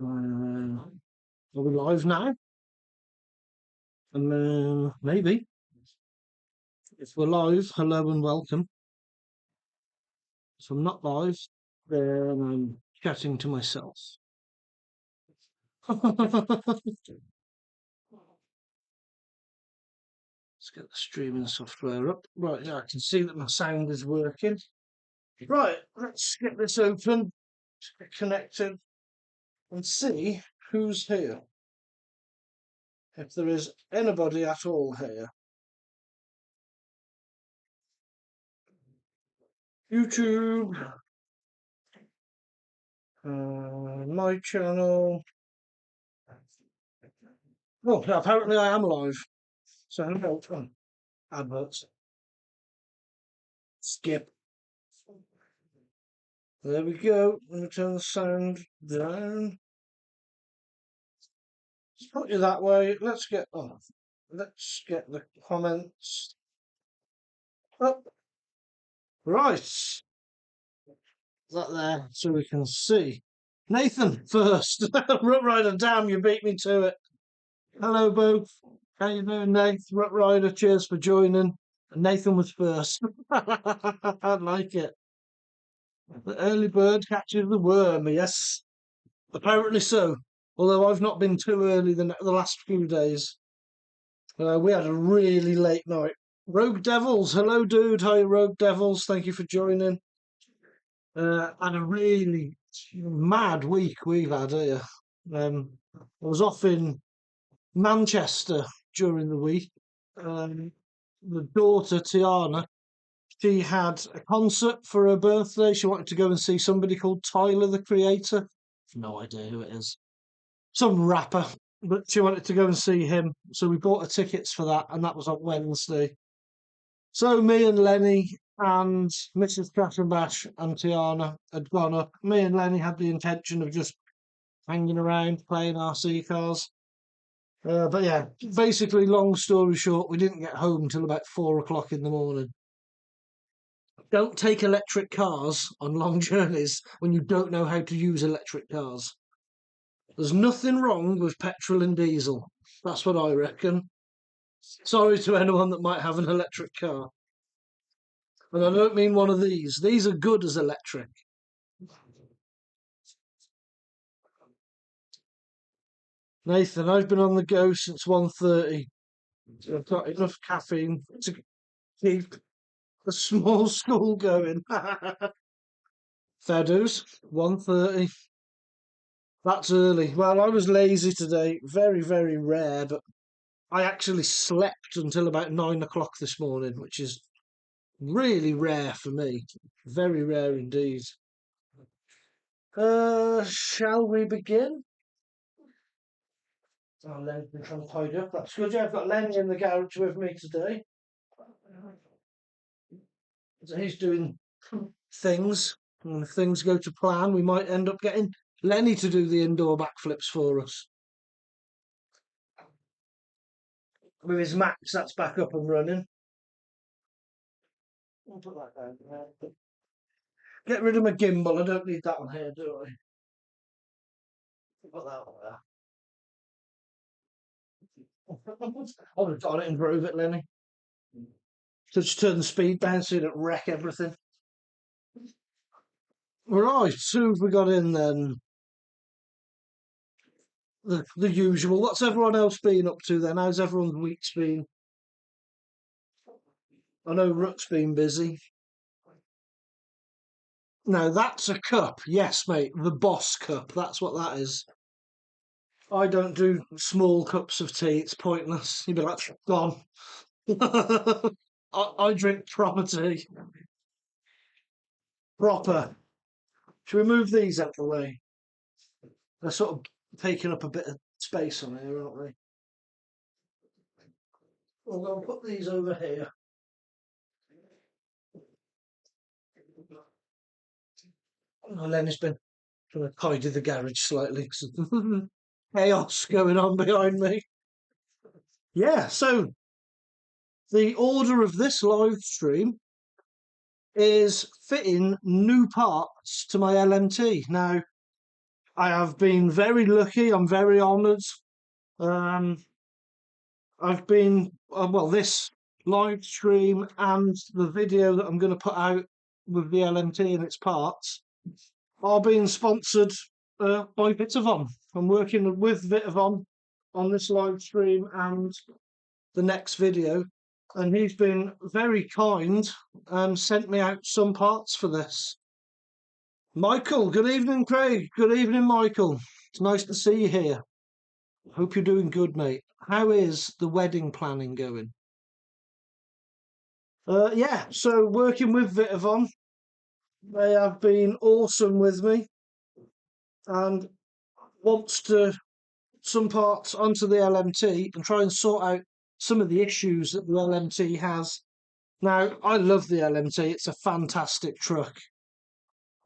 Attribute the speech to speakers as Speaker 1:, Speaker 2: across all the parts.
Speaker 1: Are we live now? And maybe. If we're live, hello and welcome. If I'm not live, then I'm chatting to myself. Let's get the streaming software up. Right, yeah, I can see that my sound is working. Right, let's get this open, get connected, and see who's here. If there is anybody at all here. YouTube, my channel. Oh, apparently I am live. So hello. Adverts. Skip. There we go. Let me turn the sound down. Let's put you that way. Let's get the comments up. Right. That there so we can see. Nathan first. Rut Rider, damn, you beat me to it. Hello both. How you doing, Nathan? Rut Rider, cheers for joining. Nathan was first. I like it. The early bird catches the worm, yes. Apparently so. Although I've not been too early the last few days. We had a really late night. Rogue Devils, hello dude. Hi Rogue Devils, thank you for joining. And a really mad week we've had here. I was off in Manchester during the week. The daughter, Tiana, she had a concert for her birthday. She wanted to go and see somebody called Tyler, the Creator. No idea who it is. Some rapper, but she wanted to go and see him. So we bought her tickets for that, and that was on Wednesday. So me and Lenny and Mrs. Crash and Bash and Tiana had gone up. Me and Lenny had the intention of just hanging around, playing RC cars. But yeah, basically, long story short, we didn't get home till about 4 o'clock in the morning. Don't take electric cars on long journeys when you don't know how to use electric cars. There's nothing wrong with petrol and diesel. That's what I reckon. Sorry to anyone that might have an electric car. And I don't mean one of these. These are good as electric. Nathan, I've been on the go since 1:30. So I've got enough caffeine to keep a small school going. Fair dues, 1:30. That's early. Well, I was lazy today. Very, very rare, but I actually slept until about 9 o'clock this morning, which is really rare for me. Very rare indeed. Shall we begin? Oh, Len's been trying to tidy up. That's good. Yeah, I've got Lenny in the garage with me today. So he's doing things. And if things go to plan, we might end up getting Lenny to do the indoor backflips for us. With his Max, that's back up and running. I'll put that down there. Get rid of my gimbal. I don't need that on here, do I? Put that on there. I would have got it and drove it, Lenny. So just turn the speed down so you don't wreck everything. Right, so we got in then. The usual. What's everyone else been up to then? How's everyone's week's been? I know Rut's been busy. No, that's a cup. Yes, mate. The Boss Cup. That's what that is. I don't do small cups of tea. It's pointless. You'd be like, gone. I drink proper tea. Proper. Should we move these out of the way? They're sort of taking up a bit of space on here, aren't they? We'll go and put these over here. Oh, Lenny's been trying to tidy the garage slightly. Chaos going on behind me. Yeah, so the order of this live stream is fitting new parts to my LMT. Now, I have been very lucky. I'm very honoured. Um, I've been well, this live stream and the video that I'm going to put out with the LMT and its parts are being sponsored by Vitavon. I'm working with Vitavon on this live stream and the next video, and he's been very kind and sent me out some parts for this. Michael, good evening, Craig. Good evening, Michael. It's nice to see you here. Hope you're doing good, mate. How is the wedding planning going? Yeah, so working with Vitavon, they have been awesome with me and wants to some parts onto the LMT and try and sort out some of the issues that the LMT has. Now, I love the LMT. It's a fantastic truck.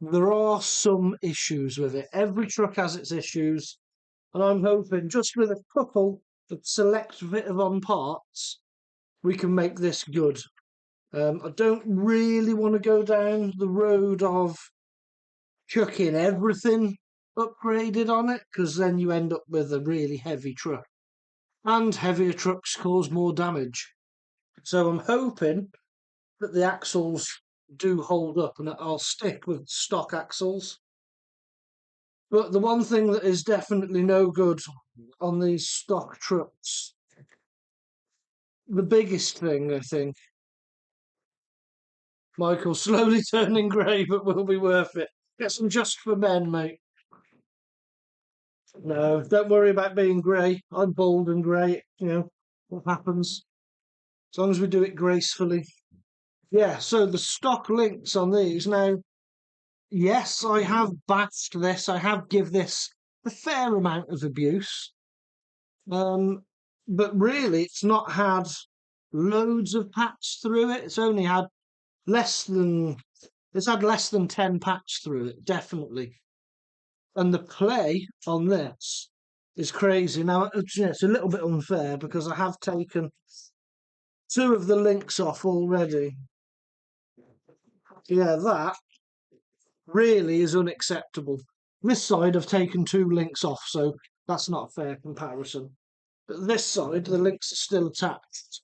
Speaker 1: There are some issues with it. Every truck has its issues, and I'm hoping just with a couple of select Vitavon parts, we can make this good. I don't really want to go down the road of chucking everything upgraded on it, because then you end up with a really heavy truck. And heavier trucks cause more damage. So I'm hoping that the axles do hold up and that I'll stick with stock axles. But the one thing that is definitely no good on these stock trucks, the biggest thing, I think, Michael, slowly turning grey, but will be worth it. Get some Just for Men, mate. No, don't worry about being grey. I'm bald and grey, you know, what happens. As long as we do it gracefully. Yeah, so the stock links on these. Now, yes, I have bashed this. I have give this a fair amount of abuse. But really, it's not had loads of patch through it. It's only had less than it's had less than 10 patch through it, definitely. And the play on this is crazy. Now, it's a little bit unfair because I have taken two of the links off already. Yeah, that really is unacceptable. This side I've taken two links off, so that's not a fair comparison. But this side, the links are still attached.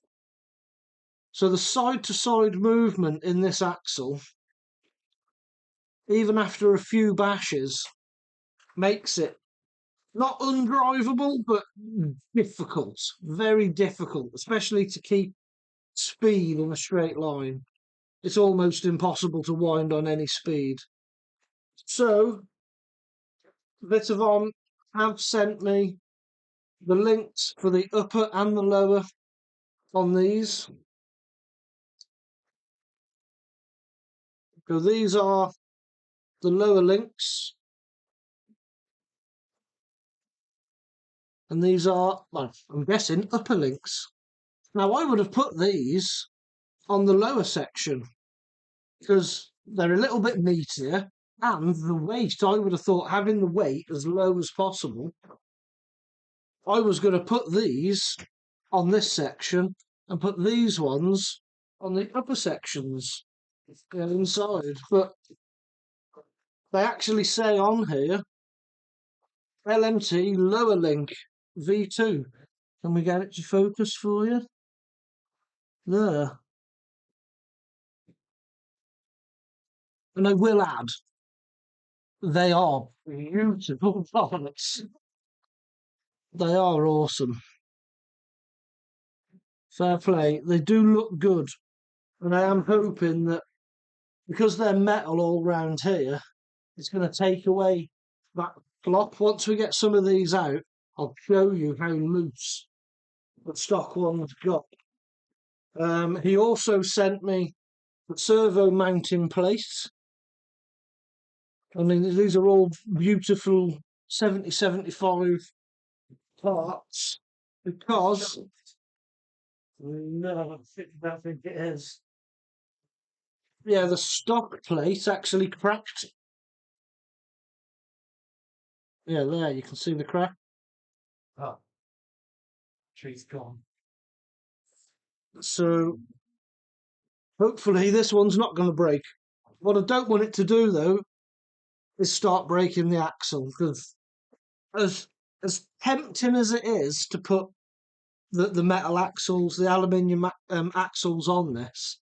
Speaker 1: So the side-to-side movement in this axle, even after a few bashes, makes it not undrivable, but difficult, very difficult, especially to keep speed in a straight line. It's almost impossible to wind on any speed. So, Vitavon have sent me the links for the upper and the lower on these. So these are the lower links, and these are, well, I'm guessing, upper links. Now, I would have put these on the lower section because they're a little bit meatier, and the weight, I would have thought having the weight as low as possible, I was going to put these on this section and put these ones on the upper sections inside. But they actually say on here LMT lower link V2. Can we get it to focus for you? There. And I will add, they are beautiful products. They are awesome. Fair play. They do look good. And I am hoping that because they're metal all round here, it's going to take away that flop. Once we get some of these out, I'll show you how loose the stock one's got. He also sent me the servo mounting plates. I mean, these are all beautiful 70-75 parts because no, I think it is. Yeah, the stock plate actually cracked. Yeah, there you can see the crack. Oh, tree's gone. So hopefully this one's not going to break. What I don't want it to do though is start breaking the axle because as as tempting as it is to put the metal axles, the aluminium axles on this,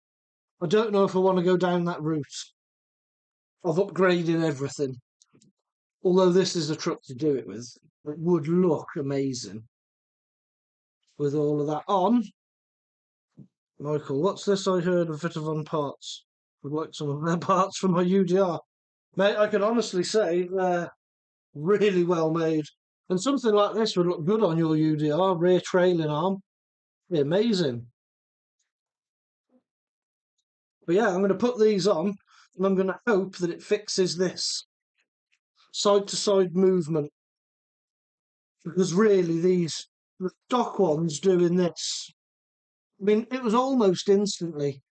Speaker 1: I don't know if I want to go down that route of upgrading everything. Although this is a truck to do it with, it would look amazing with all of that on. Michael, what's this I heard of Vitavon parts? Would like some of their parts from my UDR. Mate, I can honestly say they're really well made. And something like this would look good on your UDR, rear trailing arm. Be amazing. But yeah, I'm going to put these on and I'm going to hope that it fixes this side to side movement. Because really, the stock ones doing this, I mean, it was almost instantly.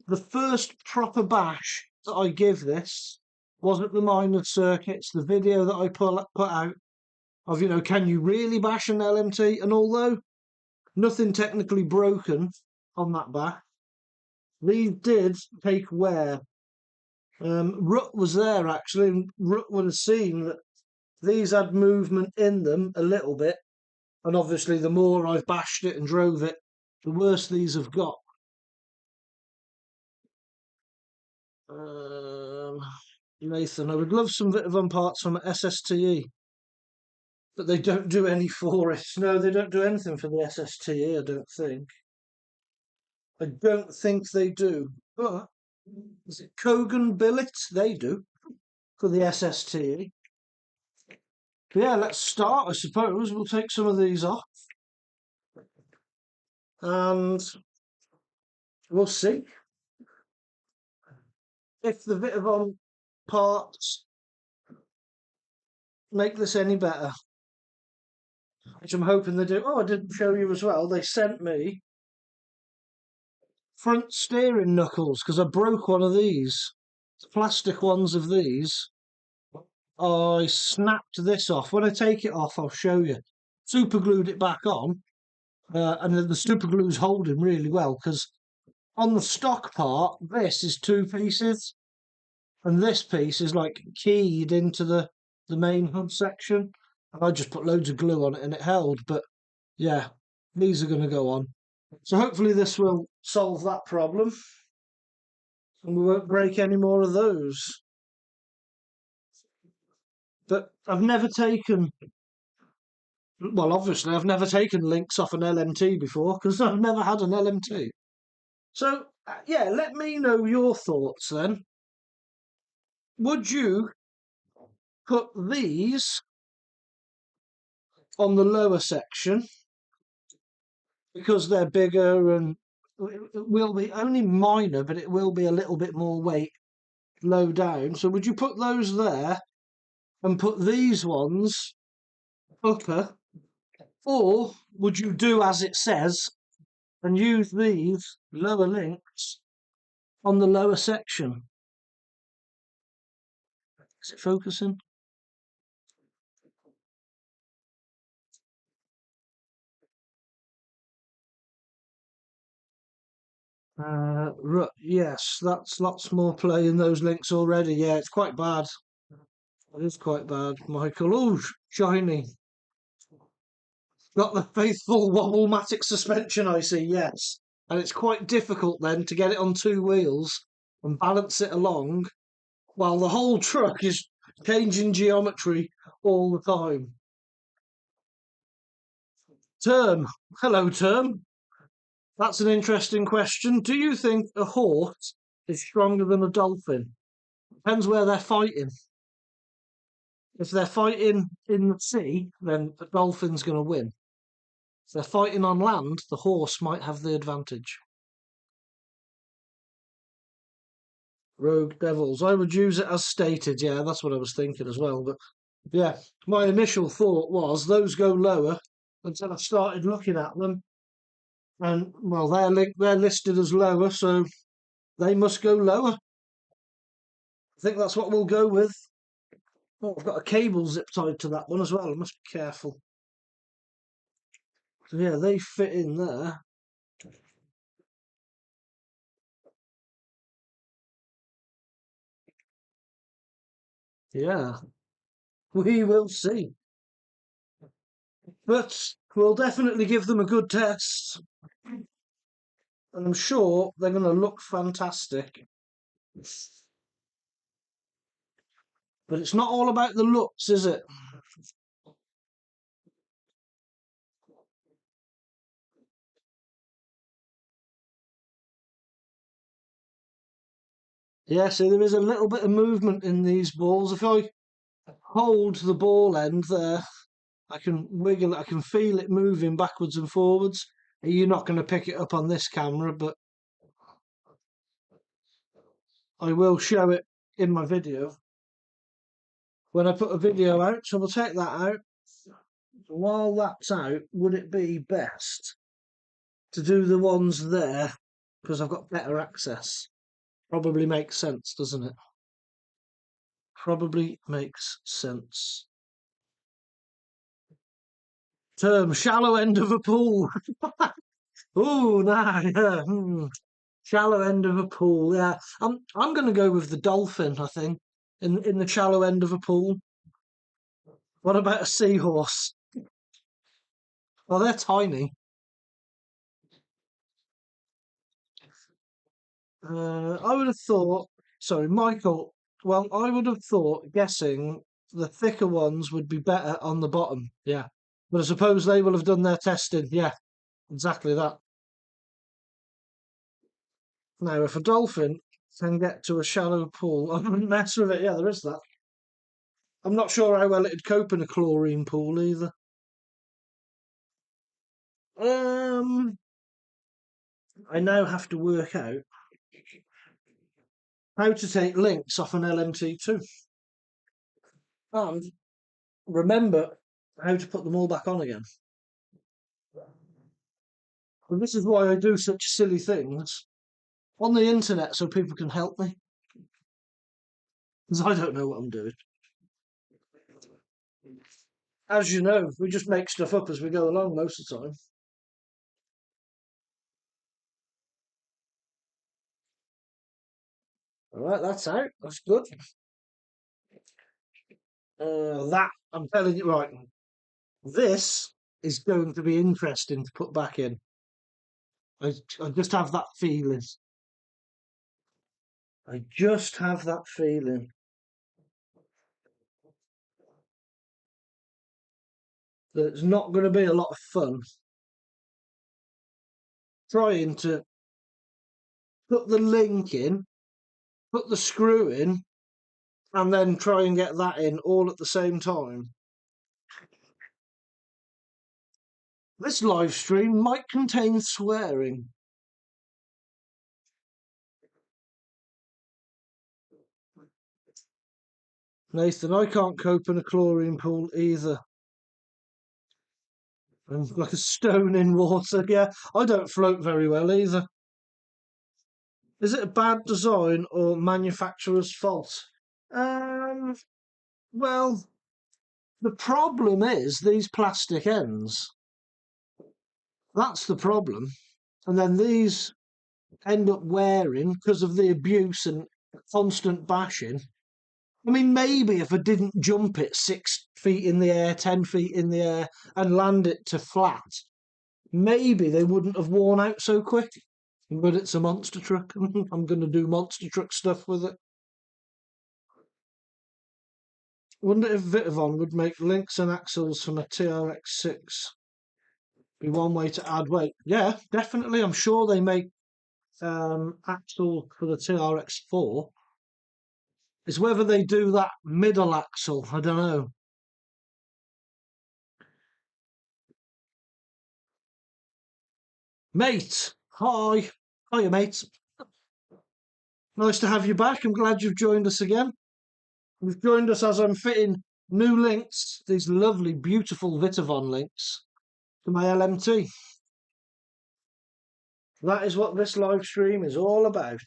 Speaker 1: The first proper bash that I give this wasn't the minor circuits, the video that I put out of, can you really bash an LMT? And although nothing technically broken on that back, these did take wear. Rut was there actually, and Rut would have seen that these had movement in them a little bit. And obviously, the more I've bashed it and drove it, the worse these have got. Nathan, I would love some Vitavon parts from SSTE, but they don't do any for it. No, they don't do anything for the SSTE, I don't think. I don't think they do. But is it Kogan Billet? They do for the SSTE. But yeah, let's start, I suppose. We'll take some of these off. And we'll see if the Vitavon parts make this any better. Which I'm hoping they do. Oh, I didn't show you as well. They sent me front steering knuckles because I broke one of these. Plastic ones of these. I snapped this off. When I take it off, I'll show you. Super glued it back on. And the super glue's holding really well because on the stock part, this is two pieces. And this piece is like keyed into the main hub section. And I just put loads of glue on it and it held. But yeah, these are going to go on. So hopefully this will solve that problem. And we won't break any more of those. But I've never taken, well, obviously, I've never taken links off an LMT before because I've never had an LMT. So, yeah, let me know your thoughts then. Would you put these on the lower section because they're bigger and it will be only minor, but it will be a little bit more weight low down? So, would you put those there and put these ones upper? Or would you do as it says and use these lower links on the lower section? Is it focusing? Yes, that's lots more play in those links already. Yeah, it's quite bad. It is quite bad, Michael. Oh, shiny. Got the faithful wobble-matic suspension, I see, yes. And it's quite difficult then to get it on two wheels and balance it along while the whole truck is changing geometry all the time. Term. Hello, Term. That's an interesting question. Do you think a horse is stronger than a dolphin? Depends where they're fighting. If they're fighting in the sea, then the dolphin's going to win. If they're fighting on land, the horse might have the advantage. Rogue Devils. I would use it as stated. Yeah, that's what I was thinking as well. But yeah, my initial thought was those go lower until I started looking at them. And well, they're listed as lower, so they must go lower. I think that's what we'll go with. Oh, I've got a cable zip tied to that one as well. I must be careful. So yeah, they fit in there. Yeah, we will see. But we'll definitely give them a good test, and I'm sure they're going to look fantastic. But it's not all about the looks, is it? Yeah, so there is a little bit of movement in these balls. If I hold the ball end there, I can wiggle it, I can feel it moving backwards and forwards. You're not going to pick it up on this camera, but I will show it in my video when I put a video out. So we'll take that out. While that's out, would it be best to do the ones there because I've got better access? Probably makes sense, doesn't it? Probably makes sense. Term shallow end of a pool. Oh, nah, yeah. Shallow end of a pool. Yeah, I'm going to go with the dolphin. I think in the shallow end of a pool. What about a seahorse? Well, they're tiny. I would have thought. Sorry, Michael. Well, I would have thought guessing the thicker ones would be better on the bottom. Yeah, but I suppose they will have done their testing. Yeah, exactly that. Now, if a dolphin can get to a shallow pool, I wouldn't mess with it. Yeah, there is that. I'm not sure how well it'd cope in a chlorine pool either. Um, I now have to work out how to take links off an LMT2 and remember how to put them all back on again. And this is why I do such silly things on the internet so people can help me because I don't know what I'm doing. As you know, we just make stuff up as we go along most of the time. All right, that's out. That's good. That I'm telling you, right. This is going to be interesting to put back in. I just have that feeling. I just have that feeling that it's not going to be a lot of fun trying to put the link in, put the screw in, and then try and get that in all at the same time. This live stream might contain swearing. Nathan, I can't cope in a chlorine pool either. I'm like a stone in water. Yeah, I don't float very well either. Is it a bad design or manufacturer's fault? Um, well, the problem is these plastic ends. That's the problem. And then these end up wearing because of the abuse and constant bashing. I mean, maybe if I didn't jump it 6 feet in the air, 10 feet in the air, and land it to flat, maybe they wouldn't have worn out so quick. But it's a monster truck. I'm going to do monster truck stuff with it. Wonder if Vitavon would make links and axles from a TRX6. Be one way to add weight. Yeah, definitely. I'm sure they make axle for the TRX4. It's whether they do that middle axle. I don't know. Mate, hi. Hiya, mate. Nice to have you back. I'm glad you've joined us again. You've joined us as I'm fitting new links, these lovely, beautiful Vitavon links to my LMT. That is what this live stream is all about.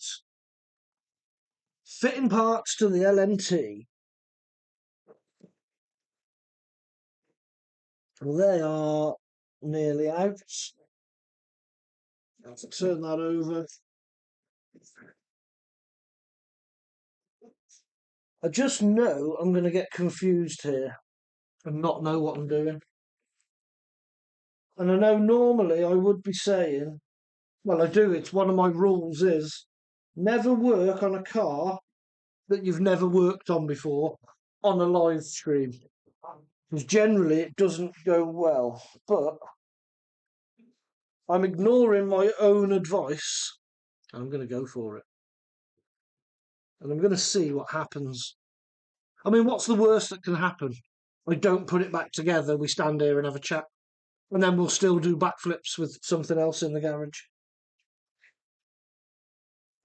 Speaker 1: Fitting parts to the LMT. They are nearly out. I have to turn that over. I just know I'm going to get confused here and not know what I'm doing. And I know normally I would be saying, well, I do, it's one of my rules is never work on a car that you've never worked on before on a live stream. Because generally it doesn't go well. But I'm ignoring my own advice. And I'm going to go for it. And I'm going to see what happens. I mean, what's the worst that can happen? I don't put it back together. We stand here and have a chat. And then we'll still do backflips with something else in the garage.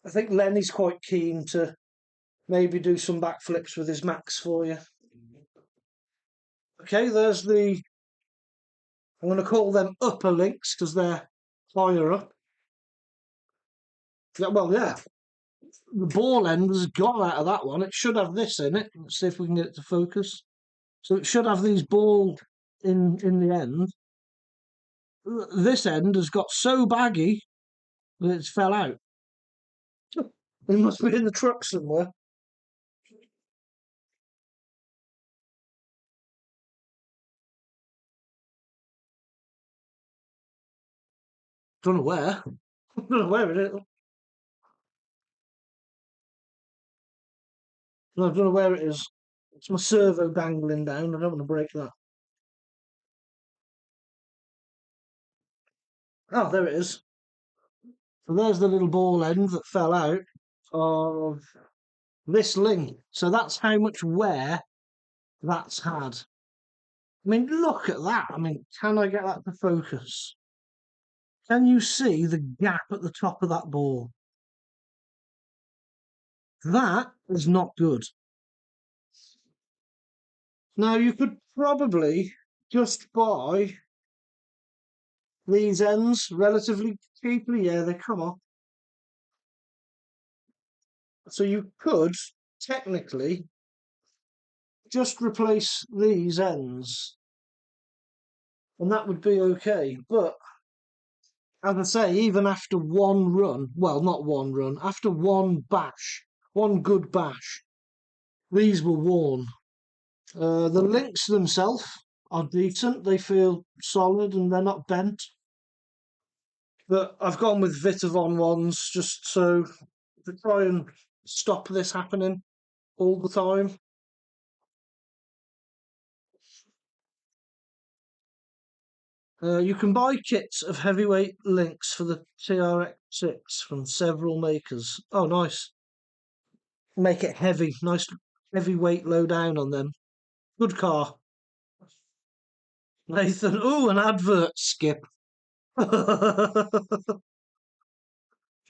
Speaker 1: I think Lenny's quite keen to maybe do some backflips with his Max for you. Okay, there's the, I'm going to call them upper links because they're higher up. Yeah, well, yeah, the ball end has gone out of that one. It should have this in it. Let's see if we can get it to focus. So it should have these ball in the end. This end has got so baggy that it's fell out. It must be in the truck somewhere. Don't know where. Don't know where it is. No, I don't know where it is. It's my servo dangling down. I don't want to break that. Oh, there it is. So there's the little ball end that fell out of this link. So that's how much wear that's had. I mean, look at that. I mean, can I get that to focus? Can you see the gap at the top of that ball? That is not good. Now, you could probably just buy these ends relatively cheaply. Yeah, they come off. So you could technically just replace these ends and that would be okay. But as I say, even after one run, well, not one run, after one bash, one good bash, these were worn. The links themselves are decent. They feel solid and they're not bent. But I've gone with Vitavon ones just so to try and stop this happening all the time. You can buy kits of heavyweight links for the TRX6 from several makers. Oh, nice. Make it heavy. Nice heavyweight low down on them. Good car. Nathan. Oh, an advert skip.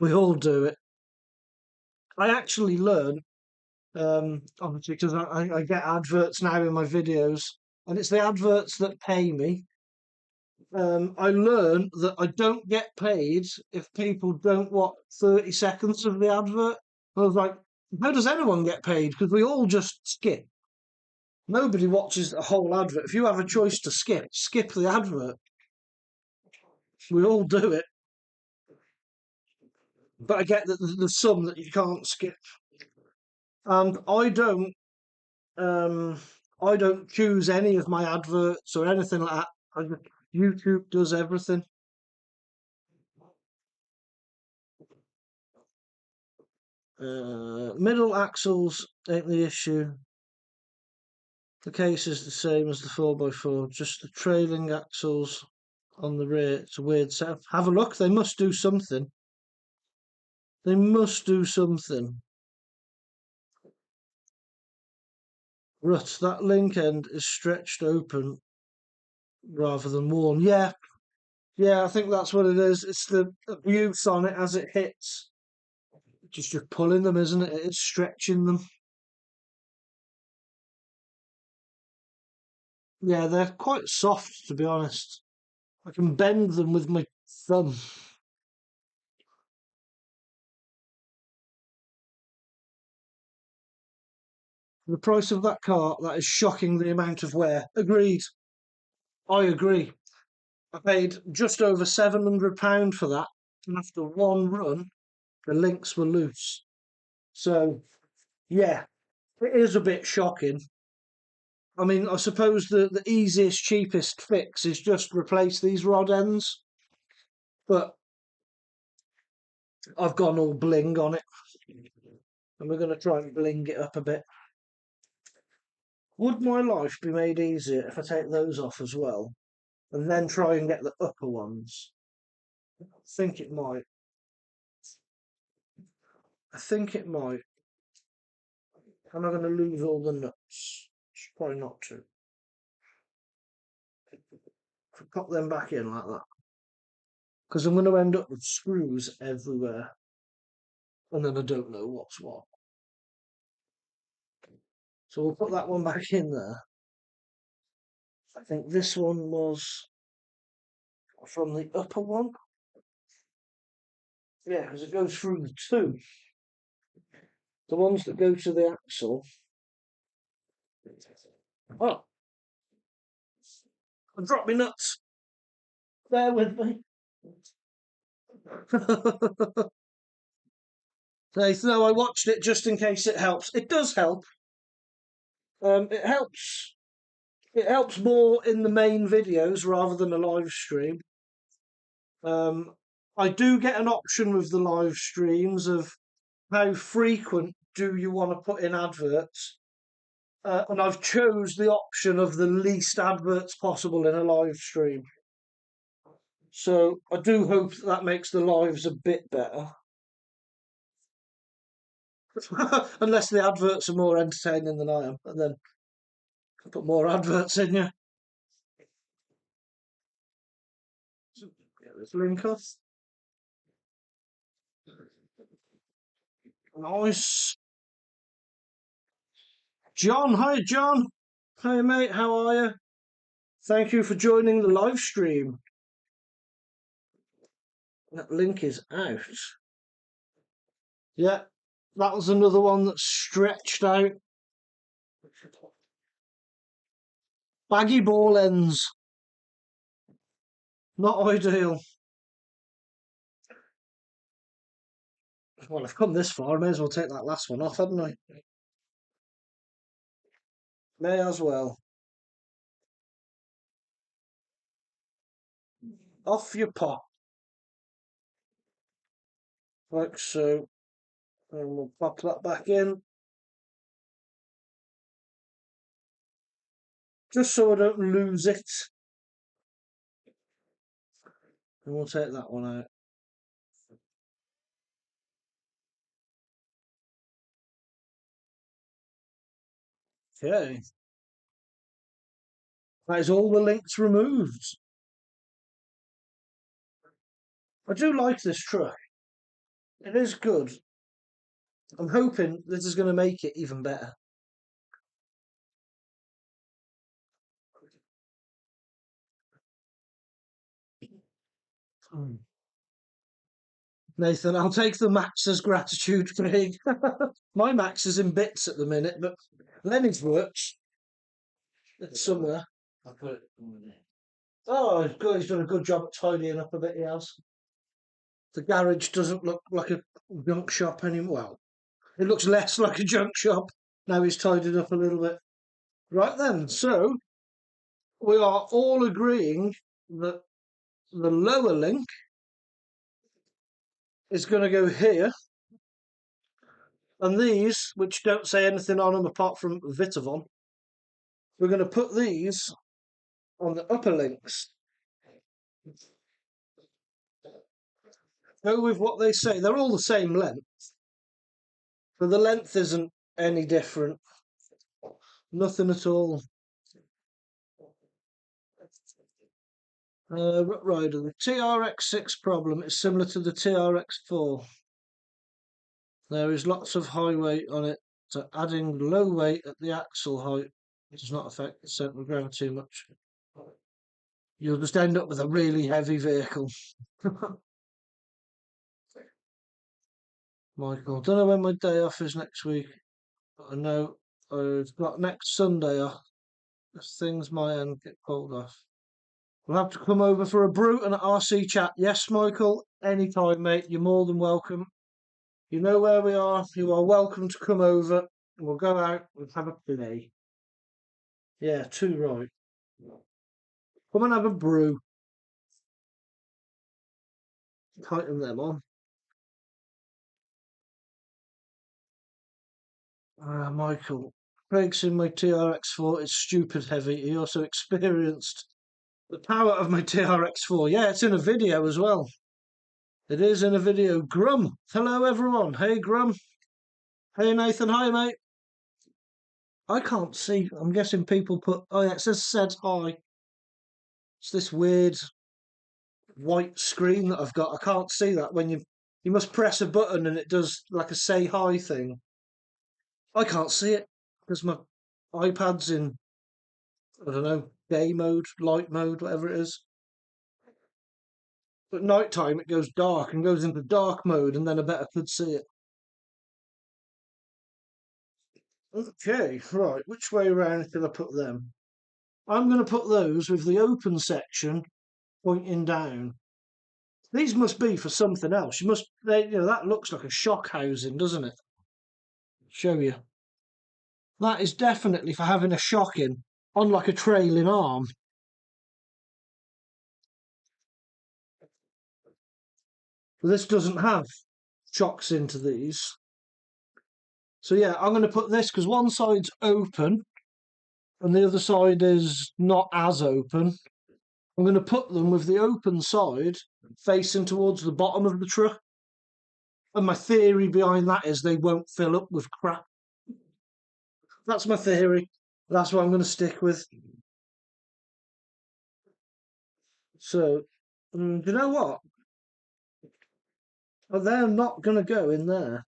Speaker 1: We all do it. I actually learn, obviously, because I get adverts now in my videos, and it's the adverts that pay me. I learn that I don't get paid if people don't watch 30 seconds of the advert. I was like, how does anyone get paid? Because we all just skip. Nobody watches the whole advert. If you have a choice to skip, skip the advert. We all do it. But I get that there's some that you can't skip. And um, I don't choose any of my adverts or anything like that. YouTube does everything. Middle axles ain't the issue. The case is the same as the 4x4, just the trailing axles on the rear. It's a weird setup. Have a look, they must do something. They must do something. Rut, that link end is stretched open rather than worn. Yeah, yeah, I think that's what it is. It's the abuse on it as it hits. Just you're pulling them, isn't it? It's stretching them. Yeah, they're quite soft, to be honest. I can bend them with my thumb. The price of that car, that is shocking the amount of wear. Agreed. I agree. I paid just over £700 for that, and after one run, the links were loose. So, yeah, it is a bit shocking. I mean, I suppose the easiest, cheapest fix is just replace these rod ends, but I've gone all bling on it, and we're going to try and bling it up a bit. Would my life be made easier if I take those off as well, and then try and get the upper ones? I think it might. I think it might. Am I going to lose all the nuts? Probably not to. If I pop them back in like that. Because I'm going to end up with screws everywhere. And then I don't know what's what. So we'll put that one back in there. I think this one was from the upper one. Yeah, because it goes through the two. The ones that go to the axle. Oh, I dropped my nuts. Bear with me. No, I watched it just in case it helps. It does help. It helps. It helps more in the main videos rather than a live stream. I do get an option with the live streams of how frequent do you want to put in adverts, and I've chose the option of the least adverts possible in a live stream. So I do hope that makes the lives a bit better. Unless the adverts are more entertaining than I am, and then put more adverts in you. Get this link off. Nice. John, hi John. Hi mate, how are you? Thank you for joining the live stream. That link is out. Yeah, that was another one that's stretched out. Baggy ball ends. Not ideal. Well, I've come this far, I may as well take that last one off, hadn't I? May as well. Off you pop. Like so. And we'll pop that back in. Just so I don't lose it. And we'll take that one out. Okay. That is all the links removed. I do like this truck. It is good. I'm hoping this is going to make it even better. Nathan, I'll take the max as gratitude, Craig. My max is in bits at the minute, but Lenny's works. It's somewhere. I'll put it there. Oh, good. He's done a good job at tidying up a bit, he has. The garage doesn't look like a junk shop anymore. Well, it looks less like a junk shop. Now he's tidied up a little bit. Right then, so we are all agreeing that the lower link is going to go here. And these, which don't say anything on them apart from Vitavon, we're going to put these on the upper links. Go with what they say. They're all the same length. But the length isn't any different. Nothing at all. Rider, the TRX6 problem is similar to the TRX4. There is lots of high weight on it, so adding low weight at the axle height does not affect the centre of gravity much. You'll just end up with a really heavy vehicle. Michael, don't know when my day off is next week, but I know I've got next Sunday off. If things my end get pulled off. We'll have to come over for a brew and an RC chat. Yes, Michael, anytime, mate. You're more than welcome. You know where we are. You are welcome to come over. We'll go out and have a play. Yeah, too right. Come and have a brew. Tighten them on. Michael. Craig's in my TRX4 is stupid heavy. He also experienced the power of my TRX4. Yeah, it's in a video as well. It is in a video. Grum. Hello, everyone. Hey, Grum. Hey, Nathan. Hi, mate. I can't see. I'm guessing people put. Oh, yeah, it said hi. It's this weird white screen that I've got. I can't see that when you must press a button and it does like a say hi thing. I can't see it because my iPad's in, I don't know, day mode, light mode, whatever it is. But night time it goes dark and goes into dark mode, and then I better could see it. Okay, right. Which way around can I put them? I'm going to put those with the open section pointing down. These must be for something else. That looks like a shock housing, doesn't it? Show you. That is definitely for having a shock in on like a trailing arm. This doesn't have shocks into these. So yeah, I'm going to put this because one side's open and the other side is not as open. I'm going to put them with the open side facing towards the bottom of the truck. And my theory behind that is they won't fill up with crap. That's my theory. That's what I'm going to stick with. So, do you know what? They're not going to go in there.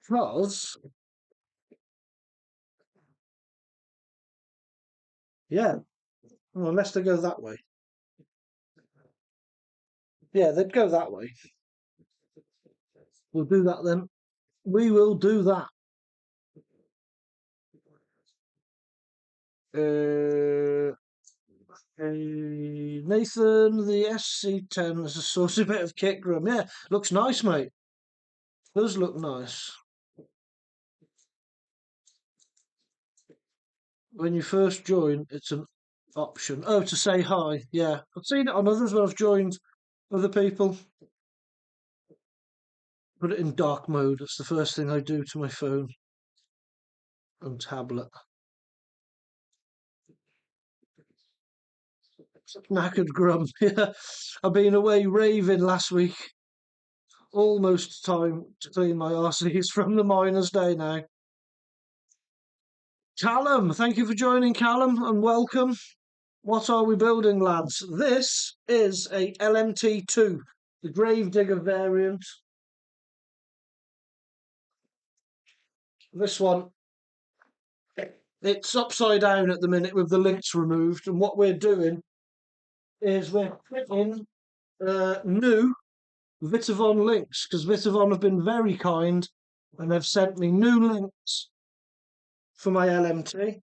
Speaker 1: Because, yeah, well, unless they go that way. Yeah, they'd go that way. We'll do that then. We will do that. Uh, Nathan, the SC10 is a saucy bit of kit grum. Yeah, looks nice, mate. Does look nice. When you first join, it's an option. Oh, to say hi. Yeah, I've seen it on others when I've joined other people. Put it in dark mode. That's the first thing I do to my phone and tablet. Knackered grum. Yeah, I've been away raving last week. Almost time to clean my RCs from the miners' day now. Callum, thank you for joining, Callum, and welcome. What are we building, lads? This is a LMT2, the Gravedigger variant. This one, it's upside down at the minute with the links removed, and what we're doing is we're putting new Vitavon links, because Vitavon have been very kind and they've sent me new links for my LMT,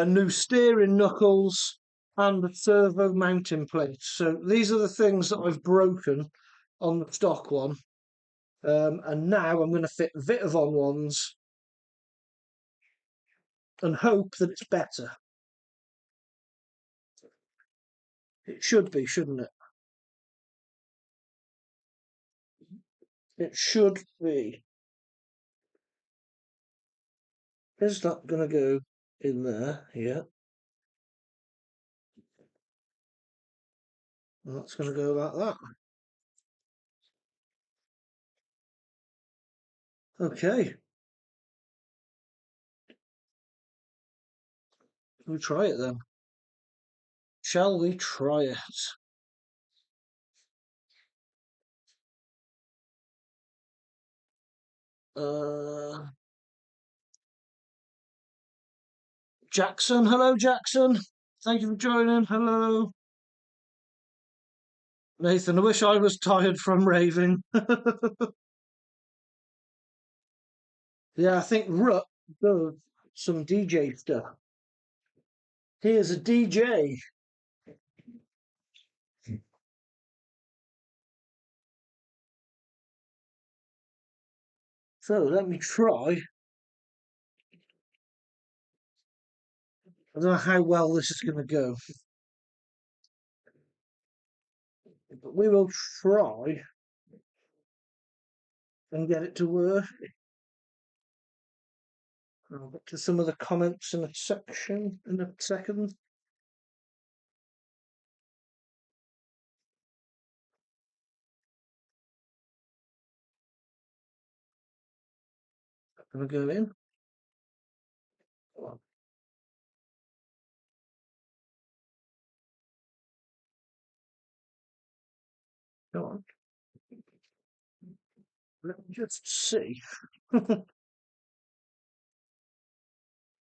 Speaker 1: new steering knuckles, and the servo mounting plate. So these are the things that I've broken on the stock one. And now I'm going to fit Vitavon ones and hope that it's better. It should be, shouldn't it? It should be. Is that going to go in there? Yeah. And that's going to go like that. Okay. We'll try it then. Shall we try it? Uh, Jackson. Hello, Jackson. Thank you for joining. Hello. Nathan, I wish I was tired from raving. Yeah, I think Ruck does some DJ stuff. He is a DJ. So let me try I don't know how well this is going to go, but we will try and get it to work. I'll get to some of the comments in a second. Gonna go in. Come on. Come on. Let me just see.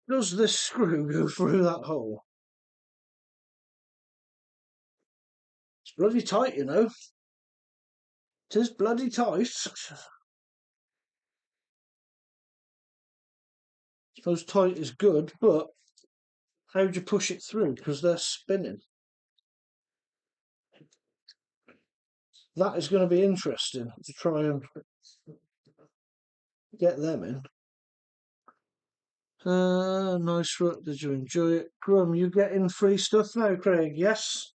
Speaker 1: Does this screw go through that hole? It's bloody tight, you know. It is bloody tight. I suppose tight is good, but how do you push it through? Because they're spinning. That is going to be interesting to try and get them in. Nice work. Did you enjoy it? Grum, you getting free stuff now, Craig? Yes.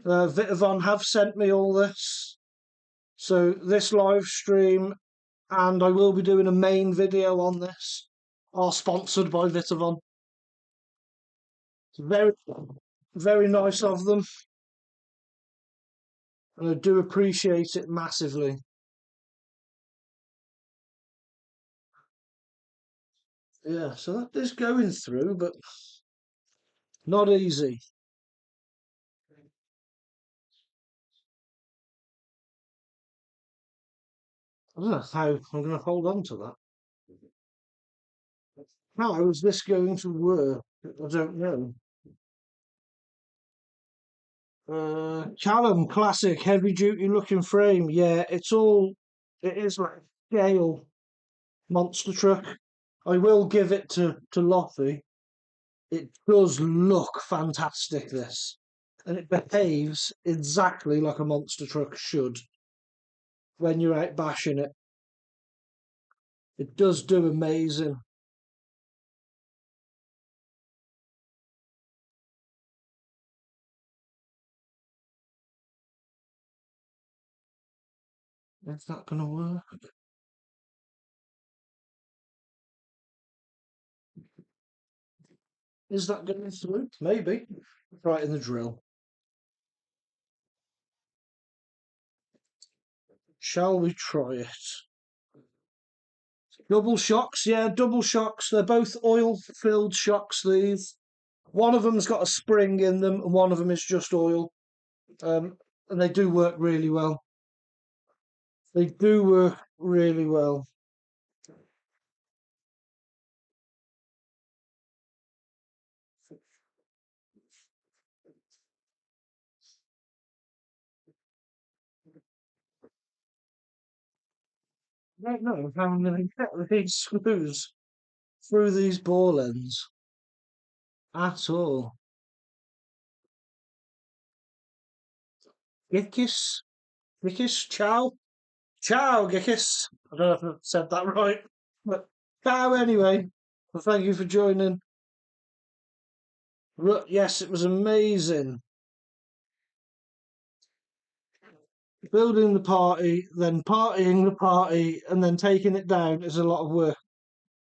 Speaker 1: Vitavon have sent me all this. So this live stream, and I will be doing a main video on this, are sponsored by Vitavon. It's very, very nice of them. And I do appreciate it massively. Yeah, so that is going through, but not easy. I don't know how I'm going to hold on to that. How is this going to work? I don't know. Callum, classic, heavy duty looking frame. Yeah, it is like a scale monster truck. I will give it to Losi. It does look fantastic, this. And it behaves exactly like a monster truck should when you're out bashing it. It does do amazing. Is that going to work? Is that going through? Maybe. Right in the drill. Shall we try it? Double shocks, yeah, double shocks. They're both oil-filled shocks, these. One of them's got a spring in them, and one of them is just oil. And they do work really well. They do work really well. I don't know how I'm going to get these screws through these ball ends at all. Gickis? Gickis? Ciao? Ciao, Gickis. I don't know if I've said that right. But ciao anyway. Well, thank you for joining. Yes, it was amazing. Building the party, then partying the party, and then taking it down is a lot of work.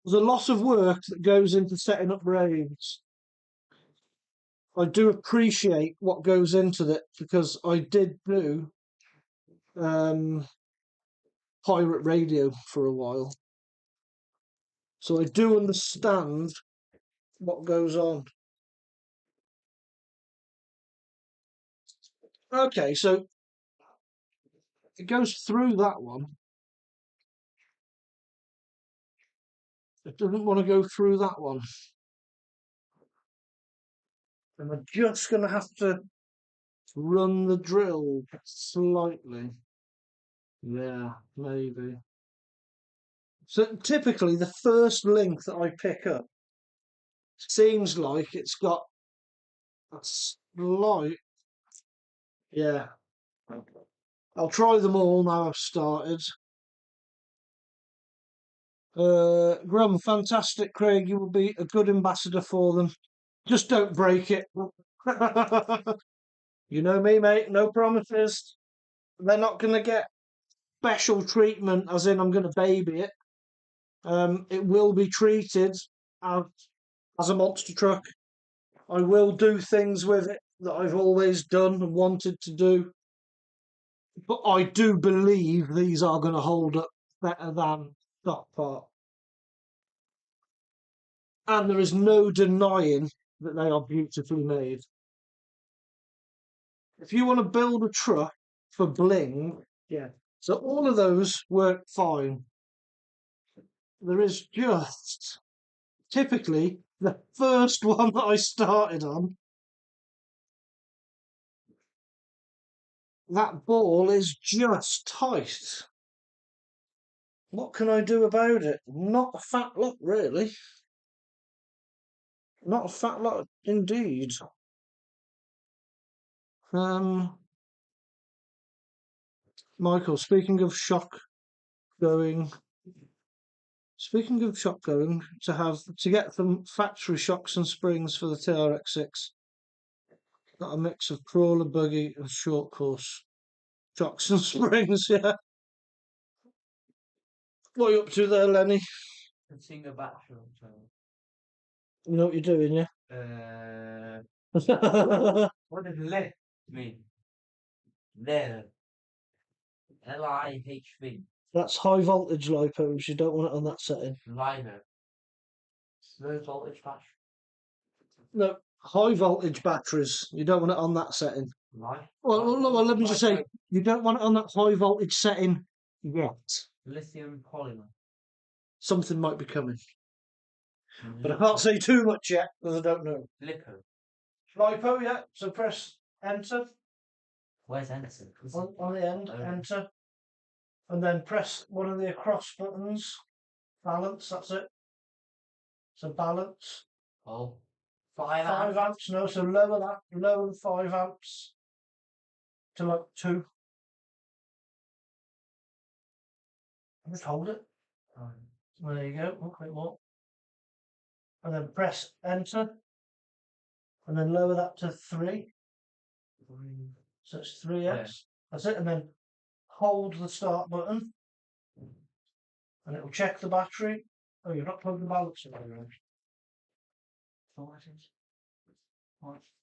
Speaker 1: There's a lot of work that goes into setting up raves. I do appreciate what goes into it because I did do um, pirate radio for a while. So I do understand what goes on. Okay, so it goes through that one. It doesn't want to go through that one. And I'm just going to have to run the drill slightly. Yeah, maybe. So typically the first link that I pick up seems like it's got a slight, yeah. I'll try them all now I've started. Grum, fantastic, Craig. You will be a good ambassador for them. Just don't break it. You know me, mate. No promises. They're not going to get special treatment, as in I'm going to baby it. It will be treated as, as a monster truck. I will do things with it that I've always done and wanted to do. But I do believe these are going to hold up better than stock part. And there is no denying that they are beautifully made. If you want to build a truck for bling, yeah. So all of those work fine. There is just typically the first one that I started on. That ball is just tight. What can I do about it? Not a fat lot, really. Not a fat lot indeed. Michael, speaking of shock going, to get some factory shocks and springs for the TRX6, got a mix of crawler, buggy, and short course shocks and springs. Yeah. What are you up to there, Lenny?
Speaker 2: Putting a battery on.
Speaker 1: You know what you're doing, yeah?
Speaker 2: What does lead mean? Lead. LIHV.
Speaker 1: That's high voltage lipos. You don't want it on that setting.
Speaker 2: Lino. Low voltage battery.
Speaker 1: No, high voltage batteries. You don't want it on that setting. Well, let me just say, you don't want it on that high voltage setting yet.
Speaker 2: Lithium polymer.
Speaker 1: Something might be coming. But I can't say too much yet because I don't know.
Speaker 2: Lipo.
Speaker 1: Lipo, yeah. So press enter.
Speaker 2: Where's enter?
Speaker 1: On the end, enter. And then press one of the across buttons. Balance, that's it. So balance.
Speaker 2: Oh.
Speaker 1: 5 amps, no, so lower that, lower the 5 amps to like 2. Just hold it. There you go, a bit more. And then press enter. And then lower that to 3. So it's 3 amps. That's it, and then hold the start button. And it will check the battery. Oh, you've not plugged the balance in.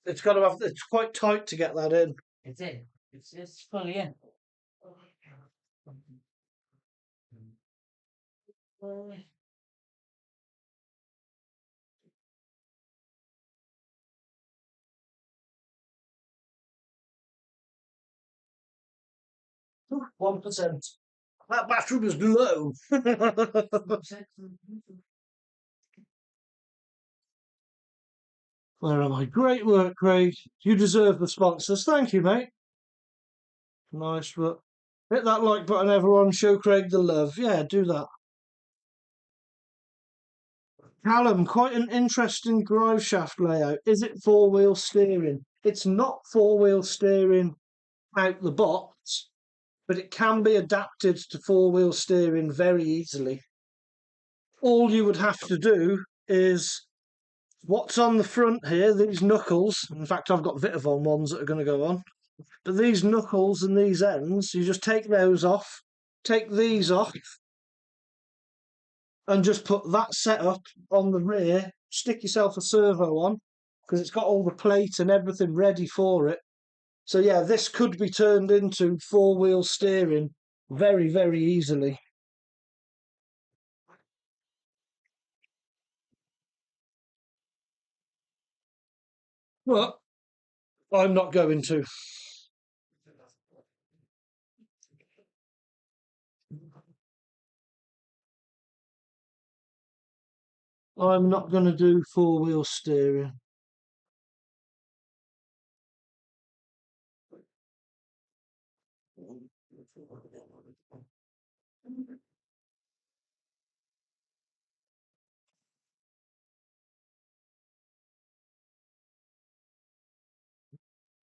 Speaker 1: It's got to have. It's quite tight to get that in.
Speaker 2: It's in. It's fully in.
Speaker 1: One percent. That battery was low. Where am I? Great work, Craig. You deserve the sponsors. Thank you, mate. Nice, but hit that like button, everyone. Show Craig the love. Yeah, do that. Callum, quite an interesting drive shaft layout. Is it four-wheel steering? It's not four-wheel steering out the box, but it can be adapted to four-wheel steering very easily. All you would have to do is what's on the front here, these knuckles. In fact, I've got Vitavon ones that are going to go on. But these knuckles and these ends, you just take those off, take these off, and just put that setup on the rear, stick yourself a servo on, because it's got all the plate and everything ready for it. So yeah, this could be turned into four-wheel steering very, very easily. But I'm not going to. I'm not going to do four-wheel steering.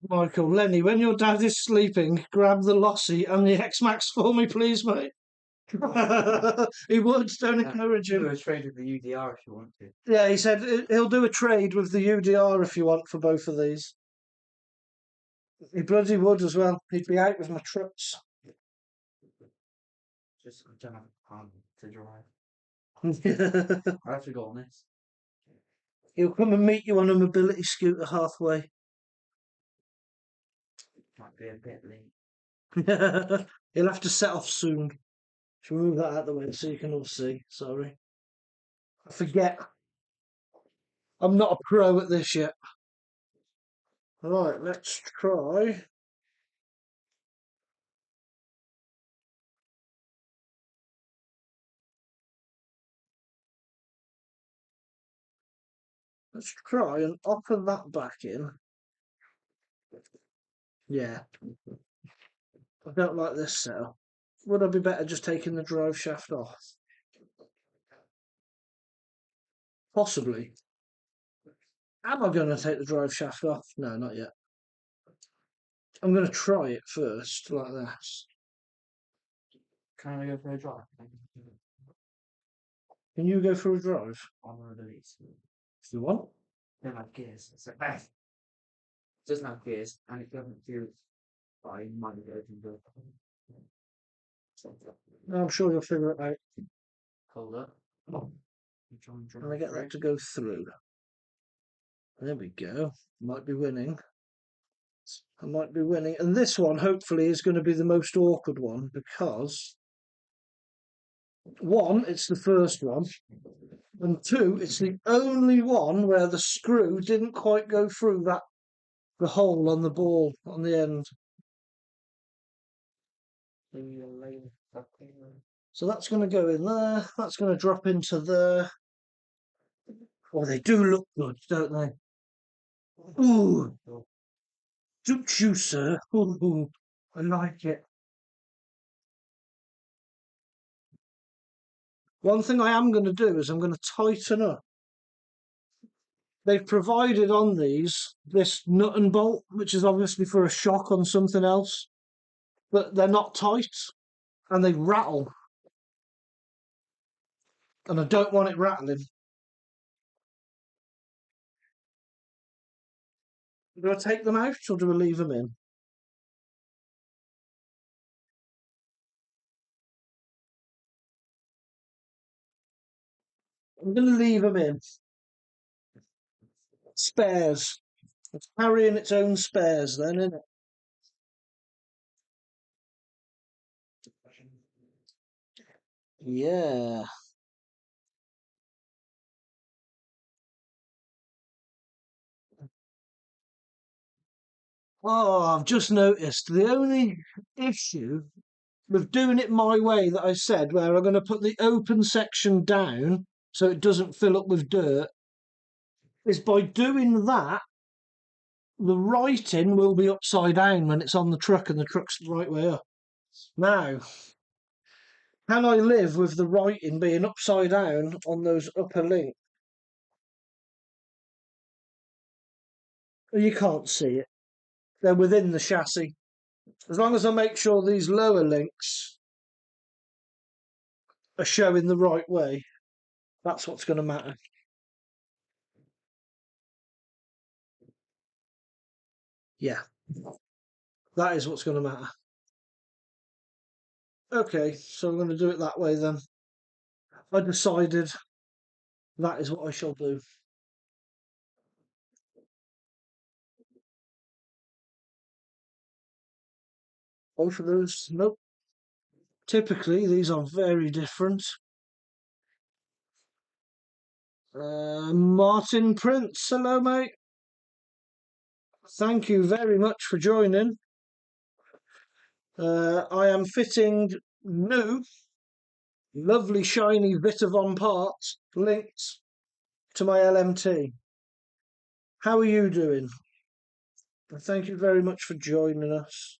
Speaker 1: Michael, Lenny, when your dad is sleeping, grab the Losi and the X-Max for me, please, mate. He would, don't
Speaker 2: Yeah,
Speaker 1: encourage
Speaker 2: do
Speaker 1: him.
Speaker 2: a trade with the UDR if you want to.
Speaker 1: Yeah, he said he'll do a trade with the UDR if you want for both of these. He bloody would as well. He'd be out with my trucks.
Speaker 2: Just I don't have a car to drive.
Speaker 1: He'll
Speaker 2: I have to go on this.
Speaker 1: come and meet you on a mobility scooter halfway.
Speaker 2: Might be a bit late.
Speaker 1: He'll have to set off soon. Should we move that out of the way so you can all see? Sorry. I forget. I'm not a pro at this yet. Right, let's try. Let's try and offer that back in. Yeah, I don't like this setup. Would I be better just taking the drive shaft off? Possibly. Am I going to take the drive shaft off? No, not yet. I'm going to try it first, like this.
Speaker 2: Can I go for a drive?
Speaker 1: Can you go for a drive?
Speaker 2: On the release.
Speaker 1: If you want.
Speaker 2: Don't have gears. So, it doesn't have gears and it doesn't do by money go to the
Speaker 1: I'm sure you'll figure it out.
Speaker 2: hold up.
Speaker 1: And I get that to go through. There we go. Might be winning. I might be winning. And this one, hopefully, is going to be the most awkward one because one, it's the first one, and two, it's the only one where the screw didn't quite go through the hole on the ball on the end. So that's going to go in there. That's going to drop into there. Oh, they do look good, don't they? Ooh, don't you, sir? Ooh, I like it. One thing I am going to do is I'm going to tighten up. They've provided on these this nut and bolt, which is obviously for a shock on something else, but they're not tight and they rattle. And I don't want it rattling. Do I take them out or do I leave them in? I'm going to leave them in. Spares. It's carrying its own spares then, isn't it? Yeah. Oh, I've just noticed the only issue with doing it my way that I said, where I'm going to put the open section down so it doesn't fill up with dirt, is by doing that, the writing will be upside down when it's on the truck and the truck's the right way up. Now, can I live with the writing being upside down on those upper links? You can't see it. They're within the chassis. As long as I make sure these lower links are showing the right way, that's what's going to matter. Yeah, that is what's going to matter. Okay, so I'm going to do it that way then. I decided that is what I shall do. Both of those, nope. Typically, these are very different. Martin Prince, hello, mate. Thank you very much for joining. I am fitting new, lovely, shiny Vitavon parts linked to my LMT. How are you doing? Thank you very much for joining us.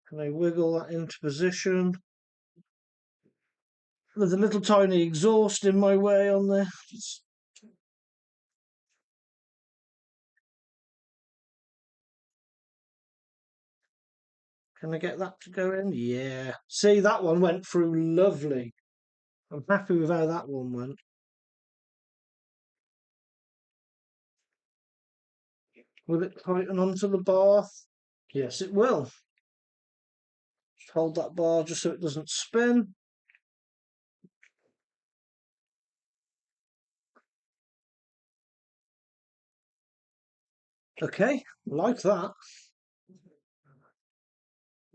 Speaker 1: Can I wiggle that into position? There's a little tiny exhaust in my way on there. Can I get that to go in? Yeah. See, that one went through lovely. I'm happy with how that one went. Will it tighten onto the bar? Yes, it will. Just hold that bar just so it doesn't spin. Okay, like that.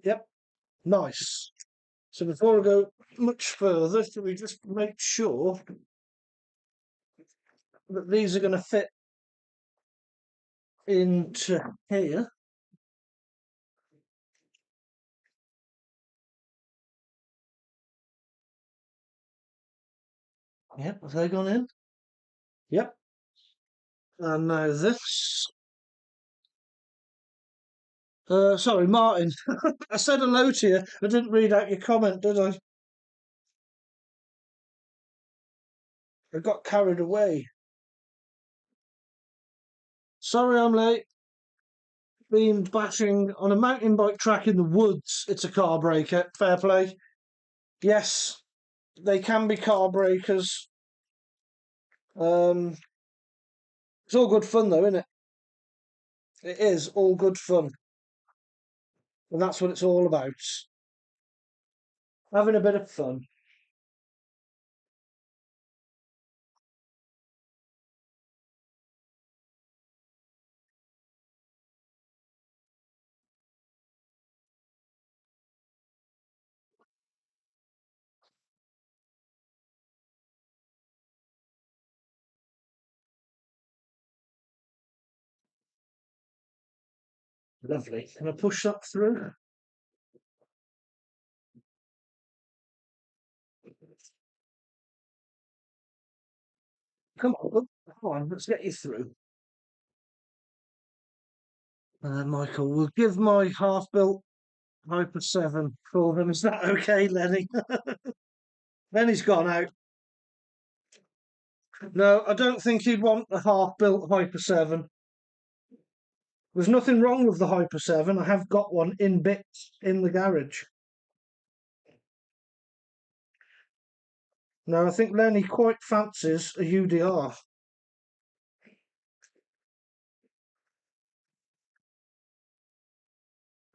Speaker 1: Yep, nice. So before I go much further, should we just make sure that these are going to fit into here? Yep, have they gone in? Yep. And now this. Sorry, Martin. I said hello to you. I didn't read out your comment, did I? I got carried away. Sorry I'm late. Been bashing on a mountain bike track in the woods. It's a car breaker. Fair play. Yes, they can be car breakers. It's all good fun though, isn't it? It is all good fun. And that's what it's all about. Having a bit of fun. Lovely. Can I push that through? Come on, come on, let's get you through. Michael, we'll give my half-built Hyper 7 for them. Is that okay, Lenny? Lenny's gone out. No, I don't think he'd want a half-built Hyper 7. There's nothing wrong with the Hyper 7. I have got one in bits in the garage. No, I think Lenny quite fancies a UDR.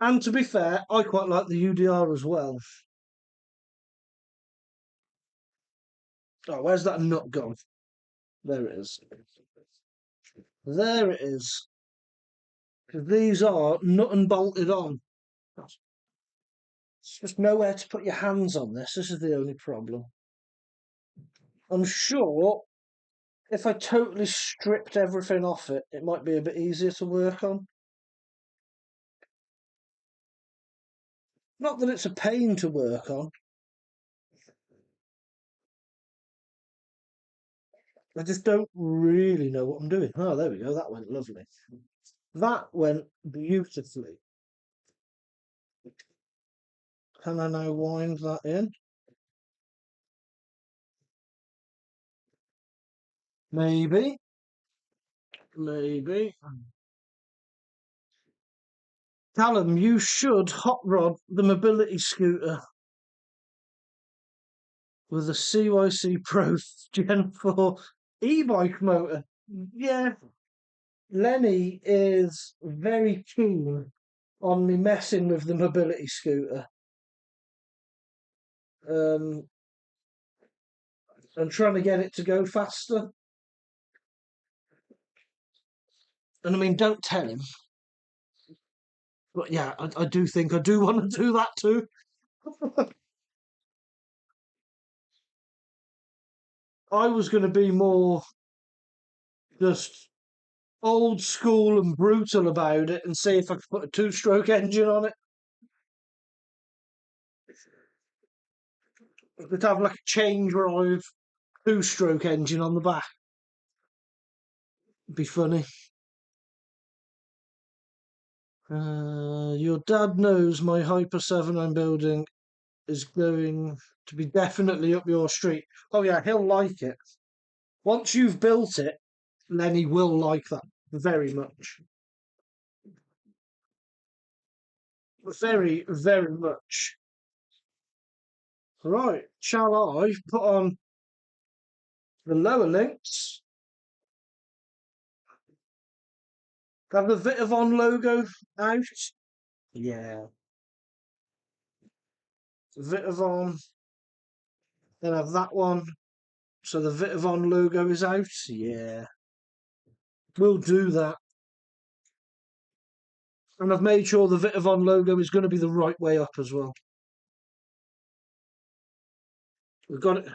Speaker 1: And to be fair, I quite like the UDR as well. Oh, where's that nut gone? There it is. There it is. Because these are nut and bolted on. It's just nowhere to put your hands on this. This is the only problem. I'm sure if I totally stripped everything off it, it might be a bit easier to work on. Not that it's a pain to work on. I just don't really know what I'm doing. Oh, there we go. That went lovely. That went beautifully. Can I now wind that in? Maybe. Maybe. Callum, you should hot rod the mobility scooter with a CYC Pro Gen 4 e-bike motor. Yeah, Lenny is very keen on me messing with the mobility scooter. Um, and trying to get it to go faster. And I mean, don't tell him. But yeah, I do think I do want to do that too. I was going to be more just old school and brutal about it and see if I could put a two-stroke engine on it. I could have like a chain drive two-stroke engine on the back. It'd be funny. Your dad knows my Hyper 7 I'm building is going to be definitely up your street. Oh yeah, he'll like it. Once you've built it, Lenny will like that very much. very, very much. Right, shall I put on the lower links? Have the Vitavon logo out? Yeah. Vitavon. Then have that one. So the Vitavon logo is out? Yeah. We'll do that. And I've made sure the Vitavon logo is going to be the right way up as well. We've got it.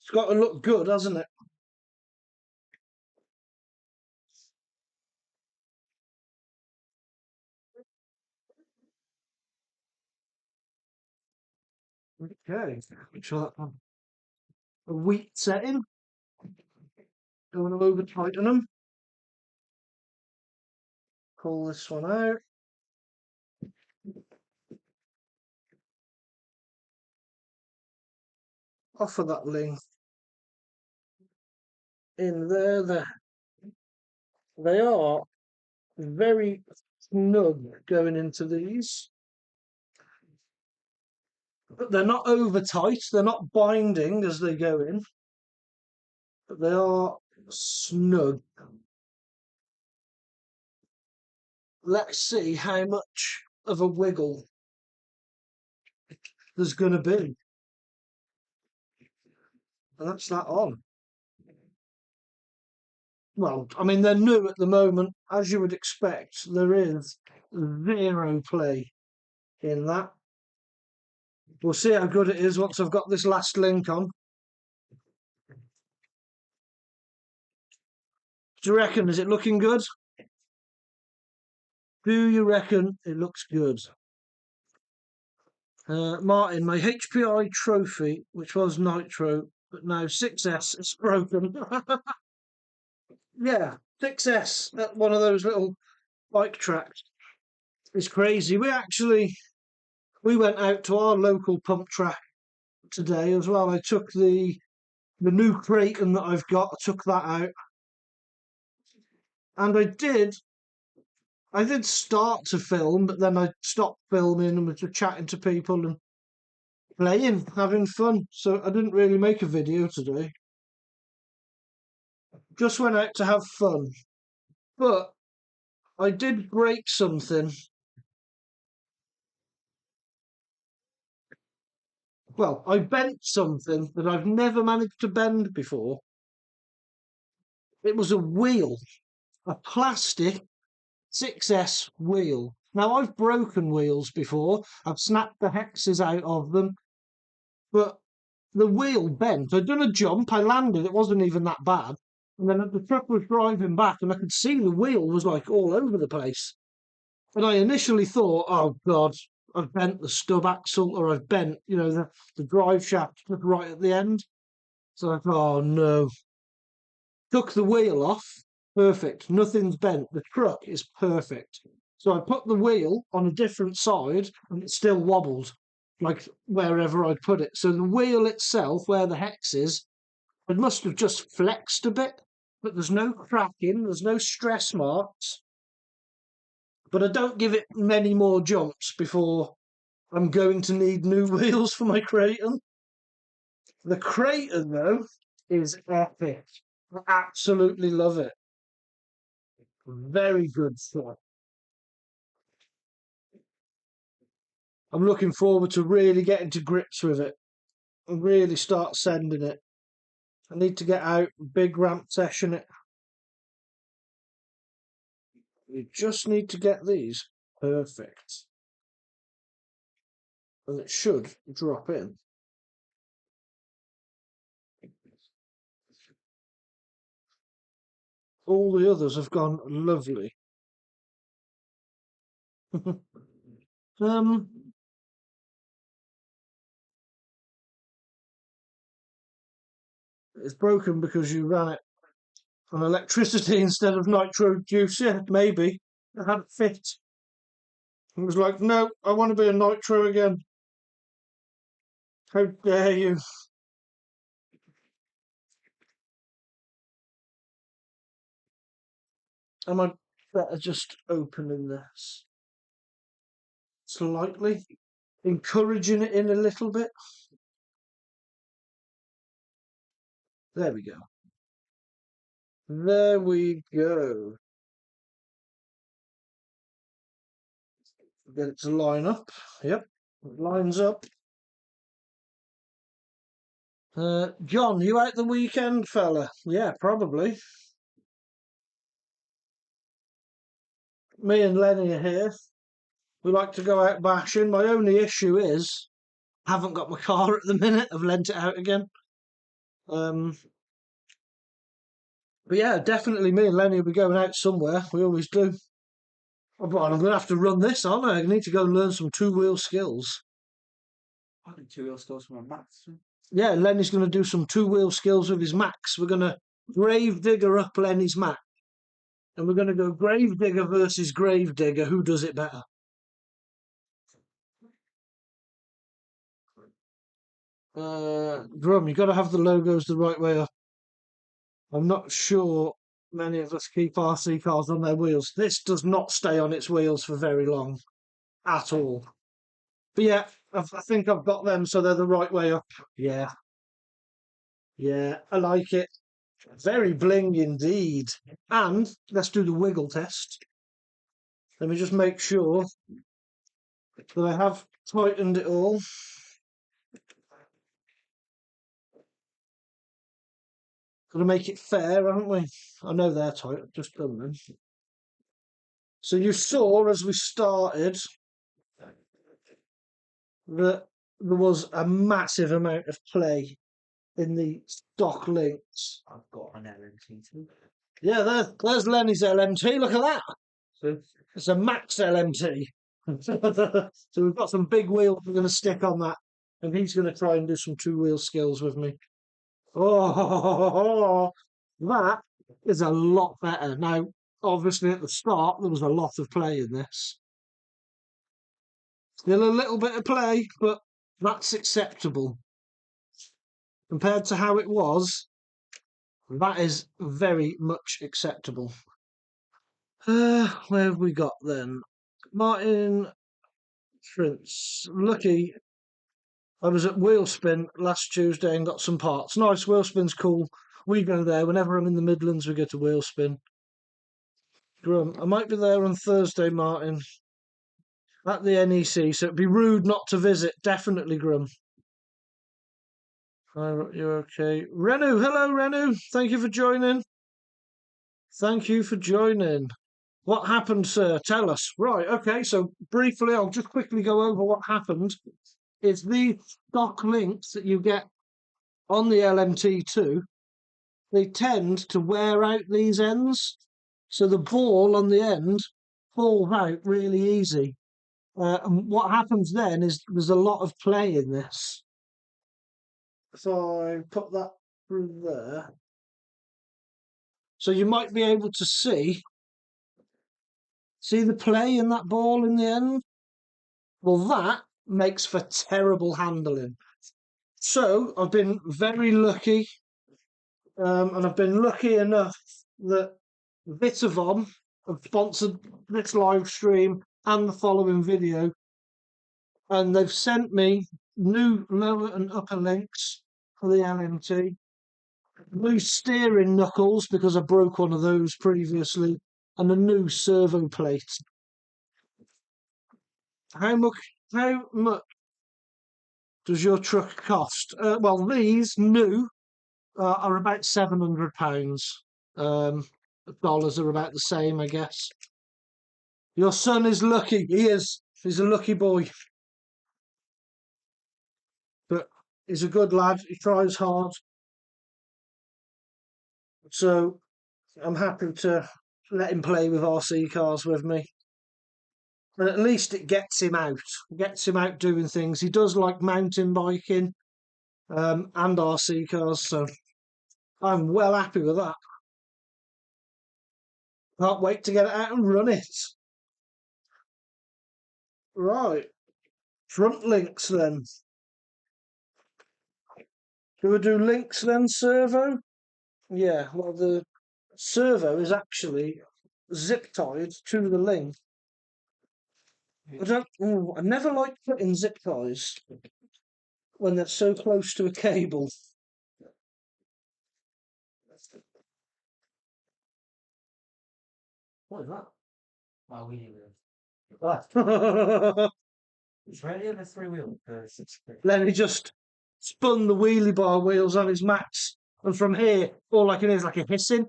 Speaker 1: It's got to look good, hasn't it? Okay. Make sure that one. A wheat setting. Don't want to over tighten them. Pull this one out. Off of that link. In there. They are very snug going into these. But they're not over tight. They're not binding as they go in. But they are snug. Let's see how much of a wiggle there's going to be. And that's that on. Well, I mean, they're new at the moment. As you would expect, there is zero play in that. We'll see how good it is once I've got this last link on. Do you reckon? Is it looking good? Do you reckon it looks good? Martin, my HPI trophy, which was Nitro, but now 6S, is broken. Yeah, 6S at one of those little bike tracks. It's crazy. We went out to our local pump track today as well. I took the new Kraton that I've got, I took that out. And I did start to film, but then I stopped filming and was just chatting to people and playing, having fun. So I didn't really make a video today. Just went out to have fun. But I did break something. Well, I bent something that I've never managed to bend before. It was a wheel, a plastic 6S wheel. Now, I've broken wheels before. I've snapped the hexes out of them. But the wheel bent. I'd done a jump. I landed. It wasn't even that bad. And then the truck was driving back and I could see the wheel was like all over the place. And I initially thought, oh God, I've bent the stub axle or I've bent, the drive shaft just right at the end. So I thought, oh no. Took the wheel off. Perfect. Nothing's bent. The truck is perfect. So I put the wheel on a different side and it still wobbled, like wherever I'd put it. So the wheel itself, where the hex is, it must have just flexed a bit, but there's no cracking, there's no stress marks. But I don't give it many more jumps before I'm going to need new wheels for my Kraton. The Kraton, though, is epic. I absolutely love it. Very good stuff. I'm looking forward to really getting to grips with it and really start sending it. I need to get out, big ramp session it. You just need to get these perfect. And it should drop in. All the others have gone lovely. um, it's broken because you ran it on electricity instead of nitro juice. Yeah, maybe. It had it fit. It was like, no, I want to be a nitro again. How dare you? Am I better just opening this? slightly, encouraging it in a little bit. There we go. There we go. Get it to line up. Yep, it lines up. John, you out the weekend, fella? Yeah, probably. Me and Lenny are here. We like to go out bashing. My only issue is I haven't got my car at the minute. I've lent it out again. But yeah, definitely me and Lenny will be going out somewhere. We always do. Oh, but I'm going to have to run this, aren't I? I need to go and learn some two-wheel skills.
Speaker 2: I think 2 wheel skills from a max.
Speaker 1: Yeah, Lenny's going to do some two-wheel skills with his Max. We're going to grave digger up Lenny's Max. And we're going to go grave digger versus grave digger. Who does it better? Grum, you got to have the logos the right way up. I'm not sure many of us keep RC cars on their wheels. This does not stay on its wheels for very long at all. But yeah, I think I've got them so they're the right way up. Yeah. Yeah, I like it. Very bling indeed. And let's do the wiggle test. Let me just make sure that I have tightened it all. Got to make it fair, haven't we? I know they're tight. I've just done them. So you saw as we started that there was a massive amount of play in the stock links.
Speaker 2: I've got an LMT too.
Speaker 1: Yeah, there's Lenny's LMT. Look at that.
Speaker 2: So
Speaker 1: It's a Max LMT. So we've got some big wheels we're going to stick on that. And he's going to try and do some two-wheel skills with me. Oh, that is a lot better. Now, obviously at the start, there was a lot of play in this. Still a little bit of play, but that's acceptable. Compared to how it was, that is very much acceptable. Where have we got then? Martin Prince. Lucky. I was at Wheelspin last Tuesday and got some parts. Nice, Wheelspin's cool. We go there. Whenever I'm in the Midlands, we go to Wheelspin. Grum. I might be there on Thursday, Martin. At the NEC, so it'd be rude not to visit. Definitely, Grum. You're okay. Renu, hello, Renu. Thank you for joining. Thank you for joining. What happened, sir? Tell us. Right, okay, so briefly, I'll just quickly go over what happened. It's the stock links that you get on the LMT2. They tend to wear out these ends. So the ball on the end falls out really easy. And what happens then is there's a lot of play in this. So I put that through there. So you might be able to see the play in that ball in the end? Well, that makes for terrible handling. So I've been very lucky, and I've been lucky enough that Vitavon have sponsored this live stream and the following video, and they've sent me new lower and upper links for the LMT, new steering knuckles because I broke one of those previously, and a new servo plate. How much does your truck cost? Well, these new are about £700. Dollars are about the same, I guess. Your son is lucky. He is. He's a lucky boy. But he's a good lad. He tries hard. So I'm happy to let him play with RC cars with me. And at least it gets him out. Gets him out doing things. He does like mountain biking and RC cars. So I'm well happy with that. Can't wait to get it out and run it. Right. Front links then. Do we do links then, Servo? Yeah, well, the servo is actually zip tied to the link. I never like putting zip ties when they're so close to a cable. What is that?
Speaker 2: My wheelie wheel.
Speaker 1: Ah.
Speaker 2: It's really over 3 wheel.
Speaker 1: Lenny just spun the wheelie bar wheels on his mats, and from here, all I can hear is like a hissing.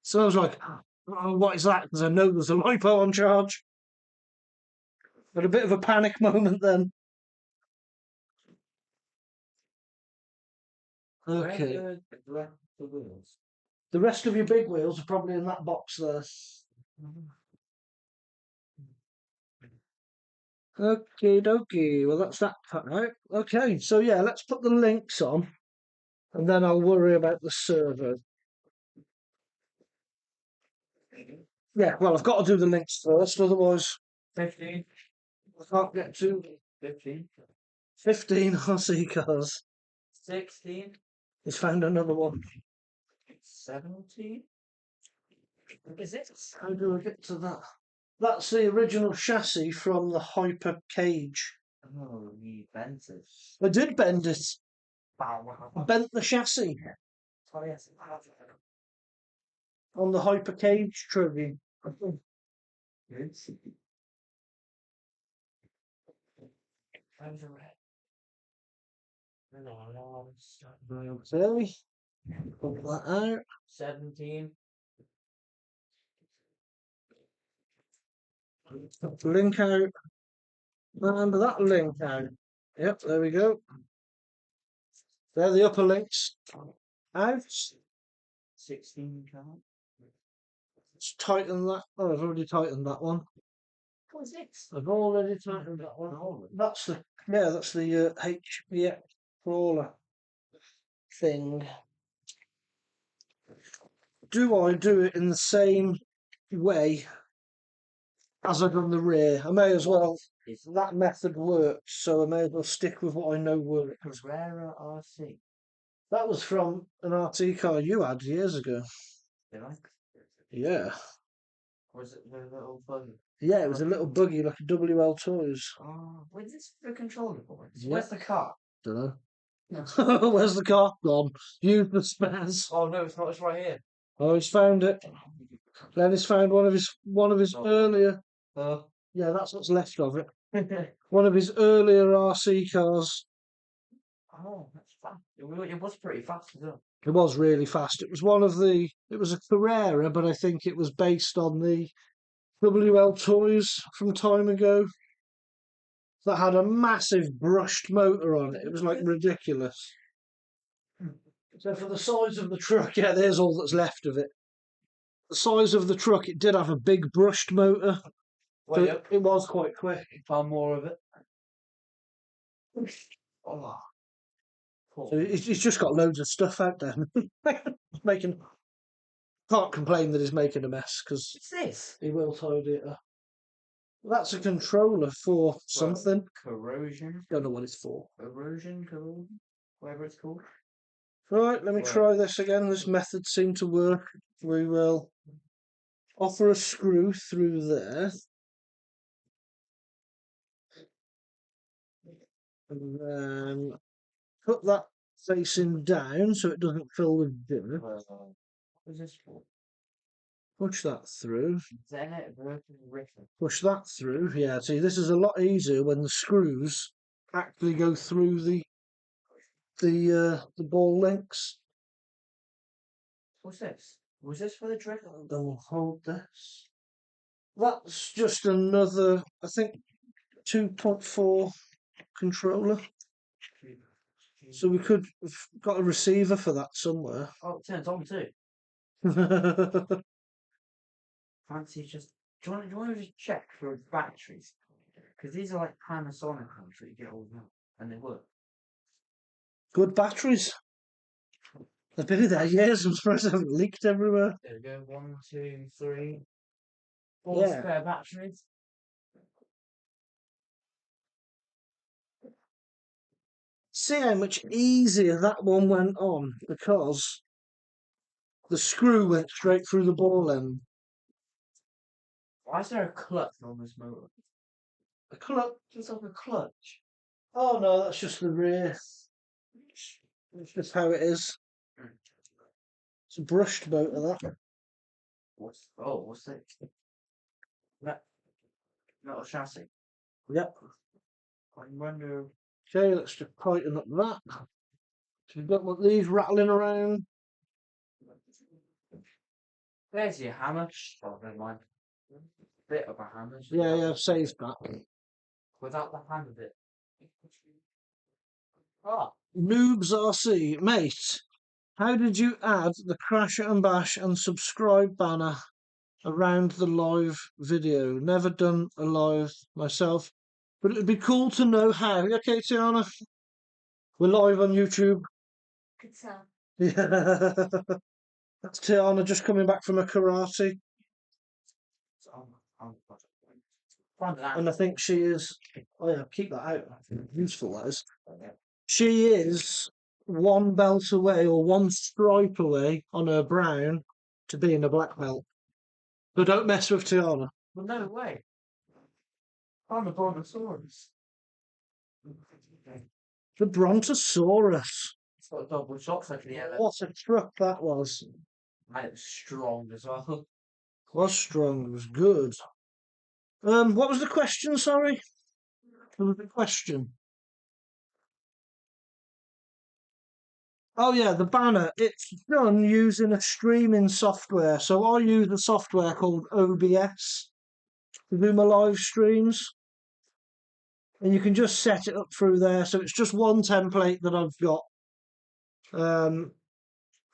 Speaker 1: So I was like, oh, what is that? Because I know there's a lipo on charge. But a bit of a panic moment then. Okay.
Speaker 2: The wheels.
Speaker 1: The rest of your big wheels are probably in that box there. Okay, dokie. Well, that's that part out. Okay, so yeah, let's put the links on, and then I'll worry about the servo. Yeah, well, I've got to do the links first, otherwise
Speaker 2: 15.
Speaker 1: I can't get to
Speaker 2: 15.
Speaker 1: 15 RC cars.
Speaker 2: 16.
Speaker 1: He's found another one.
Speaker 2: 17. What is it?
Speaker 1: How do I get to that? That's the original chassis from the Hyper Cage.
Speaker 2: Oh, you bent it.
Speaker 1: I did bend it.
Speaker 2: Wow.
Speaker 1: I bent the chassis
Speaker 2: Oh, yes.
Speaker 1: on the Hyper Cage trivia.
Speaker 2: Good. How's the red?
Speaker 1: Okay, pull that out.
Speaker 2: 17.
Speaker 1: Link out. And that link out. Yep, there we go. They're the upper links. Out.
Speaker 2: 16 count.
Speaker 1: Let's tighten that. Oh, I've already tightened that one.
Speaker 2: What is it?
Speaker 1: I've already tightened that one. That's the HPX crawler thing. Do I do it in the same way as I've done the rear? I may as well. That method works, so I may as well stick with what I know works.
Speaker 2: Carrera RC.
Speaker 1: That was from an RT car you had years ago.
Speaker 2: Did I?
Speaker 1: Yeah.
Speaker 2: Was it the little buggy?
Speaker 1: Yeah, it was a little buggy like a WL Toys.
Speaker 2: Oh, where's this the controller for?
Speaker 1: Yeah.
Speaker 2: Where's the car?
Speaker 1: Dunno. Where's the car gone? Use the spares.
Speaker 2: Oh no, it's not. It's right here.
Speaker 1: Oh, he's found it. Lenny's found one of his earlier. Yeah, that's what's left of it. One of his earlier RC cars.
Speaker 2: Oh, that's fast. It was pretty fast as well.
Speaker 1: It was really fast. It was it was a Carrera, but I think it was based on the WL Toys from time ago that had a massive brushed motor on it. It was like ridiculous. So for the size of the truck, yeah, there's all that's left of it. The size of the truck, it did have a big brushed motor.
Speaker 2: Well,
Speaker 1: So it was quite quick.
Speaker 2: found more of it. Oh,
Speaker 1: So he's just got loads of stuff out there. Can't complain that he's making a mess because
Speaker 2: what's this?
Speaker 1: he will tidy it up. That's a controller for something.
Speaker 2: Corrosion.
Speaker 1: Don't know what it's for.
Speaker 2: Corrosion, whatever it's called.
Speaker 1: Right, let me try this again. This method seemed to work. We will offer a screw through there. And then put that facing down so it doesn't fill with dirt.
Speaker 2: What is this for?
Speaker 1: Push that through.
Speaker 2: Zenit versus Ritter.
Speaker 1: Push that through. Yeah, see, this is a lot easier when the screws actually go through the ball links.
Speaker 2: What's this? Was this for the drift?
Speaker 1: Then we'll hold this. That's just another, I think, 2.4 controller. So we could have got a receiver for that somewhere.
Speaker 2: Oh, it turns on too. Fancy just. Do you want to just check for batteries? Because these are like Panasonic ones that you get all now, and they work.
Speaker 1: Good batteries. They've been in there years. I'm surprised they haven't leaked everywhere.
Speaker 2: There we go. 1, 2, 3, 4 spare batteries.
Speaker 1: See how much easier that one went on because the screw went straight through the ball end.
Speaker 2: Why is there a clutch on this motor?
Speaker 1: The clutch.
Speaker 2: It's like a clutch.
Speaker 1: Oh no, that's just the rear. It's just how it is. It's a brushed motor, that.
Speaker 2: What's it? Metal chassis.
Speaker 1: Yep.
Speaker 2: I wonder.
Speaker 1: Okay, let's just tighten up that. So you don't want these rattling around.
Speaker 2: There's your hammer. Oh, never mind. Bit of a hammer.
Speaker 1: Yeah, I've saved that.
Speaker 2: Without the hammer bit. Ah,
Speaker 1: Noobs RC, mate. How did you add the Crash and Bash and subscribe banner around the live video? Never done a live myself, but it'd be cool to know how. Okay, Tiana, we're live on YouTube.
Speaker 3: Good sound.
Speaker 1: Yeah, that's Tiana just coming back from a karate, and I think she is. Oh yeah, keep that out. Useful that is. She is one belt away or one stripe away on her brown to being a black belt. But don't mess with Tiana.
Speaker 2: well, no way. I'm a brontosaurus.
Speaker 1: The Brontosaurus.
Speaker 2: It's got double shots like the yellow.
Speaker 1: What a truck that was.
Speaker 2: And it was strong as well.
Speaker 1: Was strong, was good. What was the question, sorry? What was the question? Oh yeah, the banner. It's done using a streaming software. So I use a software called OBS to do my live streams. And you can just set it up through there. So it's just one template that I've got. And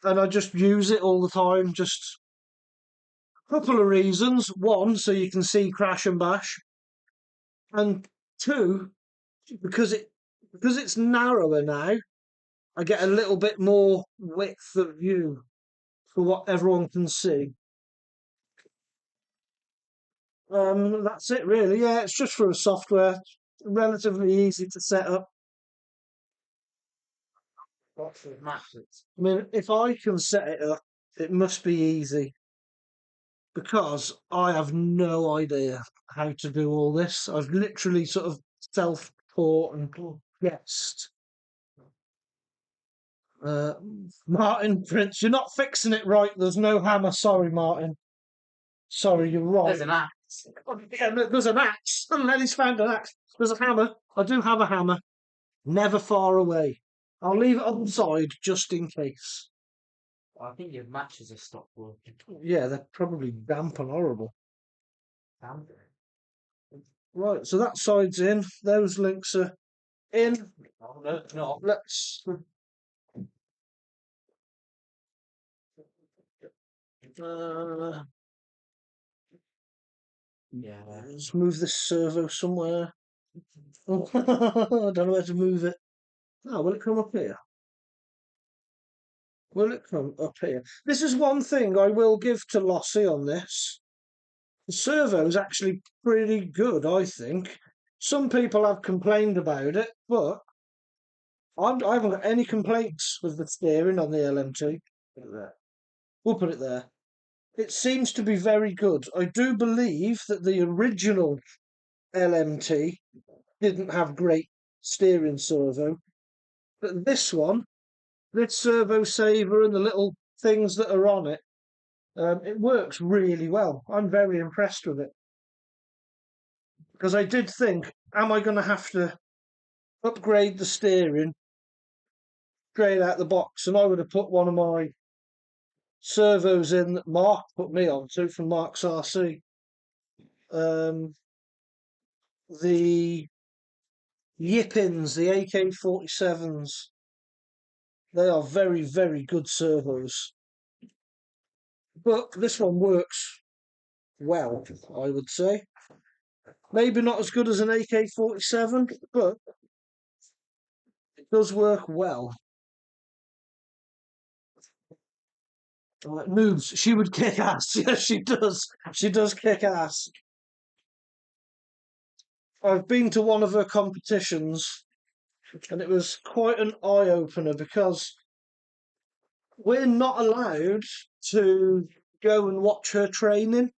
Speaker 1: I just use it all the time. Just a couple of reasons. One, so you can see Crash and Bash. And two, because it's narrower now, I get a little bit more width of view for what everyone can see. That's it really. Yeah, it's just for a software, relatively easy to set up. I mean, if I can set it up, it must be easy because I have no idea how to do all this. I've literally sort of self-taught and guessed. Martin Prince, you're not fixing it right. There's no hammer. Sorry, Martin. Sorry, you're right.
Speaker 2: There's an axe.
Speaker 1: Yeah, there's an axe. And then he's found an axe. There's a hammer. I do have a hammer. Never far away. I'll leave it on the side just in case.
Speaker 2: I think your matches have stopped working.
Speaker 1: Yeah, they're probably damp and horrible.
Speaker 2: Damn.
Speaker 1: Right, so that side's in. Those links are in.
Speaker 2: Oh, no, no.
Speaker 1: Let's
Speaker 2: Yeah.
Speaker 1: let's move this servo somewhere. I don't know where to move it. Oh, will it come up here? Will it come up here? This is one thing I will give to Losi on this. The servo is actually pretty good, I think. Some people have complained about it, but I haven't got any complaints with the steering on the LMT. Put it there. We'll put it there. It seems to be very good. I do believe that the original LMT didn't have great steering servo, but this one, this servo saver and the little things that are on it, it works really well. I'm very impressed with it. Because I did think, am I going to have to upgrade the steering straight out the box? And I would have put one of my servos in that Mark put me onto from Mark's RC. The Yippins, the AK-47s, they are very, very good servos. But this one works well, I would say. Maybe not as good as an AK-47, but it does work well. Noobs, she would kick ass. Yes, she does. She does kick ass. I've been to one of her competitions, and it was quite an eye-opener because we're not allowed to go and watch her training.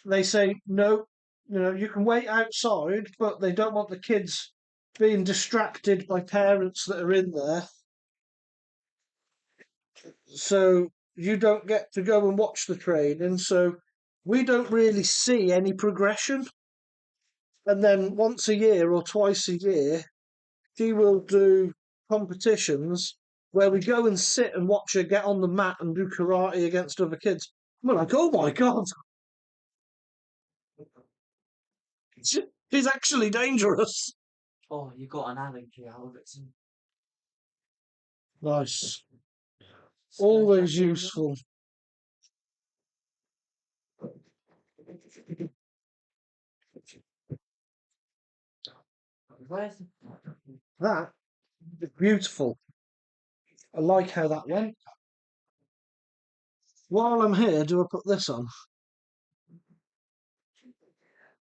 Speaker 1: They say, no, You know, you can wait outside, but they don't want the kids being distracted by parents that are in there. So you don't get to go and watch the training. So we don't really see any progression. And then once a year or twice a year, she will do competitions where we go and sit and watch her get on the mat and do karate against other kids. We're like, oh my God, she's actually dangerous.
Speaker 2: Oh, you got an allergy, Albert.
Speaker 1: Nice. Always useful.
Speaker 2: Where's
Speaker 1: That is beautiful. I like how that went. While I'm here, do I put this on?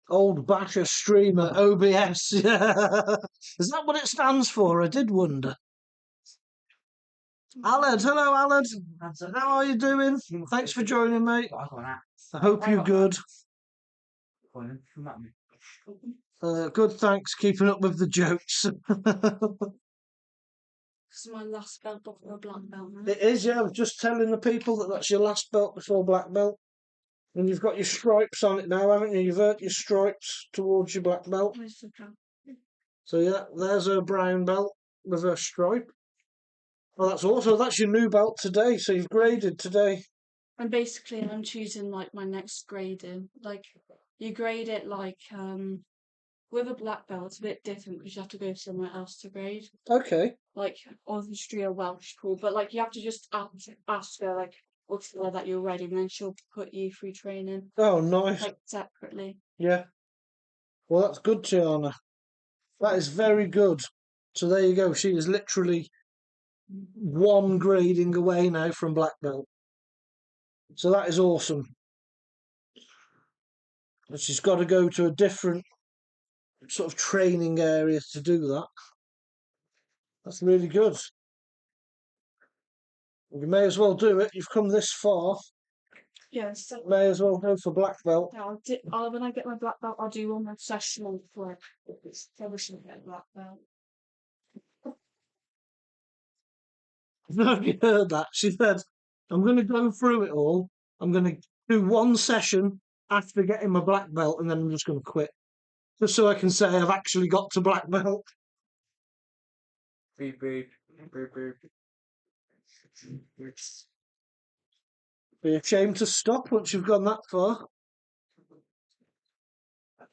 Speaker 1: Old Basher Streamer OBS. Yeah. Is that what it stands for? I did wonder. Alan, hello Alan. How are you doing? Thanks for joining, mate. I hope you're good. Good, thanks. Keeping up with the jokes.
Speaker 3: This is my last belt before a black belt now.
Speaker 1: It is, yeah. I was just telling the people that that's your last belt before black belt. And you've got your stripes on it now, haven't you? You've earned your stripes towards your black belt.
Speaker 3: Where's the belt?
Speaker 1: So yeah, there's a brown belt with a stripe. Well, that's also that's your new belt today. So you've graded today.
Speaker 3: And basically, I'm choosing like my next grading. Like you grade it like with a black belt, it's a bit different because you have to go somewhere else to grade.
Speaker 1: Okay.
Speaker 3: Like Austria, Welsh pool, but like you have to just ask her like what's the that you're ready, and then she'll put you through training
Speaker 1: Oh, nice.
Speaker 3: like separately.
Speaker 1: Yeah. Well, that's good, Tiana. That is very good. So there you go. She is literally one grading away now from black belt. So that is awesome. And she's got to go to a different sort of training area to do that. That's really good. You may as well do it. You've come this far.
Speaker 3: Yeah, so
Speaker 1: May as well go for black belt.
Speaker 3: yeah, when I get my black belt, I'll do one more session on for probably shouldn't get a black belt.
Speaker 1: Have you heard that? She said, I'm going to go through it all. I'm going to do one session after getting my black belt and then I'm just going to quit. Just so I can say I've actually got to black belt.
Speaker 2: beep beep beep beep?
Speaker 1: Be ashamed to stop once you've gone that far.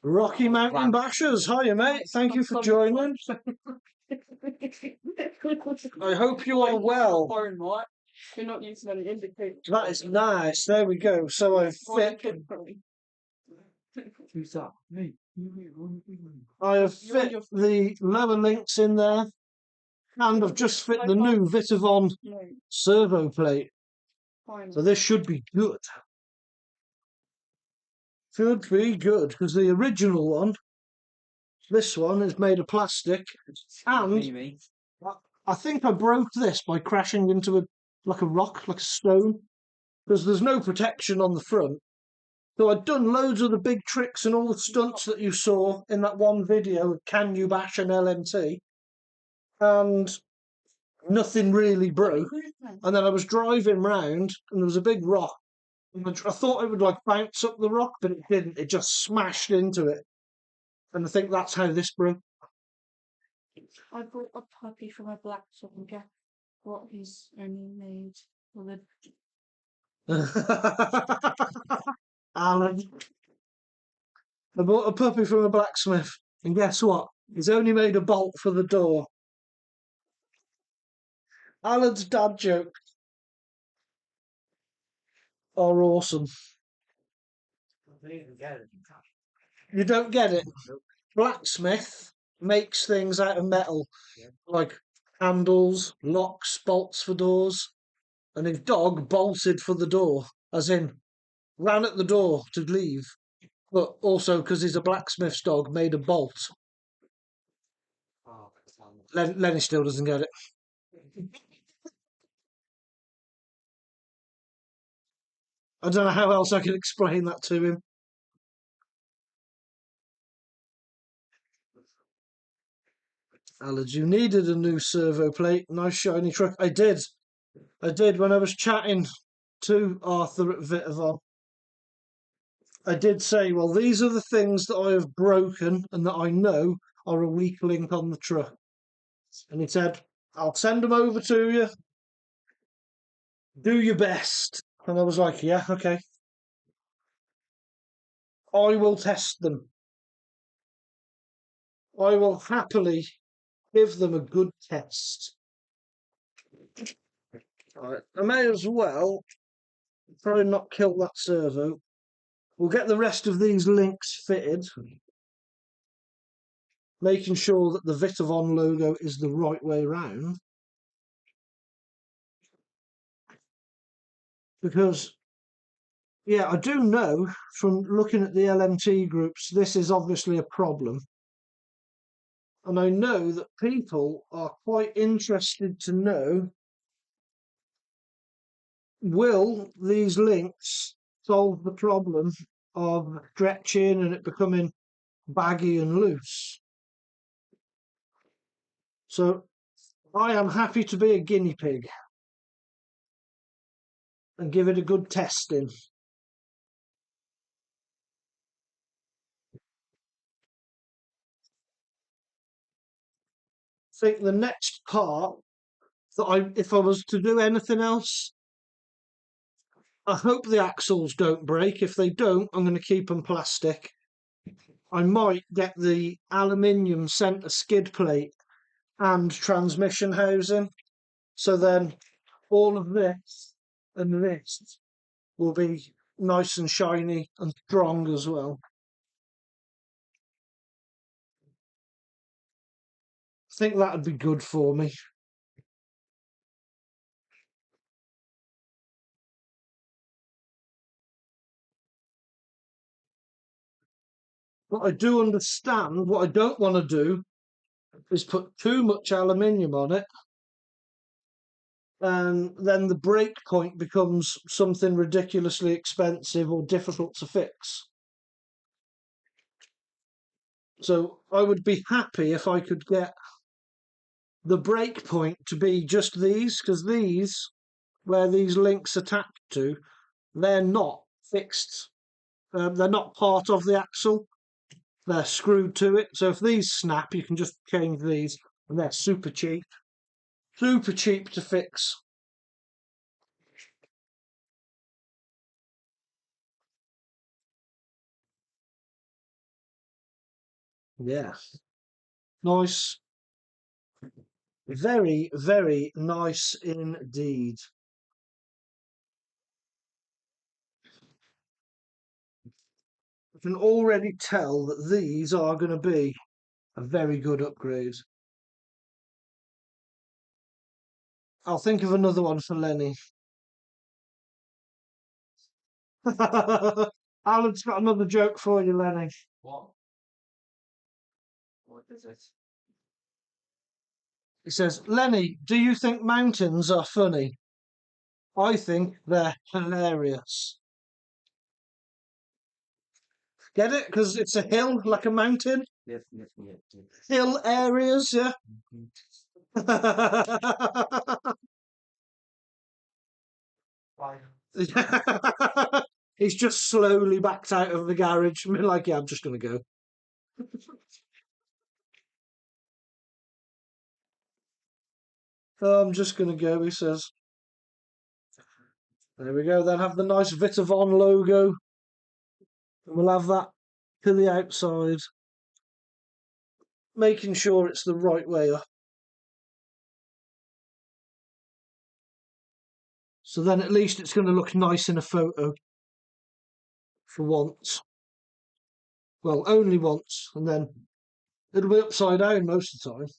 Speaker 1: Rocky Mountain Bashers, hiya mate, thank you for joining. I hope you are well.
Speaker 3: You're not using any indicators.
Speaker 1: That is nice, there we go. So I've fit
Speaker 2: Who's that? Me.
Speaker 1: I have fit the lower links in there, and I've just fit the new Vitavon servo plate. So this should be good. Should be good, because the original one, this one, is made of plastic, and I think I broke this by crashing into a rock, like a stone, because there's no protection on the front. So I'd done loads of the big tricks and all the stunts that you saw in that one video, Can You Bash an LMT? And nothing really broke. And then I was driving round and there was a big rock. And I thought it would like bounce up the rock, but it didn't. It just smashed into it. And I think that's how this broke.
Speaker 3: I bought a puppy for my black dog and guess what he's only made for the
Speaker 1: Alan. I bought a puppy from a blacksmith, and guess what? He's only made a bolt for the door. Alan's dad jokes are awesome. You don't get it. Blacksmith makes things out of metal, like handles, locks, bolts for doors, and his dog bolted for the door, as in ran at the door to leave, but also because he's a blacksmith's dog, made a bolt. Lenny still doesn't get it. I don't know how else I can explain that to him. Alad, you needed a new servo plate. Nice shiny truck. I did. When I was chatting to Arthur at Vitavon. I did say, well, these are the things that I have broken and that I know are a weak link on the truck. And he said, I'll send them over to you. Do your best. And I was like, yeah, okay. I will test them. I will happily give them a good test. Right. I may as well try and not kill that servo. We'll get the rest of these links fitted, making sure that the Vitavon logo is the right way round. Because, yeah, I do know from looking at the LMT groups, this is obviously a problem. And I know that people are quite interested to know, will these links solve the problem of stretching and it becoming baggy and loose? So I am happy to be a guinea pig and give it a good testing. I think the next part that if I was to do anything else, I hope the axles don't break. If they don't, I'm going to keep them plastic. I might get the aluminium centre skid plate and transmission housing. So then all of this and this will be nice and shiny and strong as well. I think that would be good for me. But I do understand what I don't want to do is put too much aluminium on it, and then the break point becomes something ridiculously expensive or difficult to fix. So I would be happy if I could get the break point to be just these, because these, where these links attach to, they're not fixed. They're not part of the axle. They're screwed to it. So if these snap, you can just change these, and they're super cheap. Super cheap to fix. Yeah. Nice. Very, very nice indeed. I can already tell that these are going to be a very good upgrade. I'll think of another one for Lenny. Alan's got another joke for you, Lenny.
Speaker 2: What? What is it?
Speaker 1: He says, Lenny, do you think mountains are funny? I think they're hilarious. Get it? Because it's a hill, like a mountain.
Speaker 2: Yes, yes, yes, yes.
Speaker 1: Hill areas, yeah.
Speaker 2: Fine.
Speaker 1: He's just slowly backed out of the garage. I mean, like, yeah, I'm just going to go. Oh, I'm just going to go, he says. There we go. Then have the nice Vitavon logo. And we'll have that to the outside. Making sure it's the right way up. So then at least it's going to look nice in a photo. For once. Well, only once. And then it'll be upside down most of the time.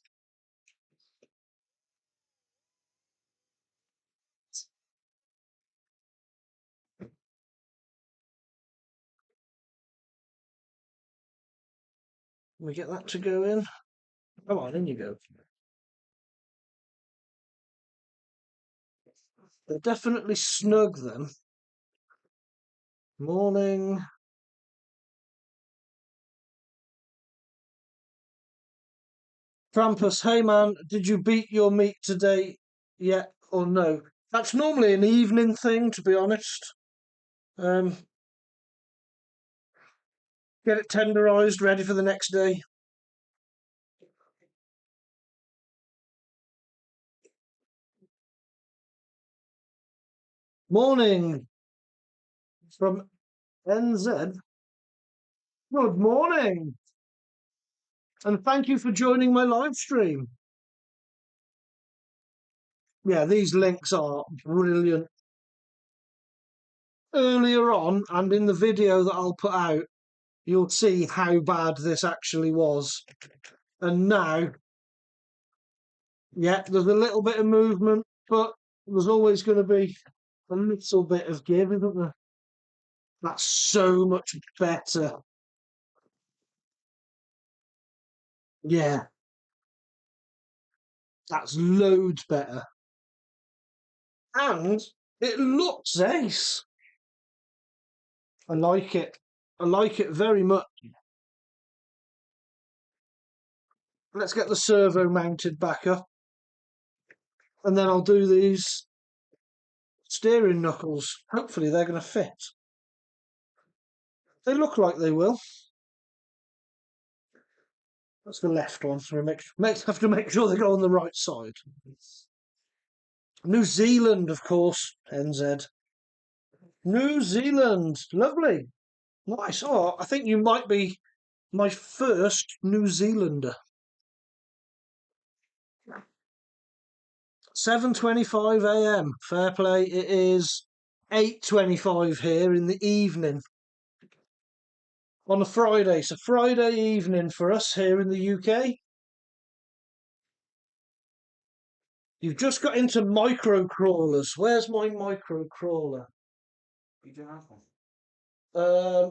Speaker 1: Let me get that to go in. Come on, in you go. They're definitely snug then. Morning. Krampus, hey man, did you beat your meat today yet or no? That's normally an evening thing, to be honest. Get it tenderised, ready for the next day. Morning from NZ. Good morning. And thank you for joining my live stream. Yeah, these links are brilliant. Earlier on, and in the video that I'll put out, you'll see how bad this actually was. And now, yeah, there's a little bit of movement, but there's always going to be a little bit of give, isn't there? That's so much better. Yeah, that's loads better. And it looks ace. I like it. I like it very much. Let's get the servo mounted back up. And then I'll do these steering knuckles. Hopefully they're going to fit. They look like they will. That's the left one, so we have to make sure they go on the right side. New Zealand, of course, NZ. New Zealand, lovely. Nice. Oh, I think you might be my first New Zealander. 7:25 a.m. Fair play. It is 8:25 here in the evening on a Friday. So Friday evening for us here in the UK. You've just got into micro crawlers. Where's my micro crawler?
Speaker 2: You don't have one.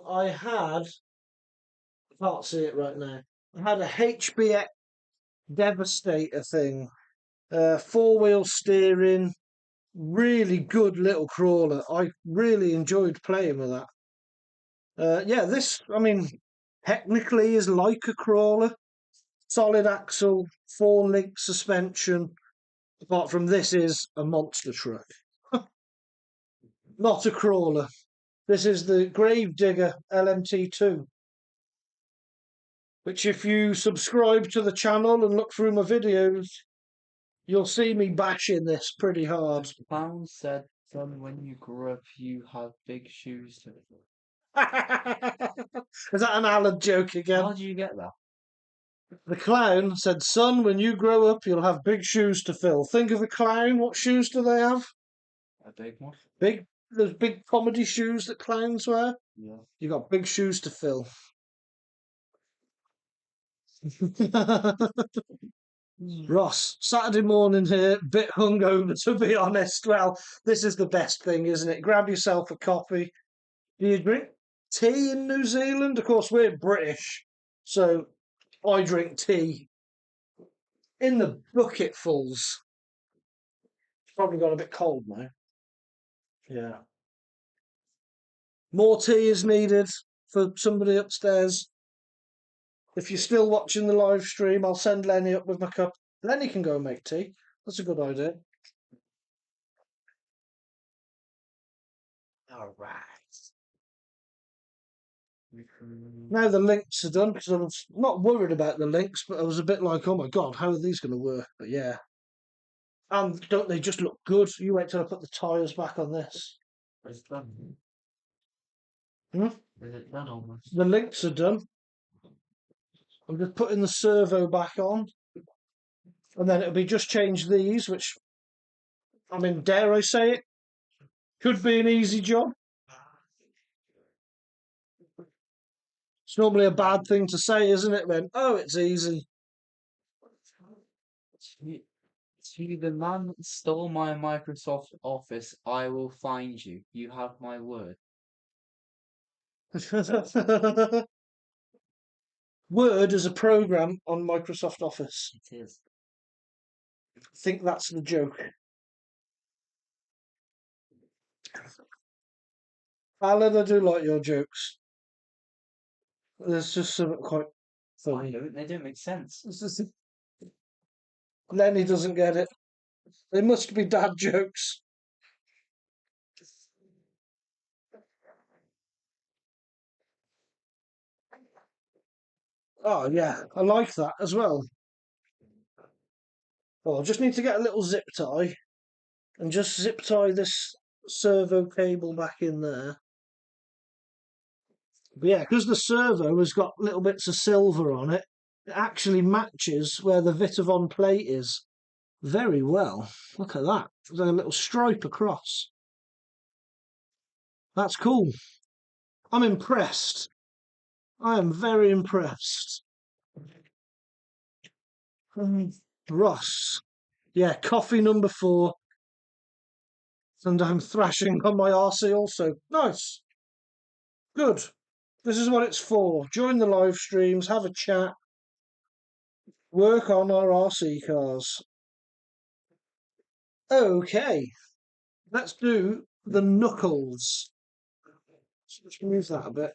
Speaker 1: I had. I can't see it right now. I had a HBX Devastator thing. 4-wheel steering. Really good little crawler. I really enjoyed playing with that. Yeah, this, I mean, technically is like a crawler. Solid axle, 4-link suspension. Apart from this is a monster truck. Not a crawler. This is the Gravedigger LMT2. Which if you subscribe to the channel and look through my videos, you'll see me bashing this pretty hard.
Speaker 2: Pound said, "Son, when you grow up, you have big shoes to fill."
Speaker 1: Is that an Alan joke again?
Speaker 2: How do you get that?
Speaker 1: The clown said, son, when you grow up, you'll have big shoes to fill. Think of a clown. What shoes do they have?
Speaker 2: A big one?
Speaker 1: Those big comedy shoes that clowns wear?
Speaker 2: Yeah.
Speaker 1: You got big shoes to fill. Ross, Saturday morning here, bit hungover to be honest. Well, this is the best thing, isn't it? Grab yourself a coffee. Do you drink tea in New Zealand? Of course, we're British, so I drink tea in the bucketfuls. It's probably got a bit cold now. Yeah. More tea is needed for somebody upstairs. If you're still watching the live stream, I'll send Lenny up with my cup. Lenny can go and make tea. That's a good idea.
Speaker 2: All right.
Speaker 1: Now the links are done, because I was not worried about the links, but I was a bit like, oh my God, how are these going to work? But yeah. And don't they just look good? You wait till I put the tyres back on this.
Speaker 2: It's done.
Speaker 1: Hmm?
Speaker 2: Is it done almost?
Speaker 1: The links are done. I'm just putting the servo back on. And then it'll be just change these, which, I mean, dare I say it, could be an easy job. It's normally a bad thing to say, isn't it, then? Oh, it's easy.
Speaker 2: To the man that stole my Microsoft Office, I will find you. You have my word.
Speaker 1: Word is a program on Microsoft Office.
Speaker 2: It is.
Speaker 1: I think that's the joke. Alan, I do like your jokes. There's just something quite
Speaker 2: I
Speaker 1: funny.
Speaker 2: don't. They don't make sense.
Speaker 1: It's just Lenny doesn't get it. They must be dad jokes. Oh yeah, I like that as well. Oh, I just need to get a little zip tie and just zip tie this servo cable back in there. But yeah, because the servo has got little bits of silver on it, it actually matches where the Vitavon plate is very well. Look at that. There's a little stripe across. That's cool. I'm impressed. I am very impressed. Ross. Yeah, coffee number 4. And I'm thrashing on my RC also. Nice. Good. This is what it's for. Join the live streams, have a chat, work on our RC cars. Okay, let's do the knuckles. Let's move that a bit.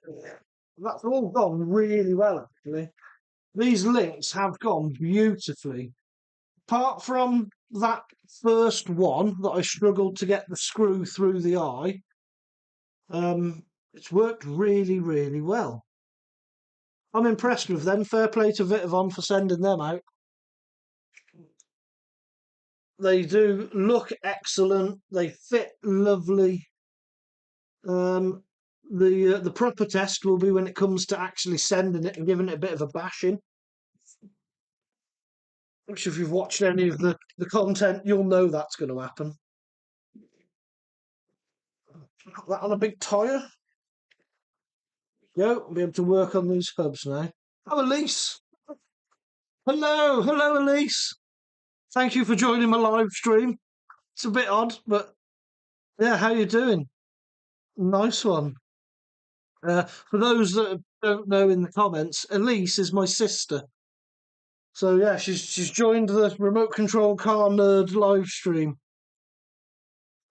Speaker 1: That's all gone really well, actually. These links have gone beautifully. Apart from that first one that I struggled to get the screw through the eye, it's worked really, really well. I'm impressed with them. Fair play to Vitavon for sending them out. They do look excellent. They fit lovely. The proper test will be when it comes to actually sending it and giving it a bit of a bashing. Which, if you've watched any of the content, you'll know that's going to happen. Put that on a big tyre. Go, I'll be able to work on these hubs now. Oh, Elise! Hello, hello, Elise. Thank you for joining my live stream. It's a bit odd, but yeah, how you doing? Nice one. For those that don't know in the comments, Elise is my sister. So yeah, she's joined the remote control car nerd live stream.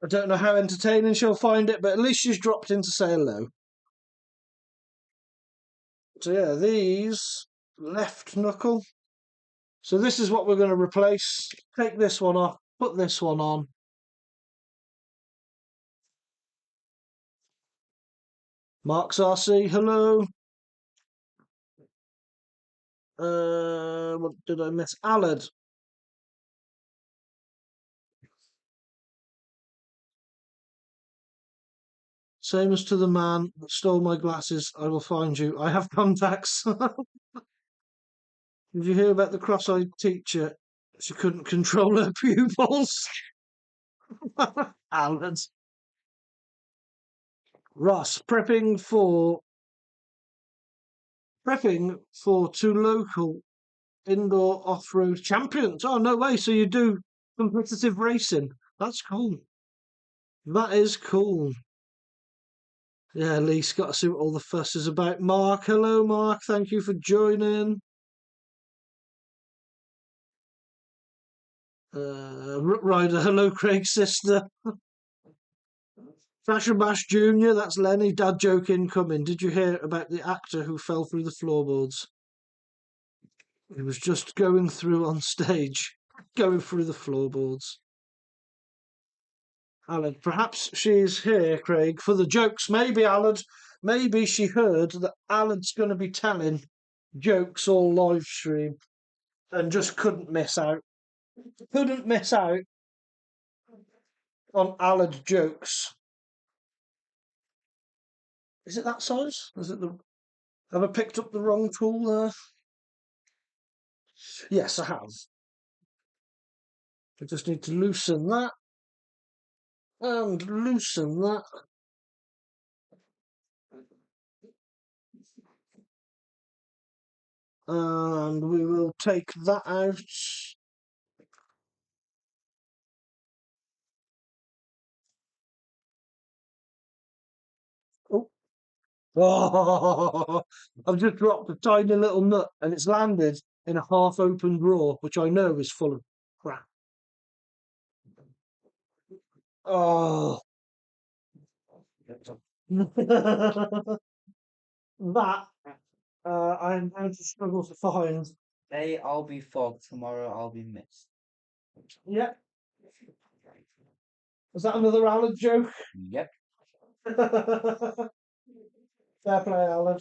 Speaker 1: I don't know how entertaining she'll find it, but at least she's dropped in to say hello. So yeah, these left knuckle. So this is what we're going to replace. Take this one off, put this one on. Mark's RC, hello. What did I miss? Allard. Same as to the man that stole my glasses. I will find you. I have contacts. Did you hear about the cross-eyed teacher? She couldn't control her pupils. Allard. Ross, prepping for two local indoor off-road champions. Oh, no way. So you do competitive racing. That's cool. That is cool. Yeah, Lee's got to see what all the fuss is about. Mark, hello, Mark. Thank you for joining. Ryder, hello, Craig's sister. Fashion Bash Jr., that's Lenny. Dad joke incoming. Did you hear about the actor who fell through the floorboards? He was just going through on stage, going through the floorboards. Alan, perhaps she's here, Craig, for the jokes. Maybe, Alan, maybe she heard that Alan's going to be telling jokes all live stream and just couldn't miss out. Couldn't miss out on Alan's jokes. Is it that size? Is it the? Have I picked up the wrong tool there? Yes, I have. I just need to loosen that and loosen that. And we will take that out. Oh, oh, I've just dropped a tiny little nut and it's landed in a half-open drawer, which I know is full of crap. Oh. That I'm going to struggle to find.
Speaker 2: Today I'll be fogged, tomorrow I'll be missed.
Speaker 1: Yeah. Was that another Alan joke?
Speaker 2: Yep.
Speaker 1: Fair play, Alan.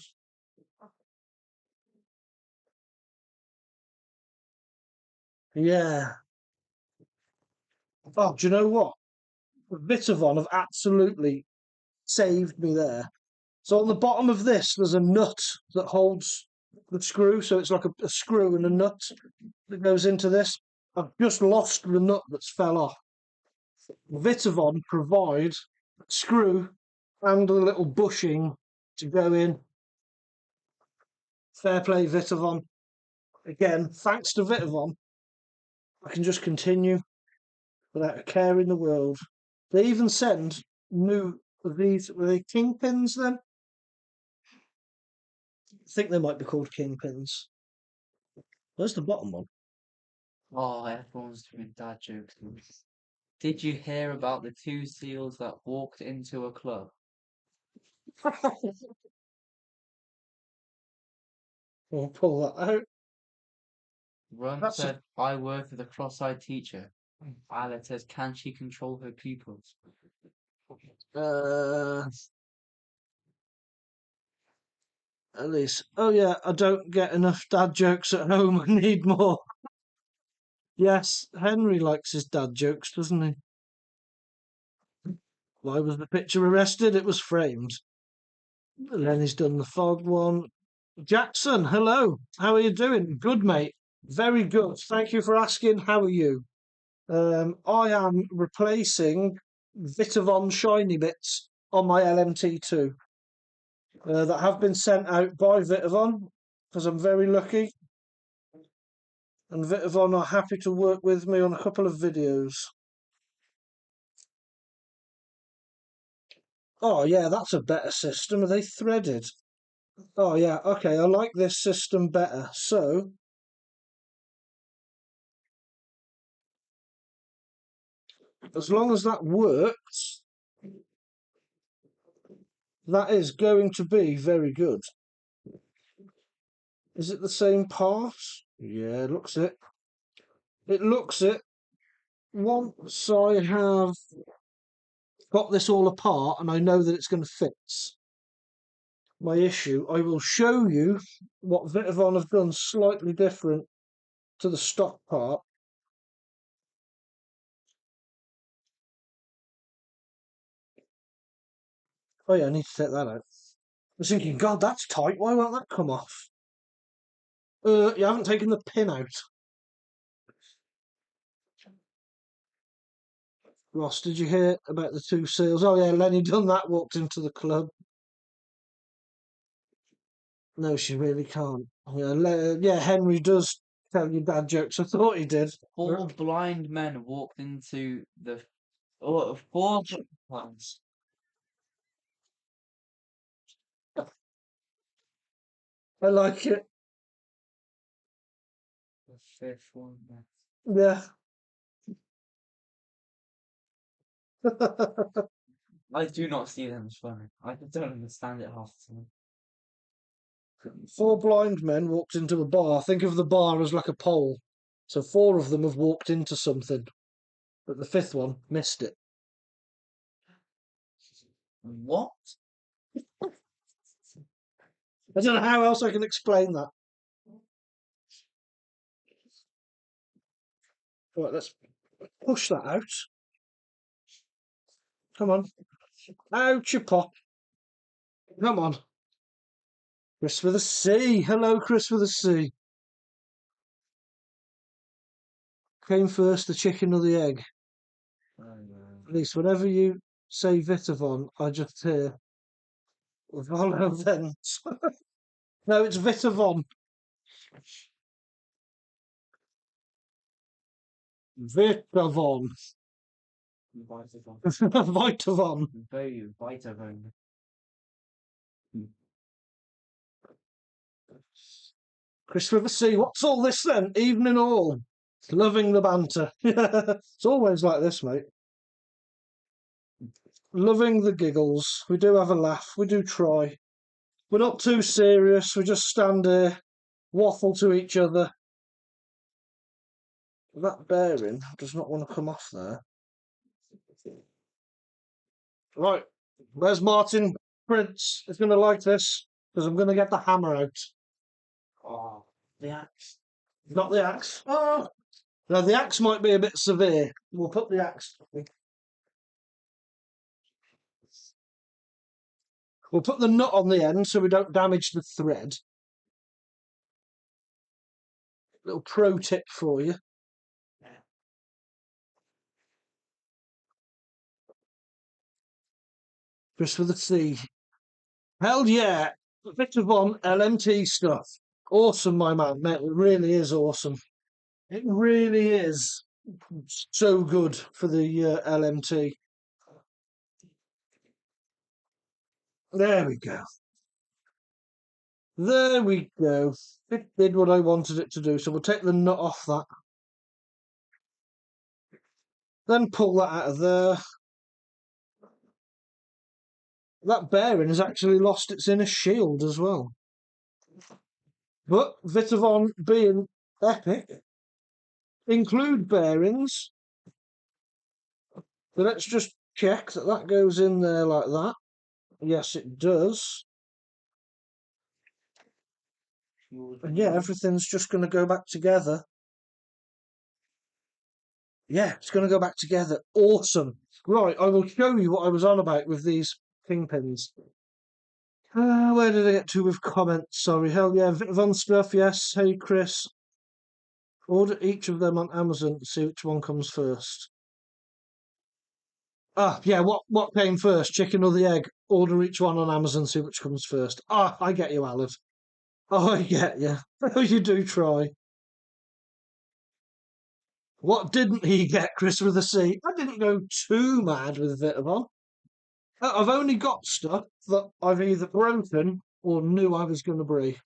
Speaker 1: Yeah. Oh, do you know what? Vitavon have absolutely saved me there. So on the bottom of this, there's a nut that holds the screw. So it's like a screw and a nut that goes into this. I've just lost the nut that's fell off. Vitavon provide a screw and a little bushing to go in. Fair play, Vitavon. Again, thanks to Vitavon, I can just continue without a care in the world. They even send new of these. Were they kingpins then? I think they might be called kingpins. Where's the bottom one?
Speaker 2: Oh, everyone's doing dad jokes. Did you hear about the two seals that walked into a club?
Speaker 1: We'll pull that out.
Speaker 2: Ron
Speaker 1: That's a,
Speaker 2: said, I work with a cross-eyed teacher. Violet says, can she control her pupils?
Speaker 1: uh, at least. Oh yeah, I don't get enough dad jokes at home. I need more. Yes, Henry likes his dad jokes, doesn't he? Why was the picture arrested? It was framed. Lenny's done the fog one. Jackson, hello. How are you doing? Good, mate. Very good. Thank you for asking. How are you? I am replacing Vitavon shiny bits on my LMT2 that have been sent out by Vitavon because I'm very lucky. And Vitavon are happy to work with me on a couple of videos. Oh, yeah, that's a better system. Are they threaded? Oh, yeah, okay, I like this system better. So, as long as that works, that is going to be very good. Is it the same part? Yeah, looks it. It looks it. Once I have got this all apart and I know that it's going to fix my issue, I will show you what Vitavon have done slightly different to the stock part. Oh yeah, I need to take that out. I was thinking, God, that's tight. Why won't that come off? You haven't taken the pin out. Ross, did you hear about the two seals? Oh yeah, Lenny done that, walked into the club. No, she really can't. Yeah, Henry does tell you dad jokes. I thought he did.
Speaker 2: Four blind men walked into the... Oh, four...
Speaker 1: I like it.
Speaker 2: The fifth one.
Speaker 1: Yeah.
Speaker 2: I do not see them as funny. I don't understand it half the time.
Speaker 1: Four blind men walked into a bar. Think of the bar as like a pole. So four of them have walked into something, but the fifth one missed it.
Speaker 2: What?
Speaker 1: I don't know how else I can explain that. Right, let's push that out. Come on. Out you pop. Come on. Chris with a C. Hello, Chris with a C. Came first, the chicken or the egg? At least whenever you say Vitavon, I just hear Volo Vent. No, it's Vitavon. Vitavon. Vitavon.
Speaker 2: Very Vitavon.
Speaker 1: Chris with a C. What's all this then? Evening all. Loving the banter. It's always like this, mate. Loving the giggles. We do have a laugh. We do try. We're not too serious. We just stand here, waffle to each other. that bearing does not want to come off there. Right, where's Martin Prince? He's going to like this because I'm going to get the hammer out.
Speaker 2: Oh, the axe.
Speaker 1: Not the axe. Oh, now the axe might be a bit severe. We'll put the axe. We'll put the nut on the end so we don't damage the thread. Little pro tip for you. Just for the C. Hell yeah! Vitavon LMT stuff. Awesome, my man. Mate, it really is awesome. It really is so good for the LMT. There we go. There we go. It did what I wanted it to do. So we'll take the nut off that. Then pull that out of there. That bearing has actually lost its inner shield as well. But Vitavon being epic, include bearings. So let's just check that that goes in there like that. Yes, it does. And yeah, everything's just going to go back together. Yeah, it's going to go back together. Awesome. Right, I will show you what I was on about with these kingpins. Where did I get to with comments? Sorry, hell yeah, Vitavon stuff, yes. Hey, Chris. Order each of them on Amazon to see which one comes first. Ah, yeah, what came first, chicken or the egg? Order each one on Amazon, see which comes first. Ah, I get you, Alan. Oh, I get you. You do try. What didn't he get, Chris, with a C? I didn't go too mad with Vitavon. I've only got stuff that I've either broken or knew I was going to break.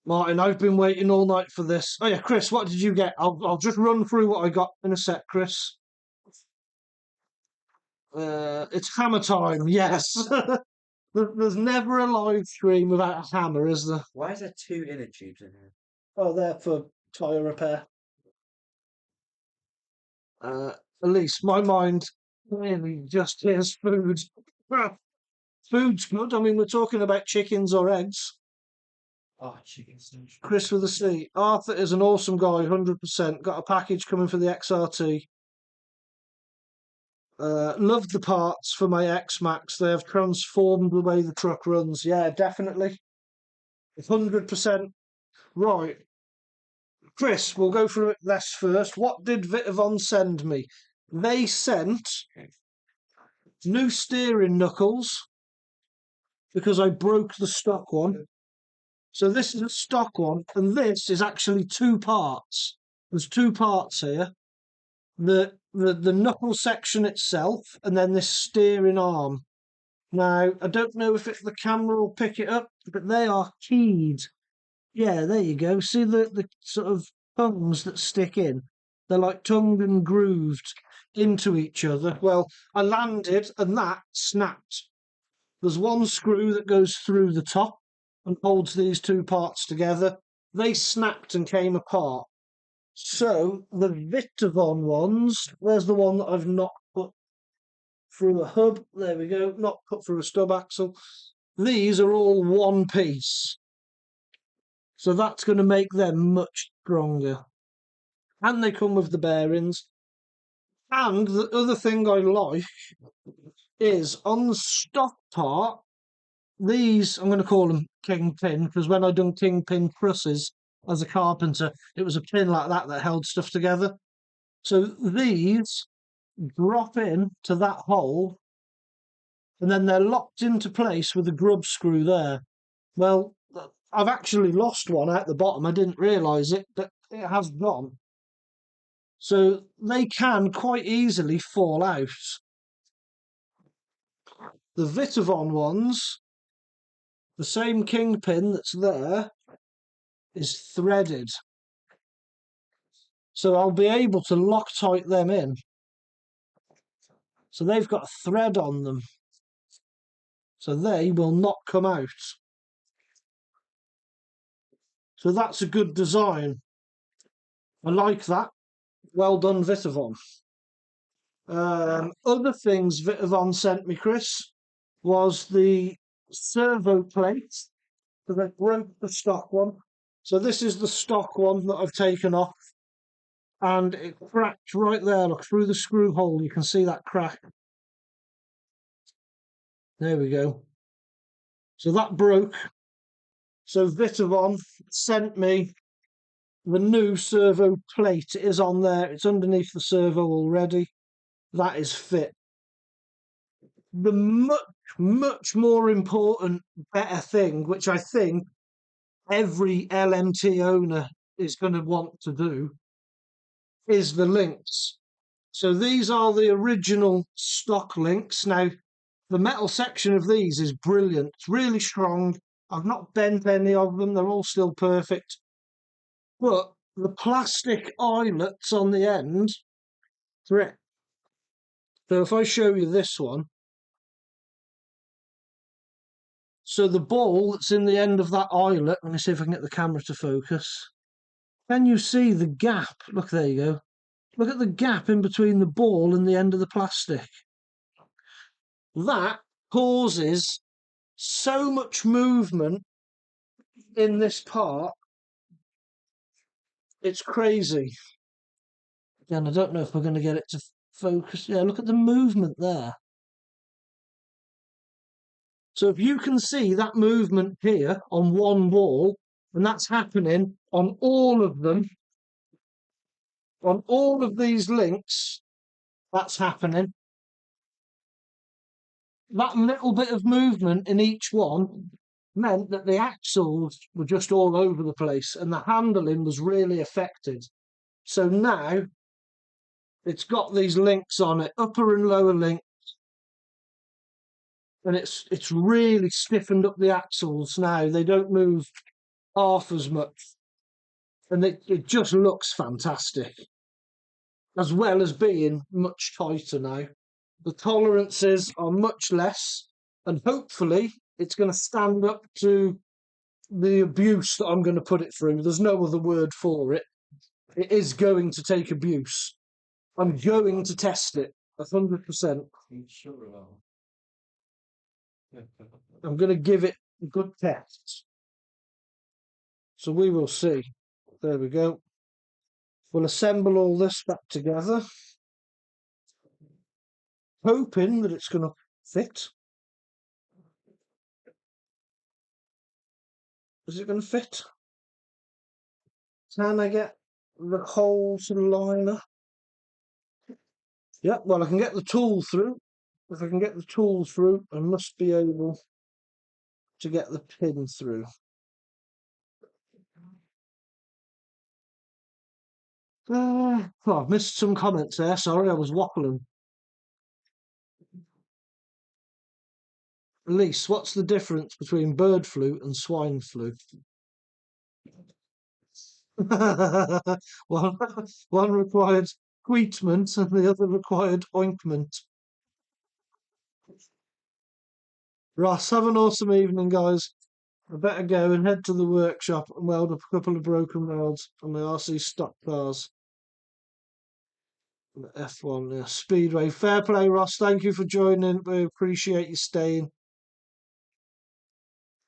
Speaker 1: Martin, I've been waiting all night for this. Oh yeah, Chris, what did you get? I'll just run through what I got in a sec, Chris. It's hammer time, yes. There's never a live stream without a hammer, is there?
Speaker 2: Why is there 2 inner tubes in here?
Speaker 1: Oh, they're for tyre repair. At least my mind really just hears food. Food's good. I mean, we're talking about chickens or eggs.
Speaker 2: Oh, chicken sandwich.
Speaker 1: Chris with a C. Arthur is an awesome guy, 100%. Got a package coming for the XRT. Love the parts for my X-Max. They have transformed the way the truck runs. Yeah, definitely. 100%. Right. Chris, we'll go through this first. What did Vitavon send me? They sent new steering knuckles because I broke the stock one. So this is a stock one, and this is actually 2 parts. There's 2 parts here. The knuckle section itself, and then this steering arm. Now, I don't know if the camera will pick it up, but they are keyed. Yeah, there you go. See the sort of tongues that stick in? They're like tongued and grooved into each other. Well, I landed and that snapped. There's one screw that goes through the top and holds these 2 parts together. They snapped and came apart. So the Vitavon ones, there's the one that I've not put through a hub. There we go, not put through a stub axle. These are all one piece. So that's going to make them much stronger. And they come with the bearings. And the other thing I like is on the stock part, these, I'm going to call them kingpin, because when I done kingpin trusses as a carpenter, it was a pin like that held stuff together. So these drop in to that hole, and then they're locked into place with a grub screw there. Well, I've actually lost one at the bottom. I didn't realise it, but it has gone. So they can quite easily fall out. The Vitavon ones, the same kingpin that's there, is threaded. So I'll be able to Loctite them in. So they've got a thread on them. So they will not come out. So that's a good design. I like that. Well done, Vitavon. Other things Vitavon sent me, Chris, was the servo plate. So they broke the stock one. So this is the stock one that I've taken off. And it cracked right there. Look, through the screw hole, you can see that crack. There we go. So that broke. So Vitavon sent me the new servo plate. It is on there. It's underneath the servo already. That is fit. The much more important, better thing, which I think every LMT owner is going to want to do, is the links. So these are the original stock links. Now, the metal section of these is brilliant. It's really strong. I've not bent any of them. They're all still perfect. But the plastic eyelets on the end, correct. So if I show you this one, so the ball that's in the end of that eyelet, let me see if I can get the camera to focus. Can you see the gap? Look, there you go. Look at the gap in between the ball and the end of the plastic. That causes so much movement in this part. It's crazy. Again, I don't know if we're going to get it to focus. Yeah, look at the movement there. So if you can see that movement here on one wall, and that's happening on all of them, on all of these links, that's happening. That little bit of movement in each one meant that the axles were just all over the place and the handling was really affected. So now it's got these links on it, upper and lower link, and it's really stiffened up the axles now. They don't move half as much, and it just looks fantastic, as well as being much tighter now. The tolerances are much less, and hopefully it's going to stand up to the abuse that I'm going to put it through. There's no other word for it. It is going to take abuse. I'm going to test it 100%. I'm going to give it a good test. So we will see. There we go. We'll assemble all this back together, hoping that it's going to fit. Is it going to fit? Can I get the holes to the liner? Yeah, well, I can get the tool through. If I can get the tool through, I must be able to get the pin through. Oh, I've missed some comments there. Sorry, I was waffling. Elise, what's the difference between bird flu and swine flu? one, one required treatment and the other required ointment. Ross, have an awesome evening, guys. I better go and head to the workshop and weld up a couple of broken welds on the RC stock cars. The F1, yeah, Speedway. Fair play, Ross. Thank you for joining. We appreciate you staying.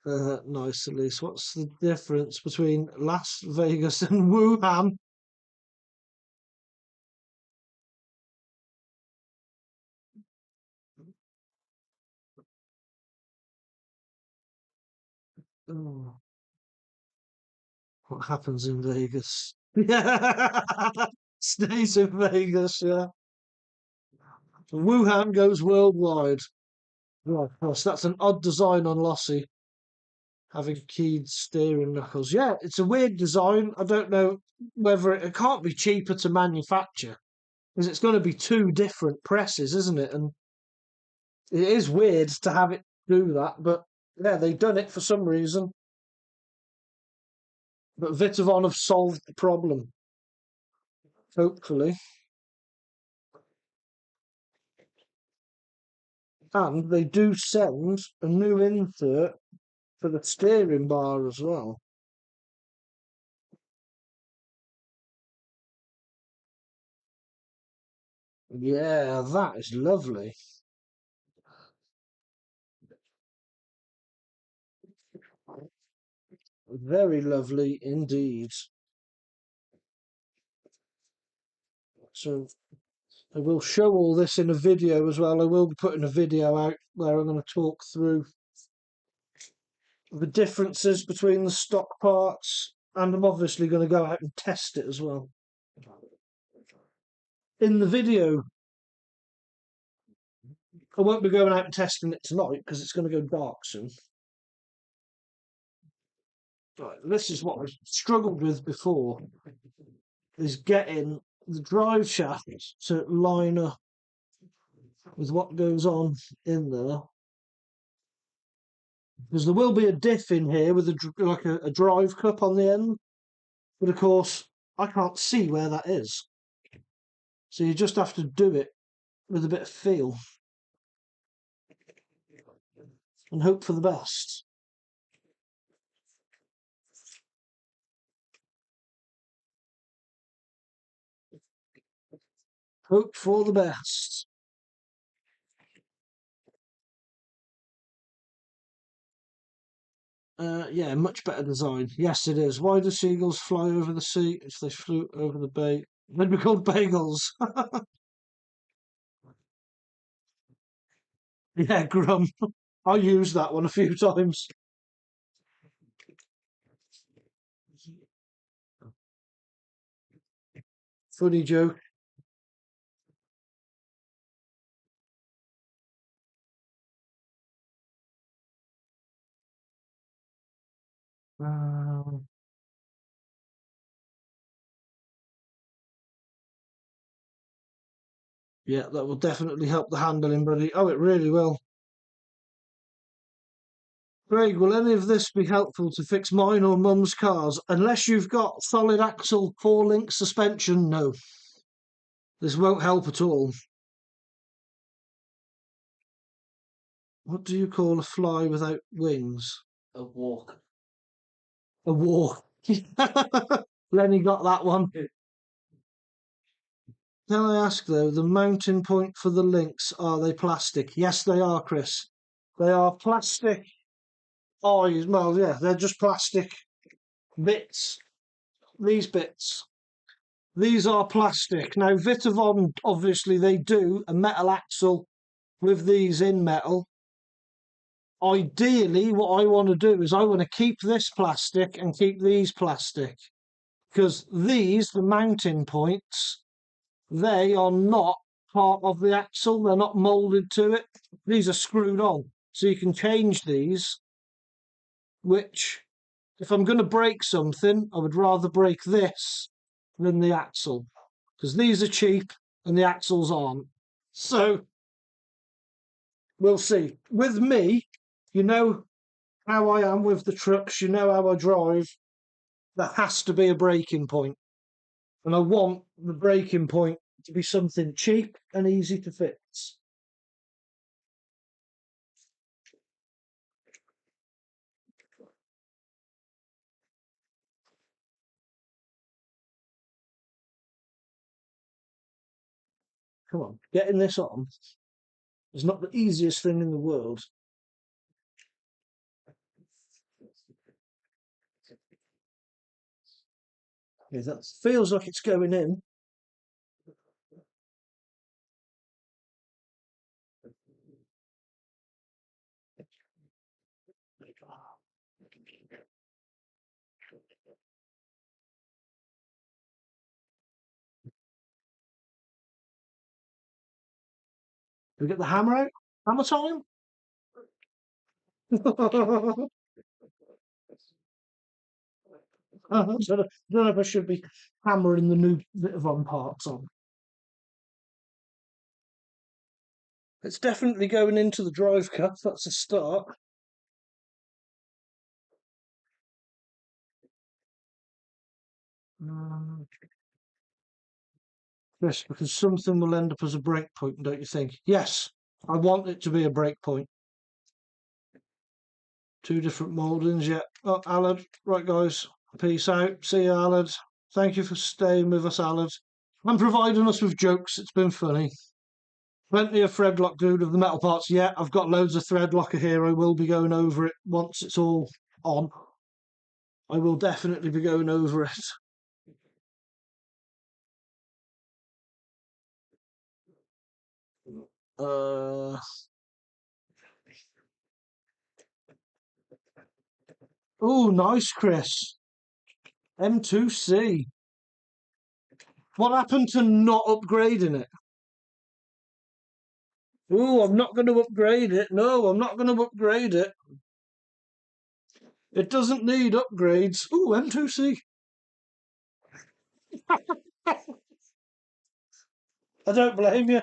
Speaker 1: Nice, Elise. What's the difference between Las Vegas and Wuhan? Oh, what happens in Vegas? Yeah, stays in Vegas. Yeah, Wuhan goes worldwide. Oh, of course, that's an odd design on Losi, having keyed steering knuckles. Yeah, it's a weird design. I don't know whether it can't be cheaper to manufacture because it's going to be two different presses, isn't it? And it is weird to have it do that, but yeah, they've done it for some reason. But Vitavon have solved the problem, hopefully. And they do send a new insert for the steering bar as well. Yeah, that is lovely. Very lovely indeed. So I will show all this in a video as well. I will be putting a video out where I'm going to talk through the differences between the stock parts, and I'm obviously going to go out and test it as well. In the video, I won't be going out and testing it tonight because it's going to go dark soon. Right, this is what I struggled with before, is getting the drive shaft to line up with what goes on in there. Because there will be a diff in here with a drive cup on the end, but of course I can't see where that is. So you just have to do it with a bit of feel and hope for the best. Hope for the best. Yeah, much better design. Yes, it is. Why do seagulls fly over the sea if they flew over the bay? They'd be called bagels. Yeah, Grum. I used that one a few times. Funny joke. Yeah, that will definitely help the handling, buddy. Oh, it really will. Craig, will any of this be helpful to fix mine or mum's cars? Unless you've got solid axle 4-link suspension, no. This won't help at all. What do you call a fly without wings?
Speaker 2: A walk.
Speaker 1: A walk. Lenny got that one. Can I ask though, the mounting point for the links, are they plastic? Yes, they are, Chris. They are plastic. Oh, well, yeah, they're just plastic bits. These bits. These are plastic. Now, Vitavon, obviously, they do a metal axle with these in metal. Ideally, what I want to do is I want to keep this plastic and keep these plastic. Because these, the mounting points, they are not part of the axle. They're not molded to it. These are screwed on. So you can change these, which, if I'm going to break something, I would rather break this than the axle. Because these are cheap and the axles aren't. So we'll see. With me, you know how I am with the trucks, you know how I drive. There has to be a breaking point. And I want the breaking point to be something cheap and easy to fix. Come on, getting this on is not the easiest thing in the world. Yeah, that feels like it's going in. Do we get the hammer out? Hammer time? I don't know if I should be hammering the new Vitavon parts on. It's definitely going into the drive cup. That's a start. Yes, because something will end up as a break point, don't you think? Yes, I want it to be a break point. Two different mouldings, yeah. Oh, Alad. Right, guys. Peace out. See you, Alad. Thank you for staying with us, Alad. and providing us with jokes. It's been funny. Plenty of threadlock, dude, of the metal parts. Yeah, I've got loads of threadlocker here. I will be going over it once it's all on. I will definitely be going over it. Oh, nice, Chris. M2C. What happened to not upgrading it? Oh, I'm not going to upgrade it. No, I'm not going to upgrade it. It doesn't need upgrades. Oh, M2C. I don't blame you.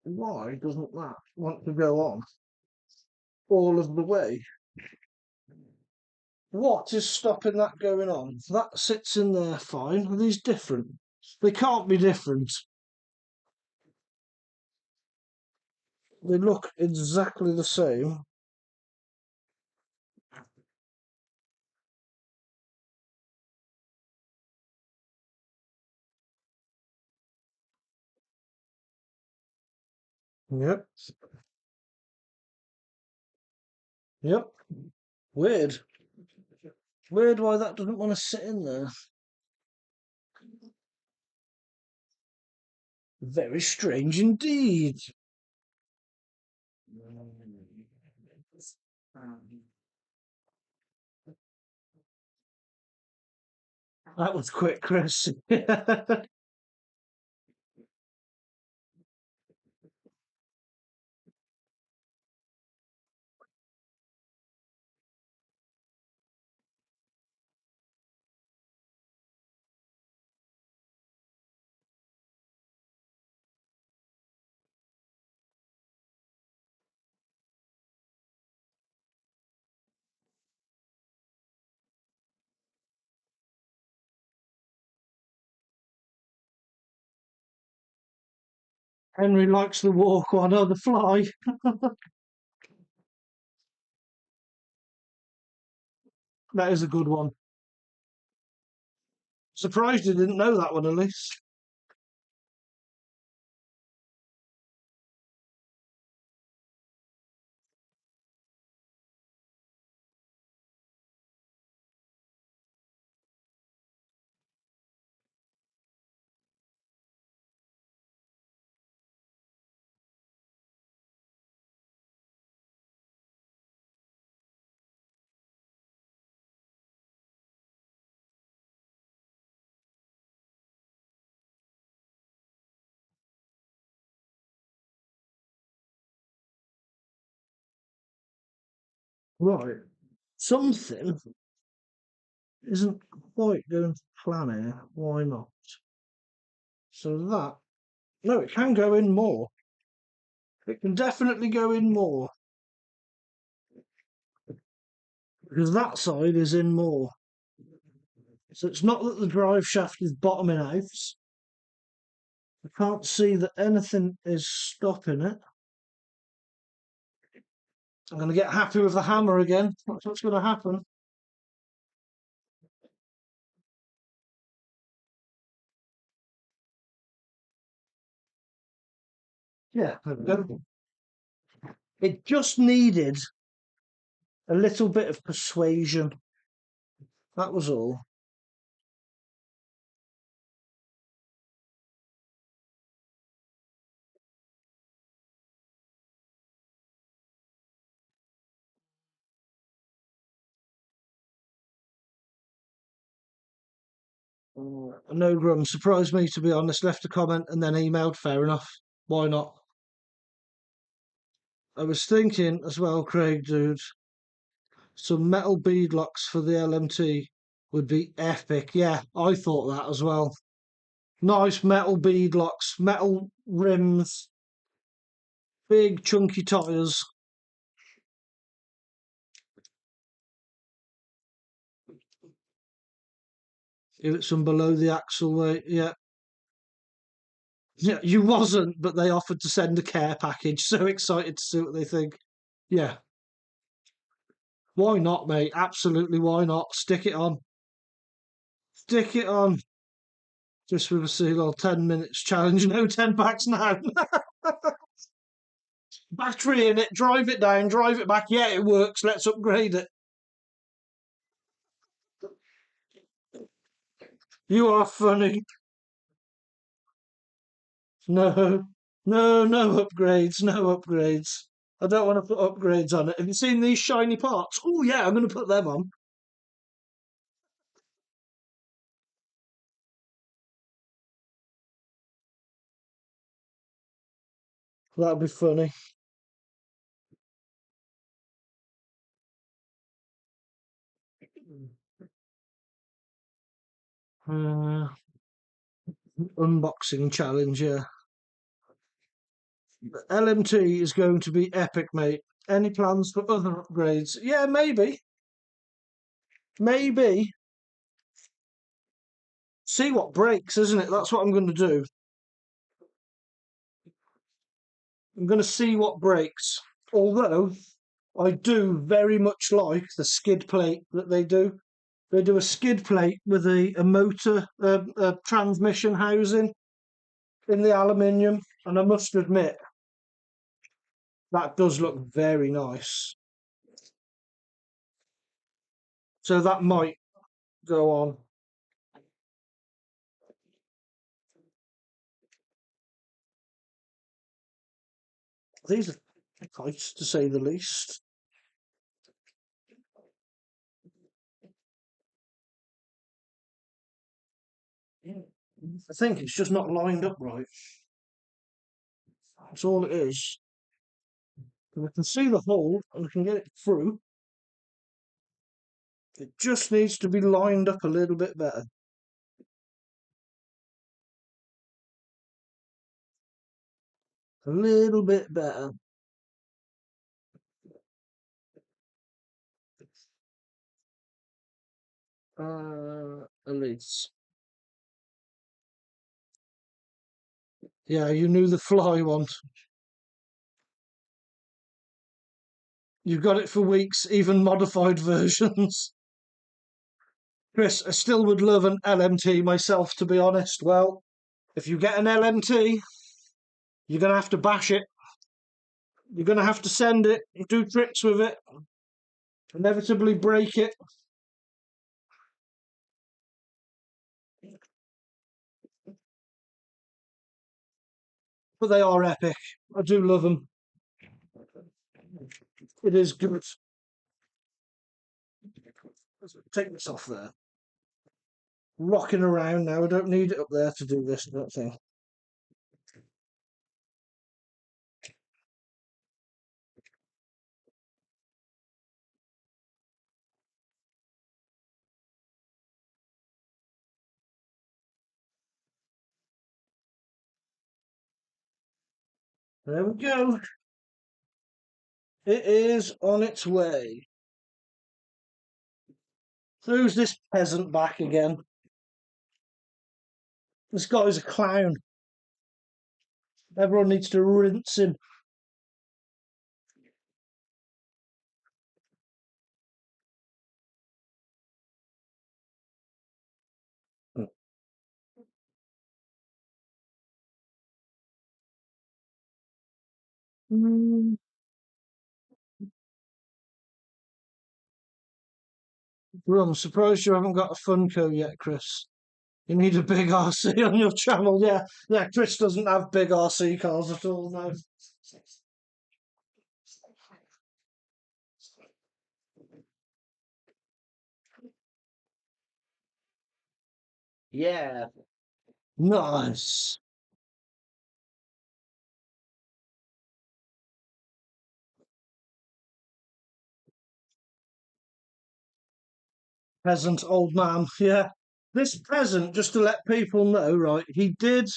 Speaker 1: Why doesn't that want to go on all of the way? What is stopping that going on? That sits in there fine. Are these different? They can't be different. They look exactly the same. Yep. Yep. Weird. Weird why that doesn't want to sit in there. Very strange indeed. That was quick, Chris. Henry likes the walk on the fly. That is a good one. Surprised you didn't know that one, at least. Right. Something isn't quite going to plan here. Why not? So that, no, it can go in more. It can definitely go in more. Because that side is in more. So it's not that the drive shaft is bottoming out. I can't see that anything is stopping it. I'm going to get happy with the hammer again. That's what's going to happen. Yeah, there we go. It just needed a little bit of persuasion. That was all. No Grum surprised me, to be honest. Left a comment and then emailed. Fair enough. Why not? I was thinking as well, Craig, dude, some metal beadlocks for the LMT would be epic. Yeah, I thought that as well. Nice metal beadlocks, metal rims, big chunky tyres. It's from below the axle weight. Yeah. Yeah, you wasn't, but they offered to send a care package. So excited to see what they think. Yeah. Why not, mate? Absolutely, why not? Stick it on. Stick it on. Just with a seal 10 minutes challenge. No 10 packs now. Battery in it, drive it down, drive it back. Yeah, it works. Let's upgrade it. You are funny. No, no upgrades, no upgrades. I don't want to put upgrades on it. Have you seen these shiny parts? Oh, yeah, I'm going to put them on. That'll be funny. Uh, Unboxing challenge, yeah. LMT is going to be epic, mate. Any plans for other upgrades? Yeah, maybe. Maybe. See what breaks, isn't it? That's what I'm going to do. I'm going to see what breaks. Although, I do very much like the skid plate that they do. They do a skid plate with a motor, a transmission housing in the aluminium. And I must admit, that does look very nice. So that might go on. These are tight, to say the least. I think it's just not lined up right. That's all it is. We can see the hole and we can get it through. It just needs to be lined up a little bit better. A little bit better. At least. Yeah, you knew the fly one. You've got it for weeks, even modified versions. Chris, I still would love an LMT myself, to be honest. Well, if you get an LMT, you're going to have to bash it. You're going to have to send it, do tricks with it, inevitably break it. But they are epic. I do love them. It is good. Take this off there. Rocking around now. I don't need it up there to do this thing. There we go. It is on its way. Who's this peasant back again? This guy's a clown. Everyone needs to rinse him. Mm. Well, I'm surprised you haven't got a Funko yet, Chris. You need a big RC on your channel. Yeah, yeah. Chris doesn't have big RC cars at all, no. Yeah. Nice. Peasant old man. Yeah. This peasant, just to let people know, right, he did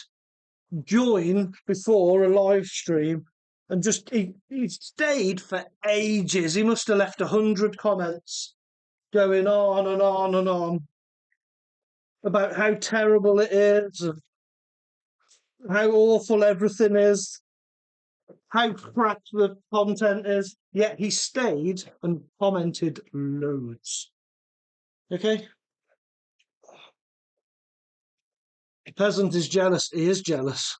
Speaker 1: join before a live stream and just he stayed for ages. He must have left 100 comments going on and on and on. about how terrible it is, and how awful everything is, how crap the content is. Yet he stayed and commented loads. Okay? Peasant is jealous. He is jealous.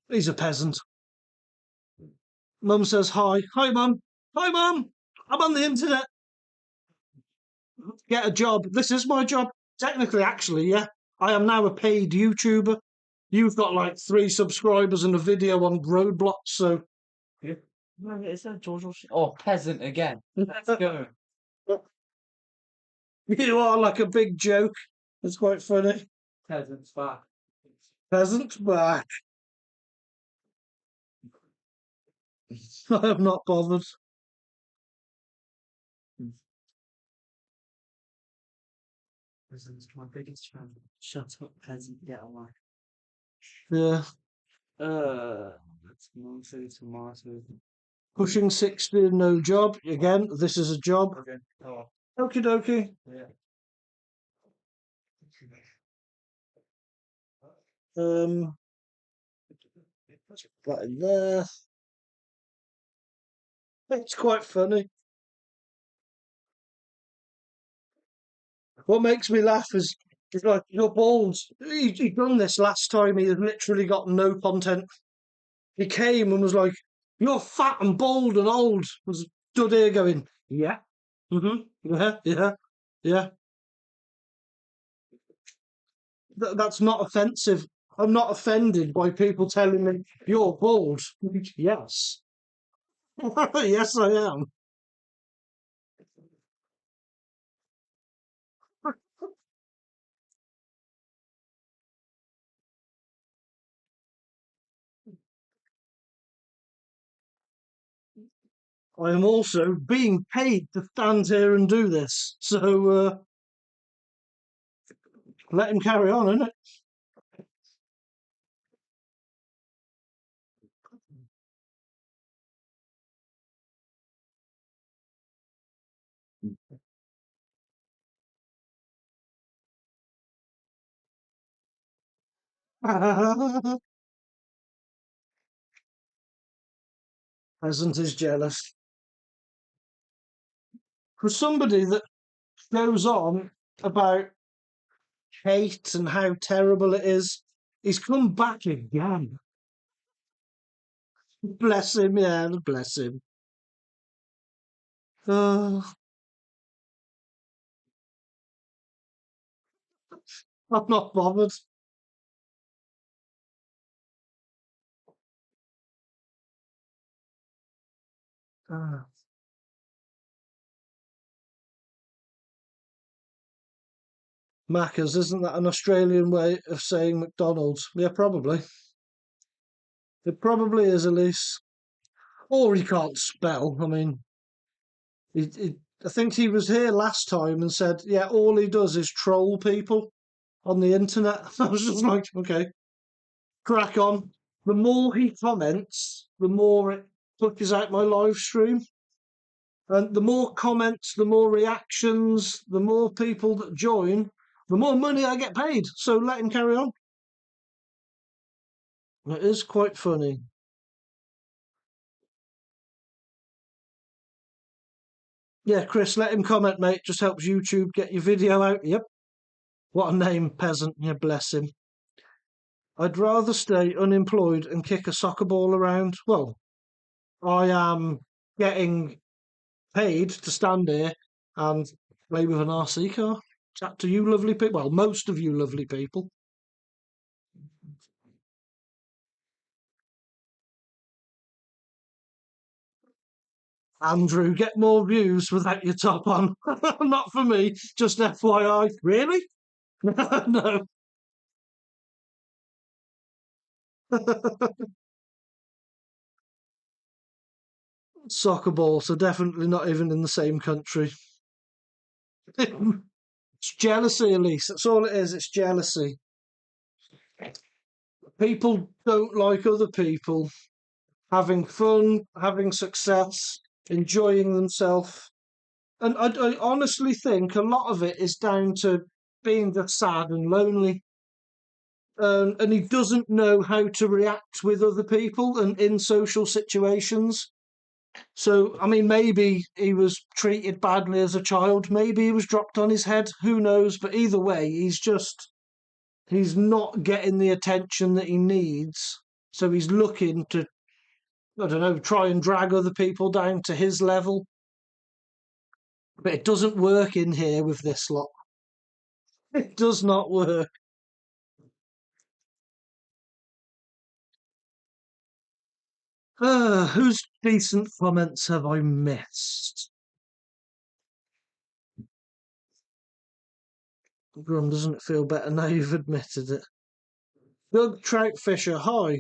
Speaker 1: He's a peasant. Mum says hi. Hi, Mum. Hi, Mum. I'm on the internet. Get a job. This is my job. Technically, actually, yeah. I am now a paid YouTuber. You've got like 3 subscribers and a video on Roadblocks, so.
Speaker 2: No, is that George? Oh, peasant again. Let's go.
Speaker 1: You are like a big joke. It's quite funny.
Speaker 2: Peasant's back.
Speaker 1: Peasant back. I am not bothered.
Speaker 2: Peasant's my biggest fan. Shut up, peasant. Get away.
Speaker 1: Yeah.
Speaker 2: That's tomato.
Speaker 1: Pushing 60, no job. Again, this is a job.
Speaker 2: Okay. Oh,
Speaker 1: Okie dokie.
Speaker 2: yeah.
Speaker 1: That in there. It's quite funny. What makes me laugh is he's like, you're bald. He done this last time. He had literally got no content. He came and was like, you're fat and bald and old. Was stood here going, yeah. Yeah. Yeah. That's not offensive. I'm not offended by people telling me you're bald. Yes. Yes, I am. I am also being paid to stand here and do this. So let him carry on, innit? Peasant is jealous. For somebody that goes on about hate and how terrible it is, he's come back again. Bless him, yeah, bless him. I'm not bothered. Uh, Macca's, isn't that an Australian way of saying McDonald's? Yeah, probably. It probably is, Elise. Or he can't spell. I mean, I think he was here last time and said, yeah, all he does is troll people on the internet. I was just like, okay, crack on. The more he comments, the more it pushes out my live stream. And the more comments, the more reactions, the more people that join, the more money I get paid. So let him carry on. It is quite funny. Yeah, Chris, let him comment, mate. Just helps YouTube get your video out. Yep. What a name, peasant. Yeah, bless him. I'd rather stay unemployed and kick a soccer ball around. Well, I am getting paid to stand here and play with an RC car. Chat to you lovely people. Well, most of you lovely people. Andrew, get more views without your top on. Not for me, just FYI. Really? No. Soccer balls are definitely not even in the same country. It's jealousy, Elise. That's all it is. It's jealousy. People don't like other people having fun, having success, enjoying themselves. And I honestly think a lot of it is down to being just sad and lonely. And he doesn't know how to react with other people and in social situations. So, I mean, maybe he was treated badly as a child. Maybe he was dropped on his head. Who knows? But either way, he's not getting the attention that he needs. So he's looking to, I don't know, try and drag other people down to his level. But it doesn't work in here with this lot. It does not work. Whose decent comments have I missed? Grum, doesn't it feel better now you've admitted it? Doug Troutfisher, hi.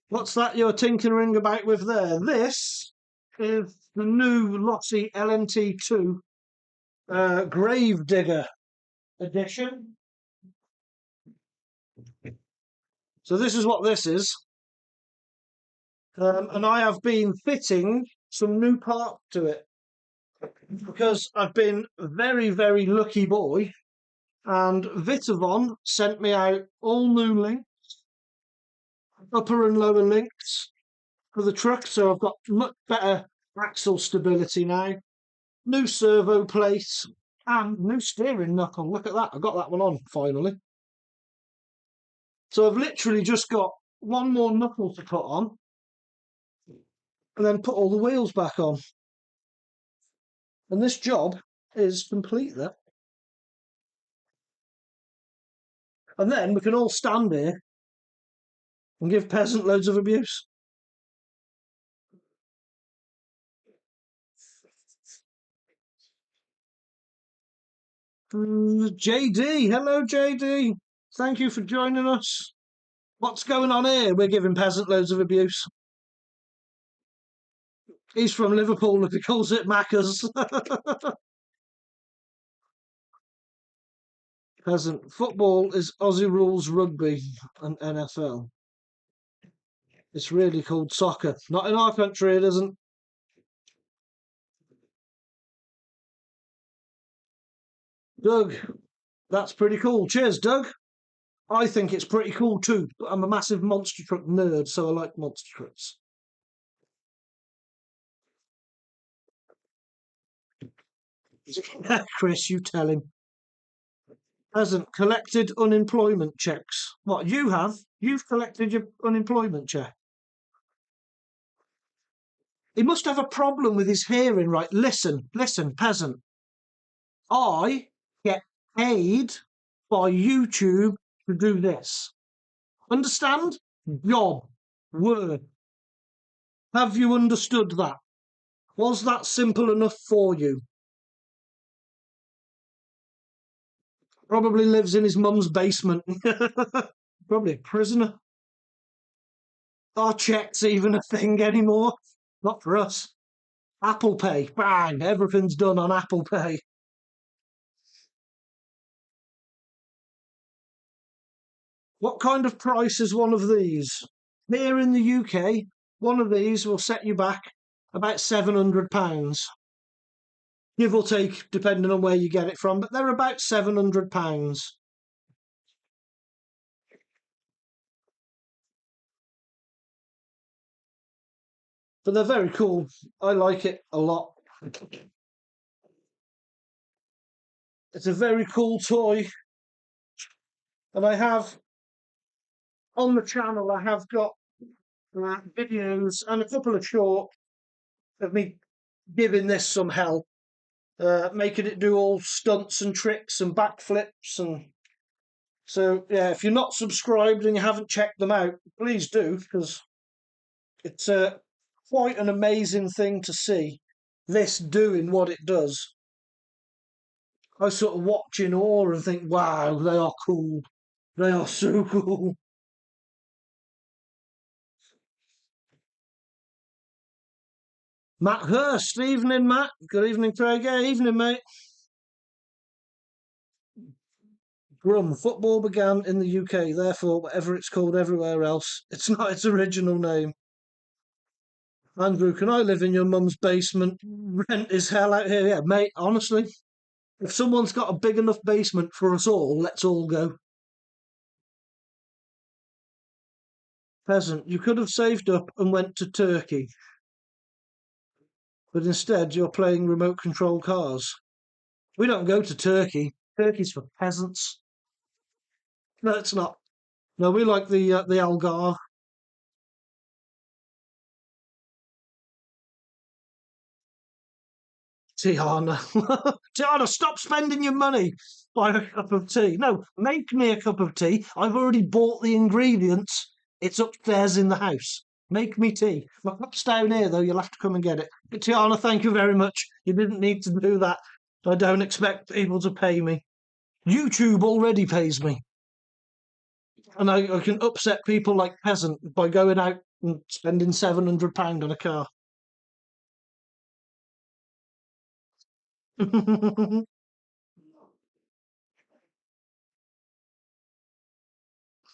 Speaker 1: What's that you're tinkering about with there? This is the new Losi LMT 2 Gravedigger edition. So this is what this is. And I have been fitting some new parts to it because I've been a very, very lucky boy, and Vitavon sent me out all new links, upper and lower links for the truck, so I've got much better axle stability now, new servo plate, and new steering knuckle. Look at that, I got that one on finally. So I've literally just got one more knuckle to put on, and then put all the wheels back on. And this job is complete there. And then we can all stand here and give Peasant loads of abuse. JD, hello JD. Thank you for joining us. What's going on here? We're giving Peasant loads of abuse. He's from Liverpool if he calls it Macca's. Peasant. Football is Aussie rules rugby and NFL. It's really called soccer. Not in our country, it isn't. Doug, that's pretty cool. Cheers, Doug. I think it's pretty cool too, but I'm a massive monster truck nerd, so I like monster trucks. Chris, you tell him. Hasn't collected unemployment checks. What, you have? You've collected your unemployment check. He must have a problem with his hearing, right? Listen, peasant. I get paid by YouTube to do this. Understand? Job. Work. Have you understood that? Was that simple enough for you? Probably lives in his mum's basement. Probably a prisoner. Are checks even a thing anymore? Not for us. Apple Pay. Bang. Everything's done on Apple Pay. What kind of price is one of these? Here in the UK, one of these will set you back about £700. Give or take, depending on where you get it from, but they're about £700. But they're very cool. I like it a lot. It's a very cool toy. And I have, on the channel, I have got videos and a couple of short of me giving this some help. Making it do all stunts and tricks and backflips. And so, yeah, if you're not subscribed and you haven't checked them out, please do, because it's quite an amazing thing to see this doing what it does. I sort of watch in awe and think, wow, they are cool. They are so cool. Matt Hurst, evening, Matt. Good evening, Craig. Yeah, evening, mate. Grum, football began in the UK, therefore, whatever it's called everywhere else, it's not its original name. Andrew, can I live in your mum's basement? Rent is hell out here. Yeah, mate, honestly, If someone's got a big enough basement for us all, let's all go. Peasant, you could have saved up and went to Turkey. But instead, you're playing remote control cars. We don't go to Turkey. Turkey's for peasants. No, it's not. No, we like the Algarve. Tiana. Tiana, stop spending your money. Buy a cup of tea. No, make me a cup of tea. I've already bought the ingredients. It's upstairs in the house. Make me tea. My cup's down here, though. You'll have to come and get it. But Tiana, thank you very much. You didn't need to do that. I don't expect people to pay me. YouTube already pays me. And I can upset people like Peasant by going out and spending £700 on a car.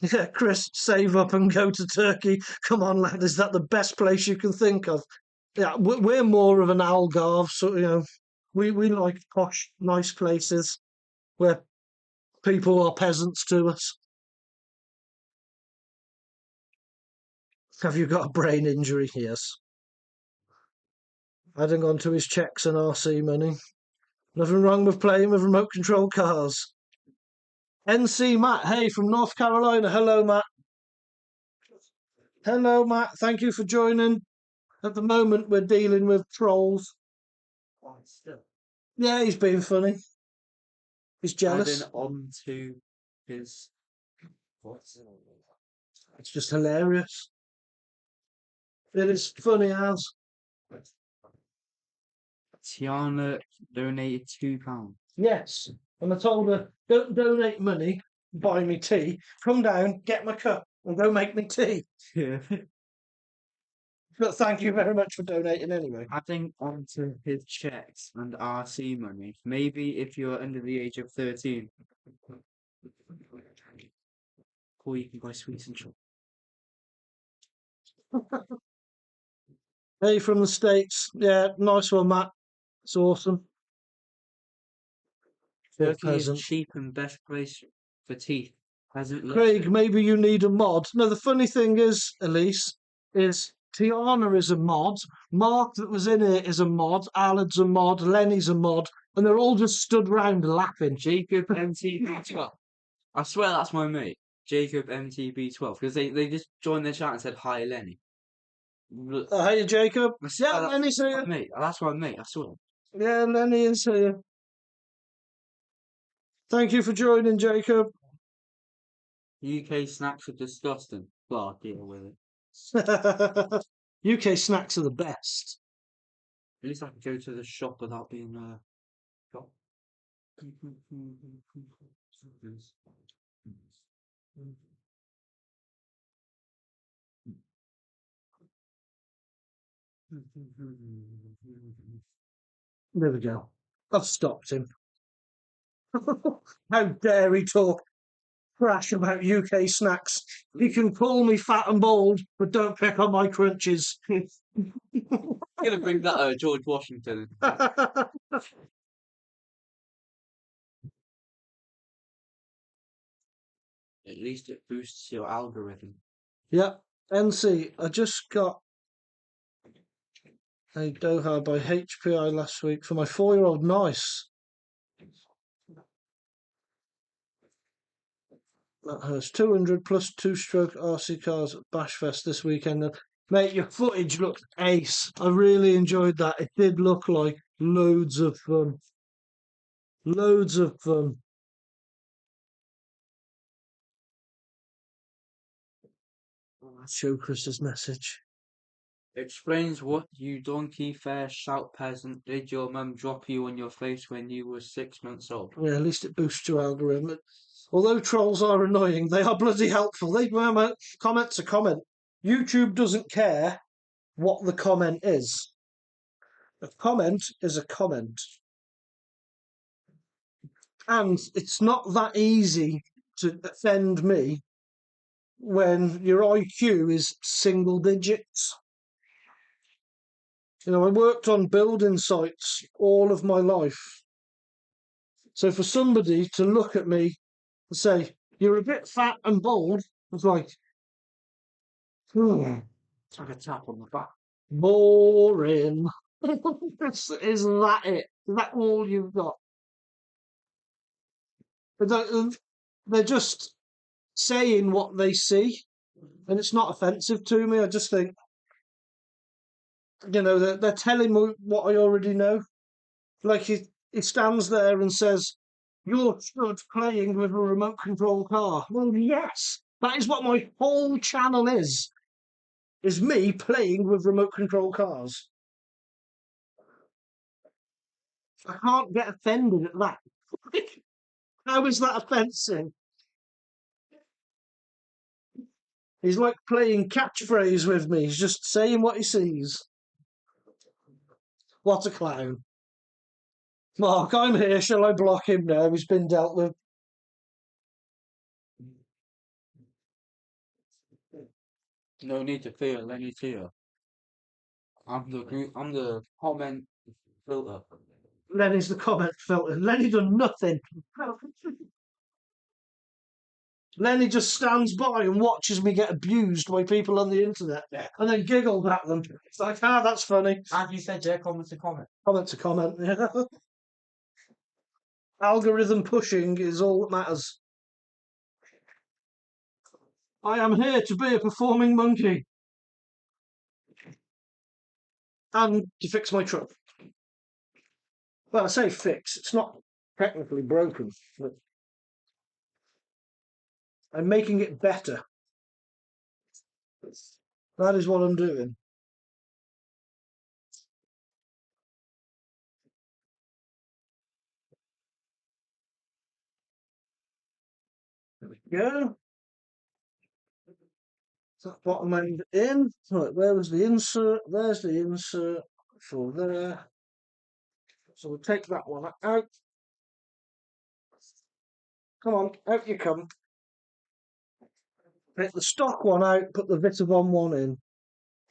Speaker 1: Yeah, Chris, save up and go to Turkey. Come on, lad, is that the best place you can think of? Yeah, we're more of an Algarve, so we like posh, nice places where people are peasants to us. Have you got a brain injury? Yes. Adding on to his checks and RC money. Nothing wrong with playing with remote control cars. NC Matt, hey, from North Carolina. Hello, Matt. Hello, Matt. Thank you for joining. At the moment, we're dealing with trolls. Yeah, he's being funny. He's jealous.
Speaker 2: Adding on to his.
Speaker 1: It's just hilarious. It is funny as.
Speaker 2: Tiana donated £2.
Speaker 1: Yes. And I told her, don't donate money, buy me tea. Come down, get my cup, and go make me tea.
Speaker 2: Yeah.
Speaker 1: But thank you very much for donating anyway.
Speaker 2: Adding on to his checks and RC money. Maybe if you're under the age of 13. Or you can buy sweets and chocolate.
Speaker 1: Hey, from the States. Yeah, nice one, Matt. It's awesome.
Speaker 2: Turkey is
Speaker 1: Peasant.
Speaker 2: cheap and best place for teeth.
Speaker 1: Craig, maybe you need a mod. No, the funny thing is, Elise, is Tiana is a mod. Mark that was in it is a mod. Alan's a mod. Lenny's a mod. And they're all just stood round laughing.
Speaker 2: Jacob MTB12. I swear that's my mate. Jacob MTB12. Because they just joined their chat and said, hi, Lenny.
Speaker 1: Hey, Jacob. Yeah,
Speaker 2: that's
Speaker 1: Lenny's here.
Speaker 2: Mate, that's my mate, I swear.
Speaker 1: Yeah, Lenny is here. Thank you for joining, Jacob.
Speaker 2: UK snacks are disgusting. Well, I'll deal with it.
Speaker 1: UK snacks are the best.
Speaker 2: At least I can go to the shop without being shop.
Speaker 1: There we go. I've stopped him. How dare he talk trash about UK snacks? He can call me fat and bald, but don't pick on my crunches.
Speaker 2: I'm gonna bring that George Washington. At least it boosts your algorithm.
Speaker 1: Yeah, NC, I just got a Doha by HPI last week for my 4-year-old. Nice. That has 200 plus 2-stroke RC cars at Bashfest this weekend. Mate, your footage looked ace. I really enjoyed that. It did look like loads of fun. Loads of fun. Let's show Chris's message.
Speaker 2: Explains what you donkey fair shout peasant did your mum drop you on your face when you were 6 months old?
Speaker 1: Yeah, at least it boosts your algorithm. Although trolls are annoying, they are bloody helpful. They remember comment's a comment. YouTube doesn't care what the comment is. A comment is a comment. And it's not that easy to offend me when your IQ is single digits. I worked on building sites all of my life. So for somebody to look at me and say, "You're a bit fat and bald," it's like,
Speaker 2: It's like a tap on the back.
Speaker 1: boring. Is that it? Is that all you've got? They're just saying what they see, and it's not offensive to me. I just think, they're telling me what I already know. Like he stands there and says, "You're stood playing with a remote control car." Well, yes, that is what my whole channel is me playing with remote control cars. I can't get offended at that. How is that offensive? He's like playing catchphrase with me. He's just saying what he sees. What a clown. Mark, I'm here. Shall I block him now? He's been dealt with.
Speaker 2: No need to fear any fear. I'm the comment filter.
Speaker 1: Lenny's the comment filter. Lenny done nothing. Lenny just stands by and watches me get abused by people on the internet and then giggled at them. It's like, that's funny.
Speaker 2: As you said, yeah, comment to comment.
Speaker 1: Comment to comment, yeah. Algorithm pushing is all that matters. I am here to be a performing monkey. And to fix my truck. Well, I say fix, it's not technically broken, but I'm making it better. That is what I'm doing. There we go. That bottom end in. Right, where was the insert? There's the insert for there. So we'll take that one out. Come on, out you come. Take the stock one out, put the Vitavon one in.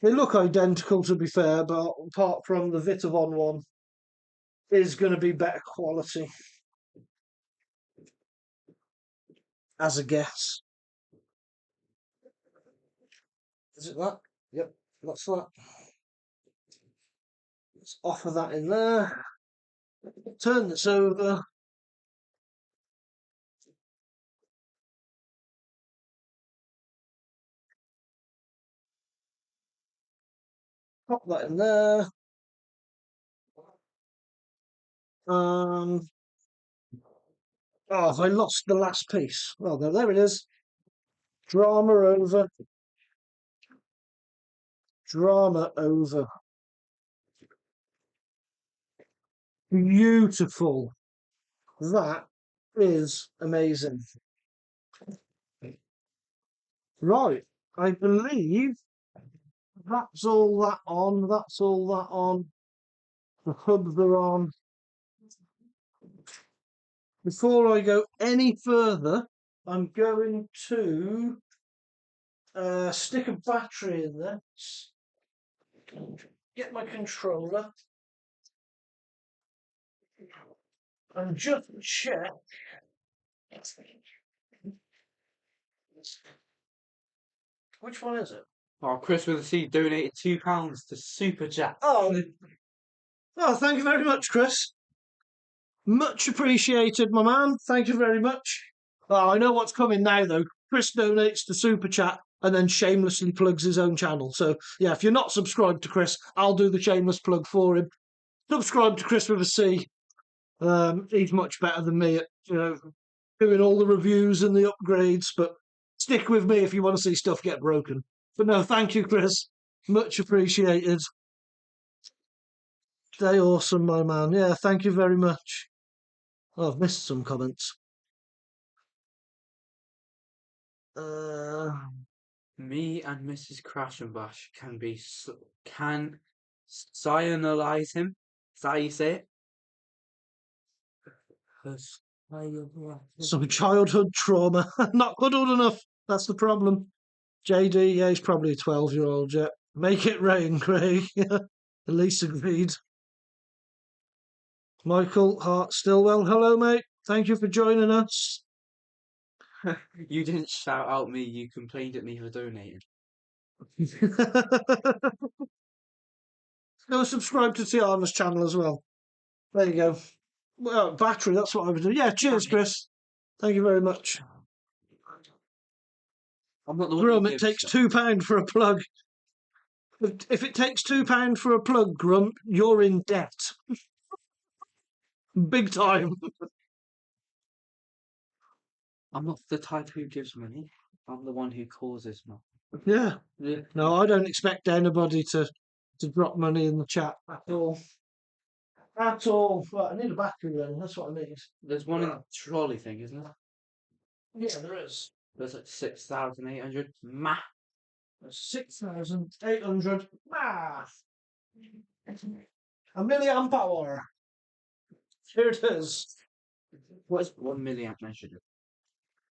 Speaker 1: They look identical to be fair, but apart from the Vitavon one is going to be better quality. As a guess. Is it that? Yep, that's that. Let's offer that in there. Turn this over. Pop that in there. Oh, I lost the last piece. Well, there it is. Drama over. Drama over. Beautiful. That is amazing. Right, I believe that's all that on. That's all that on. The hubs are on. Before I go any further, I'm going to stick a battery in there. Get my controller and just check. Which one is it?
Speaker 2: Oh, Chris with a C donated £2 to Super Chat.
Speaker 1: Oh, thank you very much, Chris. Much appreciated, my man. Thank you very much. Oh, I know what's coming now, though. Chris donates to Super Chat and then shamelessly plugs his own channel. So, yeah, if you're not subscribed to Chris, I'll do the shameless plug for him. Subscribe to Chris with a C. He's much better than me at, doing all the reviews and the upgrades, but stick with me if you want to see stuff get broken. But no, thank you, Chris. Much appreciated. Stay awesome, my man. Yeah, thank you very much. Oh, I've missed some comments.
Speaker 2: Me and Mrs. Crash and Bash can cyanalize him. Is that how you say it?
Speaker 1: Some childhood trauma. Not good old enough. That's the problem. JD, yeah, he's probably a 12-year-old, yeah. Make it rain, Craig. At least agreed. Michael Hart Stillwell, hello, mate. Thank you for joining us.
Speaker 2: You didn't shout out me, you complained at me for donating.
Speaker 1: Go subscribe to Tiana's channel as well. There you go. Well, battery, that's what I would do. Yeah, cheers, Chris. Thank you very much.
Speaker 2: I'm not the one
Speaker 1: Grum,
Speaker 2: who
Speaker 1: it
Speaker 2: gives
Speaker 1: takes
Speaker 2: stuff.
Speaker 1: £2 for a plug. If it takes £2 for a plug, Grum, you're in debt. Big time.
Speaker 2: I'm not the type who gives money. I'm the one who causes money.
Speaker 1: Yeah.
Speaker 2: Yeah.
Speaker 1: No, I don't expect anybody to drop money in the chat at all. At all. Right, I need a battery then. That's what I need.
Speaker 2: There's one in the trolley thing, isn't there?
Speaker 1: Yeah, there is.
Speaker 2: There's like 6,800. Ma.
Speaker 1: 6,800. Math. A milliamp hour. Here it is.
Speaker 2: What is 1 milliamp measured at?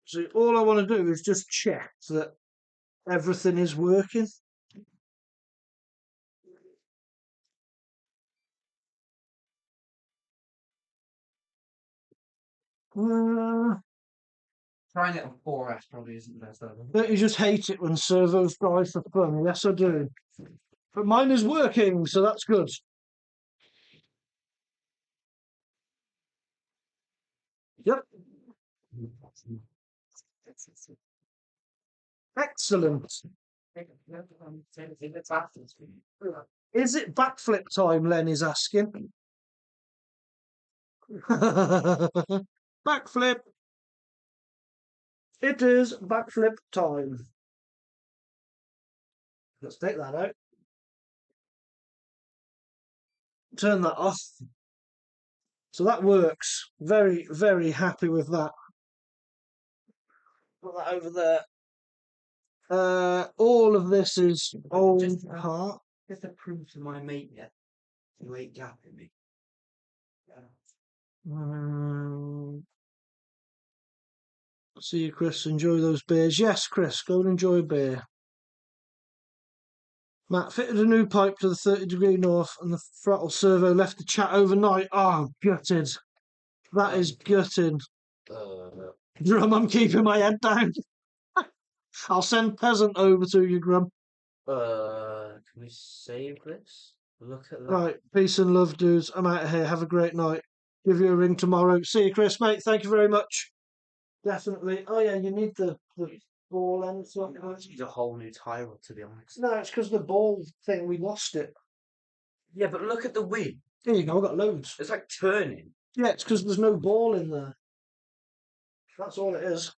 Speaker 1: So all I want to do is just check that everything is working.
Speaker 2: Trying it on 4S probably isn't the best ever.
Speaker 1: Don't you just hate it when servos die for fun? Yes, I do. But mine is working, so that's good. Yep. Excellent. Is it backflip time, Len is asking? Backflip. It is backflip time. Let's take that out. Turn that off. So that works. Very, very happy with that. Put that over there. All of this is old part.
Speaker 2: Just to prove to my mate yet, you ain't gapping me.
Speaker 1: See you, Chris. Enjoy those beers. Yes, Chris, go and enjoy a beer. Matt fitted a new pipe to the 30° north and the throttle servo left the chat overnight. Oh, gutted. That is gutted. Grum, I'm keeping my head down. I'll send Peasant over to you, Grum.
Speaker 2: Can we save this? Look at that.
Speaker 1: Right, peace and love, dudes. I'm out of here. Have a great night. Give you a ring tomorrow. See you, Chris, mate. Thank you very much. Definitely. Oh, yeah, you need the ball end.
Speaker 2: Need a whole new tyre, to be honest.
Speaker 1: No, it's because the ball thing, we lost it.
Speaker 2: Yeah, but look at the wheel.
Speaker 1: Here you go, I've got loads.
Speaker 2: It's like turning.
Speaker 1: Yeah, it's because there's no ball in there. That's all it is.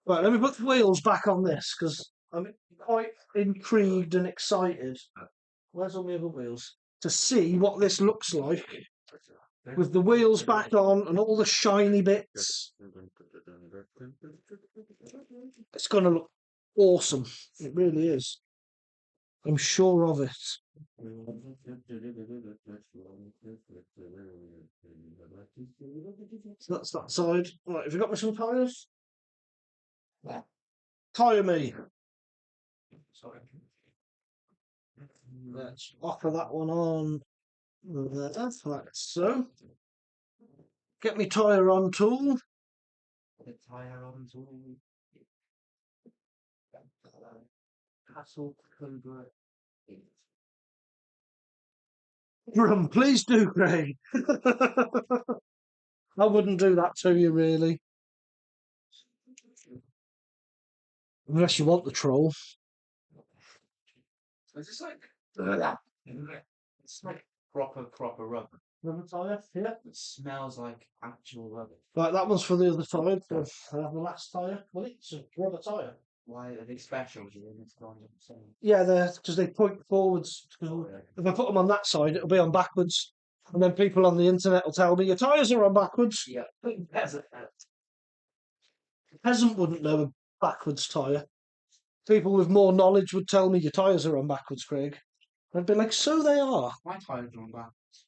Speaker 1: Right, let me put the wheels back on this because I'm quite intrigued and excited. Where's all my other wheels? To see what this looks like with the wheels back on and all the shiny bits. It's going to look awesome. It really is. I'm sure of it. So that's that side. Right, have you got me some tyres? Tyre me. Sorry. Let's offer that one on there, like so. Get me tyre on tool.
Speaker 2: The tyre on tool. Castle Cobra 8.
Speaker 1: Grum, please do, Craig. I wouldn't do that to you, really. Unless you want the troll.
Speaker 2: Is this like... It's like proper rubber.
Speaker 1: Rubber tyre? Yeah.
Speaker 2: It smells like actual rubber.
Speaker 1: Right, that one's for the other tyre. The last tyre. Well, it's a rubber tyre.
Speaker 2: Why are they special?
Speaker 1: Yeah, they're because they point forwards. If I put them on that side, it'll be on backwards. And then people on the internet will tell me your tyres are on backwards.
Speaker 2: Yeah.
Speaker 1: Peasant wouldn't know a backwards tyre. People with more knowledge would tell me your tyres are on backwards, Craig. I'd be like, so they are.
Speaker 2: My tyres are on backwards.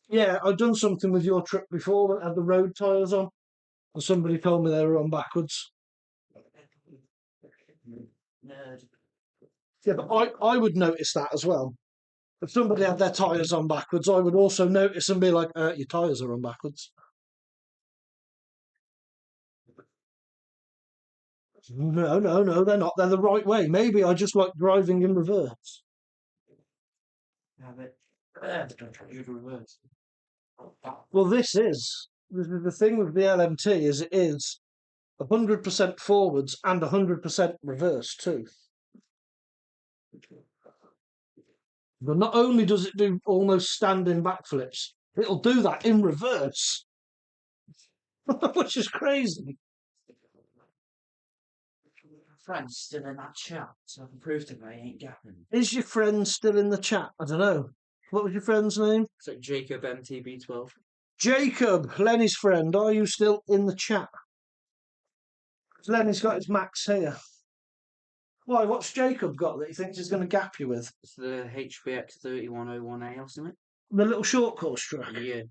Speaker 1: Yeah, I've done something with your trip before that had the road tyres on. And somebody told me they were on backwards.
Speaker 2: Nerd.
Speaker 1: Yeah, but I would notice that as well. If somebody had their tyres on backwards, I would also notice and be like, your tyres are on backwards. No, no, no, they're not. They're the right way. Maybe I just like driving in reverse.
Speaker 2: Yeah, but you do reverse.
Speaker 1: Well, this is the thing with the LMT is it is 100% forwards and 100% reverse too. But not only does it do almost standing backflips, it'll do that in reverse, which is crazy.
Speaker 2: Friend's still in that chat, so I can prove to him I ain't gapping.
Speaker 1: Is your friend still in the chat? I don't know. What was your friend's name?
Speaker 2: It's like Jacob MTB12.
Speaker 1: Jacob, Lenny's friend. Are you still in the chat? Lenny's got his max here. Why? What's Jacob got that he thinks he's going to gap you with?
Speaker 2: It's the HBX 3101A or something.
Speaker 1: The little short course truck.
Speaker 2: Yeah.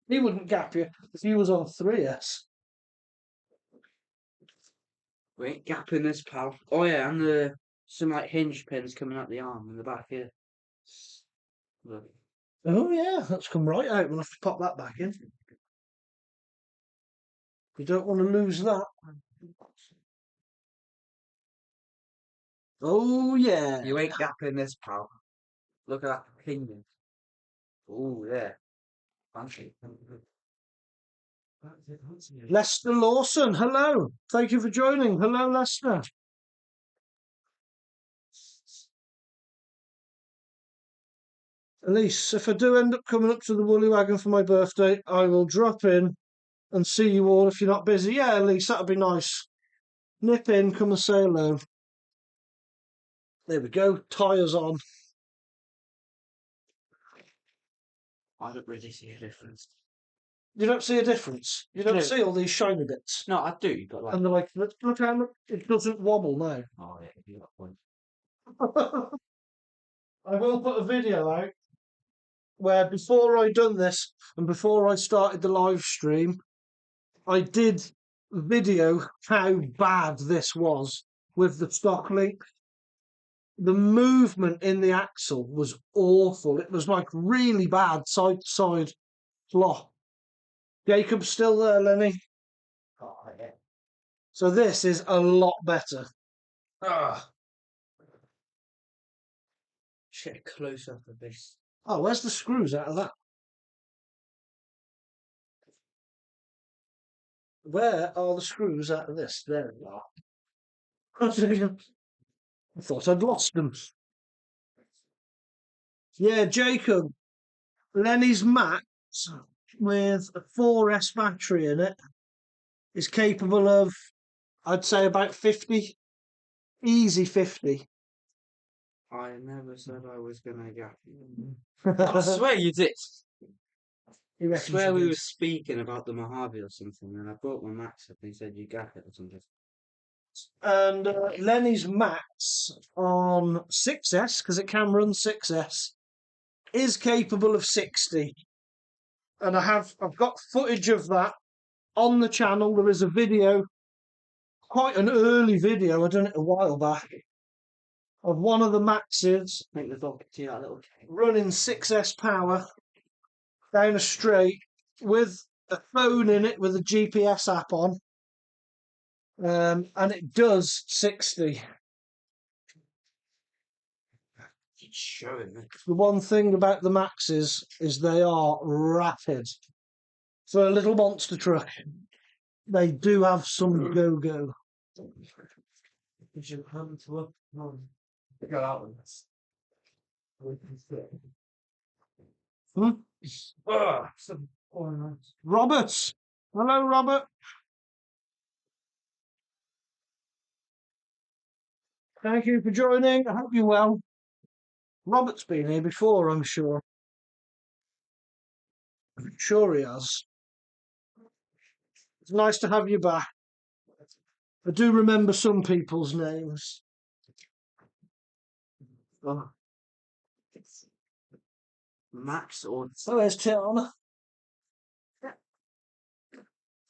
Speaker 1: He wouldn't gap you if he was on 3S.
Speaker 2: Wait, gapping this, pal. Oh yeah, and the some like hinge pins coming out the arm in the back here. Look.
Speaker 1: Oh yeah, that's come right out. We'll have to pop that back in. You don't want to lose that. Oh yeah.
Speaker 2: You ain't gapping this, pal. Look at that pinion. Oh yeah. Fancy.
Speaker 1: Lester Lawson, hello. Thank you for joining. Hello, Lester. Elise, if I do end up coming up to the Woolly Wagon for my birthday, I will drop in and see you all if you're not busy. Yeah, Elise, that'd be nice. Nip in, come and say hello. There we go, tyres on.
Speaker 2: I don't really see a difference.
Speaker 1: You don't see a difference? You don't
Speaker 2: No.
Speaker 1: see all these shiny bits?
Speaker 2: No, I do, but like.
Speaker 1: And they're like, look how it doesn't wobble now.
Speaker 2: Oh yeah, you got a point.
Speaker 1: I will put a video out where before I done this and before I started the live stream, I did video how bad this was with the stock link. The movement in the axle was awful. It was like really bad side to side flop. Jacob's still there, Lenny.
Speaker 2: Oh yeah.
Speaker 1: So this is a lot better.
Speaker 2: Just get a close up of this.
Speaker 1: Oh, where's the screws out of that? Where are the screws out of this? There they are. I thought I'd lost them. Yeah, Jacob. Lenny's Max with a 4S battery in it is capable of, I'd say, about 50. Easy 50.
Speaker 2: I never said I was gonna gap you. I swear you did. I swear we were speaking about the Mojave or something, and I brought my Max up and he said you gap it or something.
Speaker 1: And Lenny's Max on 6S, because it can run 6S, is capable of 60. And I've got footage of that on the channel. There is a video, quite an early video, I done it a while back, of one of the Maxes
Speaker 2: Make the dog see that little cake.
Speaker 1: running 6S power down a straight with a phone in it with a GPS app on. And it does 60.
Speaker 2: It's showing me.
Speaker 1: The one thing about the Maxes is they are rapid. For a little monster truck, they do have some go-go.
Speaker 2: You should come to up. Go out with this.
Speaker 1: Robert! Hello, Robert. Thank you for joining. I hope you're well. Robert's been here before, I'm sure. I'm sure he has. It's nice to have you back. I do remember some people's names.
Speaker 2: Oh. Max or
Speaker 1: So there's Tiana.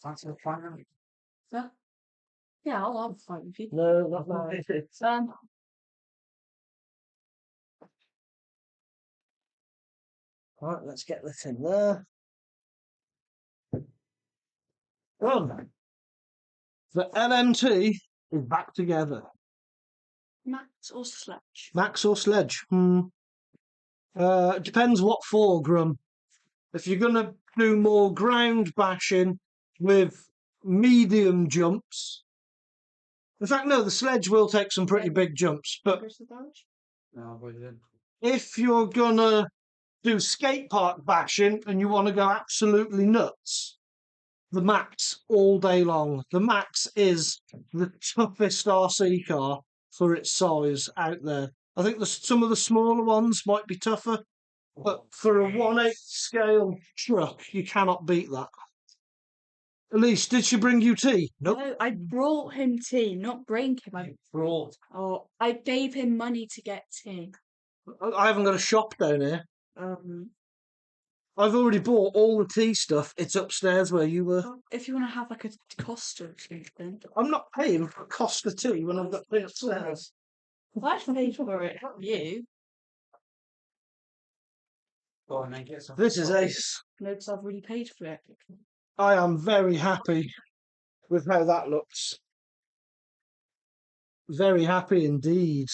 Speaker 2: fancy a plan?
Speaker 3: Yeah, I'll have a fight with you.
Speaker 1: No, not now. Right, let's get this in there. Run. The LMT is back together.
Speaker 3: Max or Sledge?
Speaker 1: Max or Sledge? Depends what for, Grum. If you're going to do more ground bashing with medium jumps, in fact, no, the Sledge will take some pretty big jumps, but
Speaker 2: No, we didn't.
Speaker 1: if you're going to do skate park bashing and you want to go absolutely nuts, the Max all day long. The Max is the toughest RC car for its size out there. I think some of the smaller ones might be tougher, but for a 1/8 scale truck, you cannot beat that. Elise, did she bring you tea? Nope.
Speaker 3: No, I brought him tea, not bring him. I
Speaker 2: Brought.
Speaker 3: I gave him money to get tea.
Speaker 1: I haven't got a shop down here.
Speaker 3: Um,
Speaker 1: I've already bought all the tea stuff. It's upstairs where you were.
Speaker 3: if you want to have like a Costa or something.
Speaker 1: I'm not paying for Costa tea when I've got tea upstairs.
Speaker 3: I paid for it, not you.
Speaker 2: Go on then, get some.
Speaker 1: This is ace.
Speaker 3: No, because I've already paid for it.
Speaker 1: I am very happy with how that looks. Very happy indeed.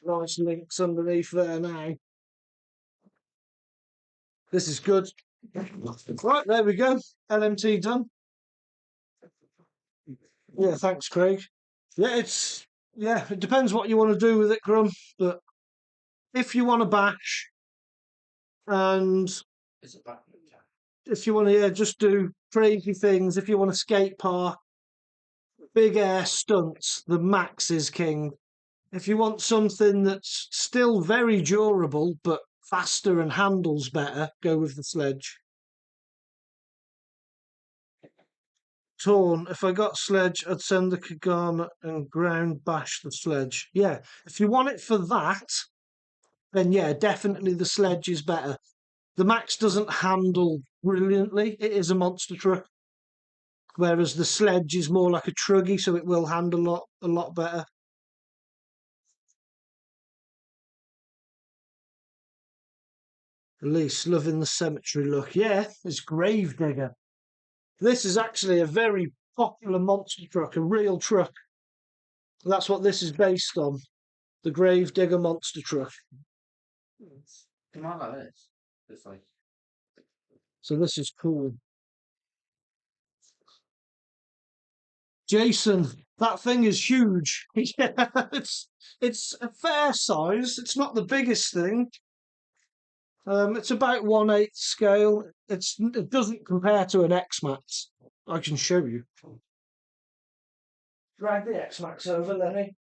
Speaker 1: Nice links underneath there now. This is good. Right, there we go. LMT done. Yeah, thanks, Craig. Yeah, it depends what you want to do with it, Grum. But if you want to bash, and
Speaker 2: Is it back?
Speaker 1: if you want to, just do crazy things. If you want to skate park, big air stunts, the Max is king. If you want something that's still very durable but faster and handles better, go with the Sledge. Torn, if I got Sledge, I'd send the Kagana and ground bash the Sledge. Yeah, if you want it for that, then yeah, definitely the Sledge is better. The Max doesn't handle brilliantly. It is a monster truck. Whereas the Sledge is more like a truggy, so it will handle a lot better. Elise, loving the cemetery look. Yeah, it's Gravedigger. This is actually a very popular monster truck, a real truck. That's what this is based on. The Gravedigger monster truck.
Speaker 2: Come on, like this. It's like.
Speaker 1: So this is cool. Jason, that thing is huge. Yeah, it's a fair size. It's not the biggest thing. It's about 1/8 scale. It doesn't compare to an X-Max. I can show you. Drag the X-Max over, Lenny.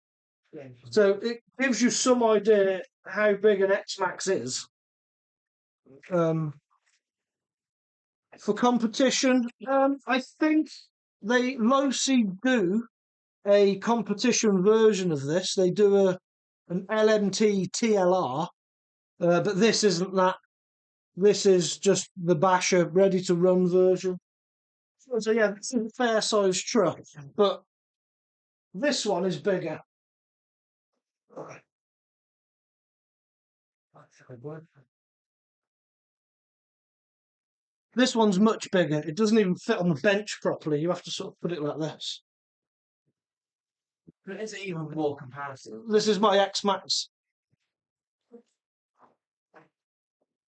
Speaker 1: So it gives you some idea how big an X-Max is. For competition, I think Losi do a competition version of this. They do an LMT TLR, but this isn't that. This is just the basher ready to run version. So yeah, this is a fair sized truck, but this one is bigger. This one's much bigger. It doesn't even fit on the bench properly. You have to sort of put it like this.
Speaker 2: But is it even more comparison?
Speaker 1: This is my X-Max.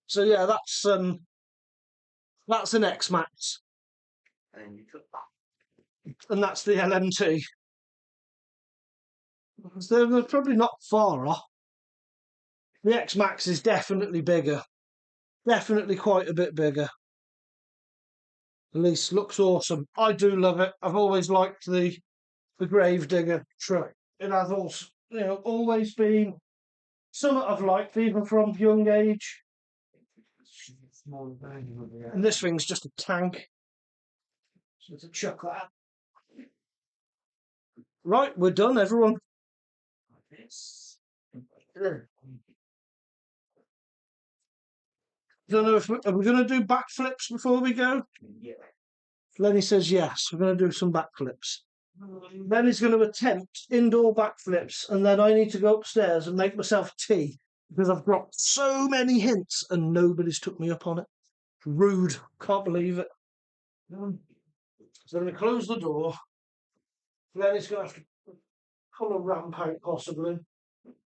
Speaker 1: So yeah, that's an X-Max.
Speaker 2: And you took
Speaker 1: And that's the LMT. So they're probably not far off. The X-Max is definitely bigger. Definitely quite a bit bigger. At least looks awesome. I do love it. I've always liked the Gravedigger truck. It has also, always been something I've liked even from young age. And this thing's just a tank. So to chuck that. Right, we're done, everyone. Don't know if are we going to do backflips before we go?
Speaker 2: Yeah.
Speaker 1: Lenny says yes. We're going to do some backflips. Lenny's going to attempt indoor backflips, and then I need to go upstairs and make myself tea because I've dropped so many hints and nobody's took me up on it. Rude. Can't believe it. So I'm going to close the door. Then it's going to have to pull a ramp out, possibly.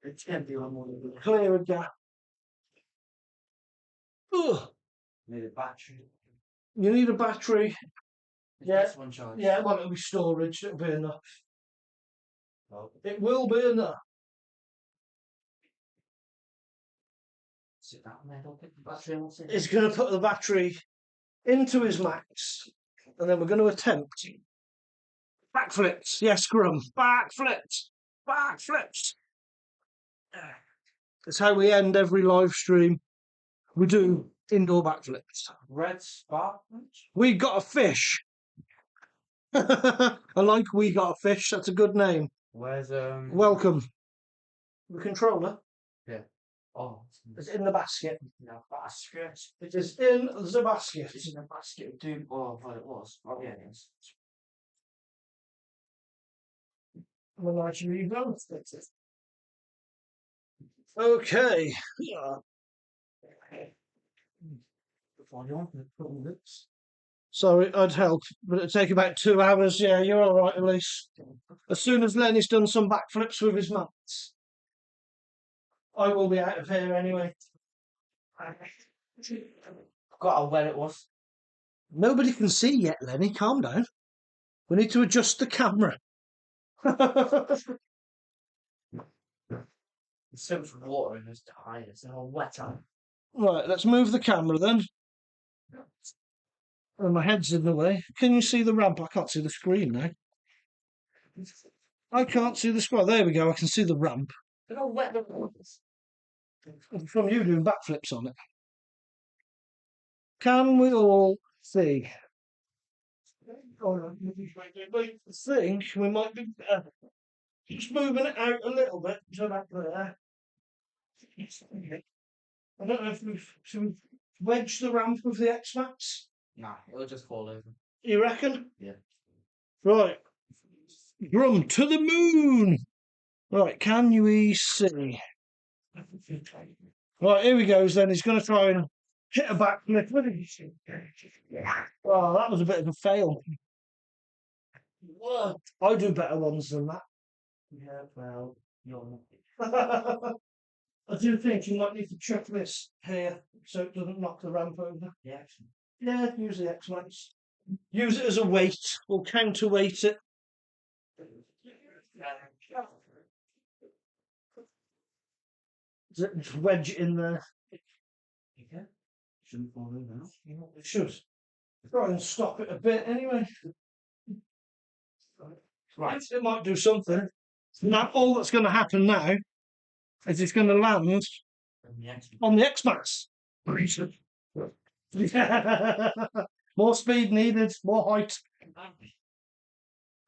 Speaker 2: It's heavy on one of them.
Speaker 1: Clear a gap. Ugh.
Speaker 2: Need a battery.
Speaker 1: You need a battery. Yeah.
Speaker 2: This one charge.
Speaker 1: Yeah, well, it'll be storage. It'll be enough.
Speaker 2: Oh.
Speaker 1: It will be enough.
Speaker 2: Sit down there, don't pick the battery and we'll see.
Speaker 1: He's going to put the battery into his max, and then we're going to attempt backflips. Yes, Grum. Backflips. Backflips. That's how we end every live stream. We do indoor backflips.
Speaker 2: Red spark.
Speaker 1: We got a fish. I like we got a fish. That's a good name.
Speaker 2: Where's
Speaker 1: Welcome. The controller
Speaker 2: Oh,
Speaker 1: is in the basket.
Speaker 2: no basket.
Speaker 1: It is in the basket.
Speaker 2: It's in a basket of doom. Oh, I thought it was. Oh yeah, it is.
Speaker 1: Well, actually, you don't fix it. Okay. Sorry, I'd help, but it'd take about 2 hours. Yeah, you're all right, Elise. As soon as Lenny's done some backflips with his mats, I will be out of here anyway.
Speaker 2: Forgot where it was.
Speaker 1: Nobody can see yet, Lenny. Calm down. We need to adjust the camera.
Speaker 2: There's so much water in those tires. They're all wet out.
Speaker 1: Right, let's move the camera then. Oh, my head's in the way. Can you see the ramp? I can't see the screen now. I can't see the screen. There we go. I can see the ramp.
Speaker 2: They're all wet. The waters.
Speaker 1: From you doing backflips on it. Can we all see? I think we might be just moving it out a little bit to back there. I don't know if should we wedge the ramp with the X-Max?
Speaker 2: Nah, it'll just fall over.
Speaker 1: You reckon?
Speaker 2: Yeah.
Speaker 1: Right. Grum to the moon. Right, can we see? Right, here he goes then. He's going to try and hit a backflip. Oh, that was a bit of a fail. What? I do better ones than that.
Speaker 2: Yeah, well, you're not.
Speaker 1: I do think you might need to check this here so it doesn't knock the ramp over.
Speaker 2: Yeah.
Speaker 1: Yeah, use the X-Max. Use it as a weight. We'll counterweight it. Just wedge it in there.
Speaker 2: Okay. Shouldn't fall over now.
Speaker 1: It should. Try and stop it a bit anyway. Right, it might do something. Now, all that's going to happen now is it's going to land on the X-Max. More speed needed, more height.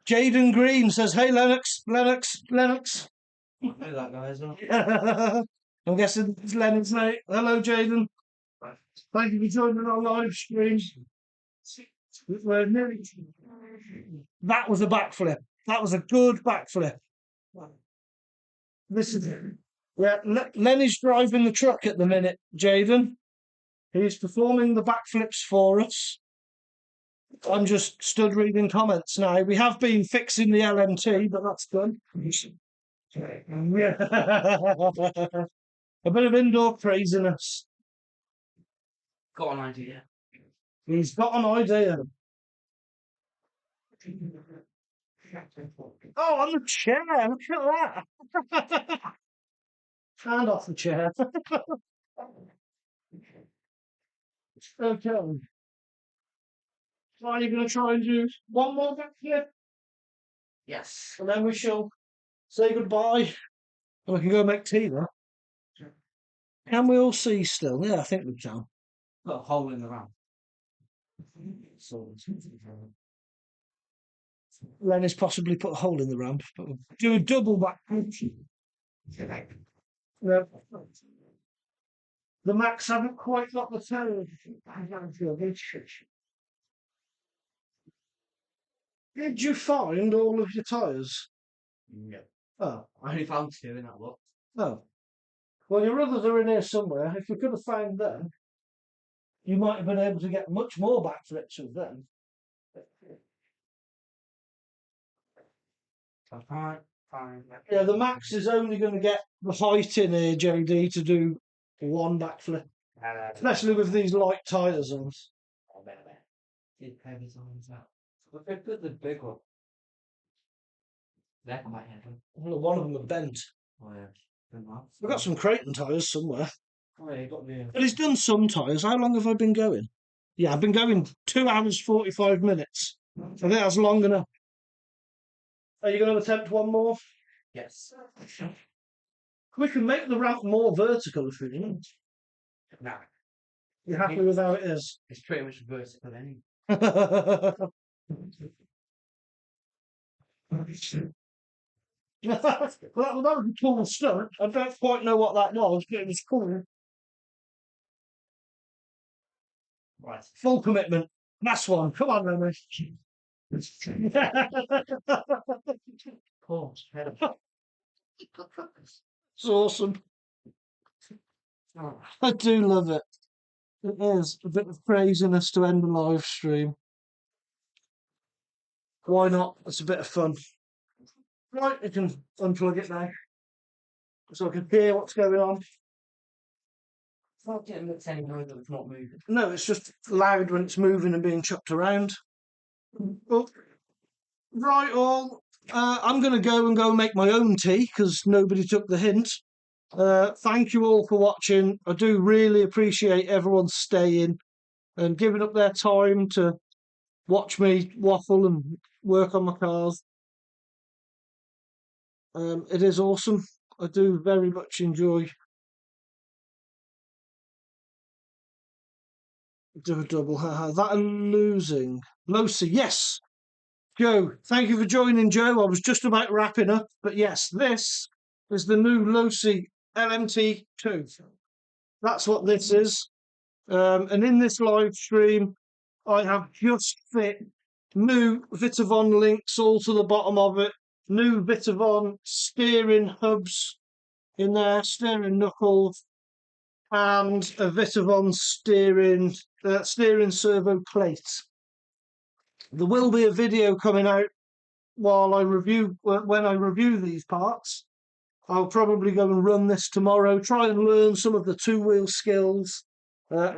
Speaker 1: Jaden Green says, "Hey Lennox."
Speaker 2: I know that guy as well.
Speaker 1: I'm guessing it's Lennox now. Hello, Jaden. Thank you for joining our live stream. We're nearly... That was a backflip. That was a good backflip. This is Lenny's driving the truck at the minute, Jaden. He's performing the backflips for us. I'm just stood reading comments now. We have been fixing the LMT, but that's done. A bit of indoor craziness.
Speaker 2: Got an idea.
Speaker 1: He's got an idea. Oh, on the chair. Look at that. Hand off the chair. Okay. So are you going to try and do one more backflip?
Speaker 2: Yes.
Speaker 1: And then we shall say goodbye. And we can go make tea then. Can we all see still? Yeah, I think we can.
Speaker 2: Got a hole in the ramp.
Speaker 1: Lenny's possibly put a hole in the ramp. But we'll do a double backflip. No. The Max haven't quite got the turn. Did you find all of your tyres?
Speaker 2: No.
Speaker 1: Oh.
Speaker 2: I only found 2 in that lot.
Speaker 1: Oh. Well, your others are in here somewhere. If you could have found them, you might have been able to get much more backflips with them.
Speaker 2: I can't find that.
Speaker 1: Yeah, the max is only going to get the height in here, JD, to do one backflip, especially with these light tyres on.
Speaker 2: It heavy on that. But they put the big one. They're quite heavy.
Speaker 1: Well, one of them are bent.
Speaker 2: Oh yeah.
Speaker 1: We've got some Creighton tyres somewhere.
Speaker 2: Oh yeah, you got the.
Speaker 1: But he's done some tyres. How long have I been going? Yeah, I've been going 2 hours 45 minutes. I think that's long enough. Are you going to attempt one more?
Speaker 2: Yes.
Speaker 1: We can make the ramp more vertical if we want.
Speaker 2: Nah,
Speaker 1: You're happy with how it is?
Speaker 2: it's pretty much vertical anyway.
Speaker 1: Well, that was a cool stunt. I don't quite know what that was, but it was cool.
Speaker 2: Right.
Speaker 1: Full commitment. Last one. Come on, Remy.
Speaker 2: Pause.
Speaker 1: It's awesome. I do love it. It is a bit of craziness to end a live stream. Why not? It's a bit of fun. Right, you can unplug it now. So I can hear what's going on.
Speaker 2: It's not getting the same noise that it's not moving.
Speaker 1: No, it's just loud when it's moving and being chucked around. Well, right, all. I'm going to go and make my own tea because nobody took the hint. Thank you all for watching. I do really appreciate everyone staying and giving up their time to watch me waffle and work on my cars. It is awesome. I do very much enjoy do a double. That and losing. Losi, yes. Joe, thank you for joining, Joe. I was just about wrapping up, but yes, this is the new Losi LMT 2. That's what this is. And in this live stream, I have just fit new Vitavon links all to the bottom of it. New Vitavon steering hubs in there, steering knuckles, and a Vitavon steering servo plate. There will be a video coming out when I review these parts. I'll probably go and run this tomorrow, try and learn some of the two-wheel skills,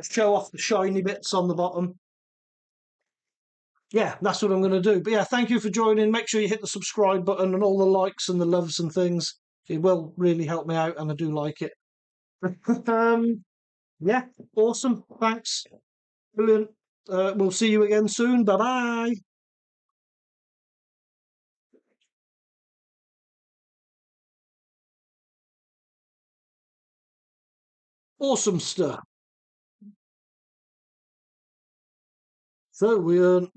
Speaker 1: show off the shiny bits on the bottom. Yeah, that's what I'm going to do. But yeah, thank you for joining. Make sure you hit the subscribe button and all the likes and the loves and things. It will really help me out, and I do like it. Yeah, awesome. Thanks. Brilliant. We'll see you again soon. Bye-bye. Awesome stuff. So we earn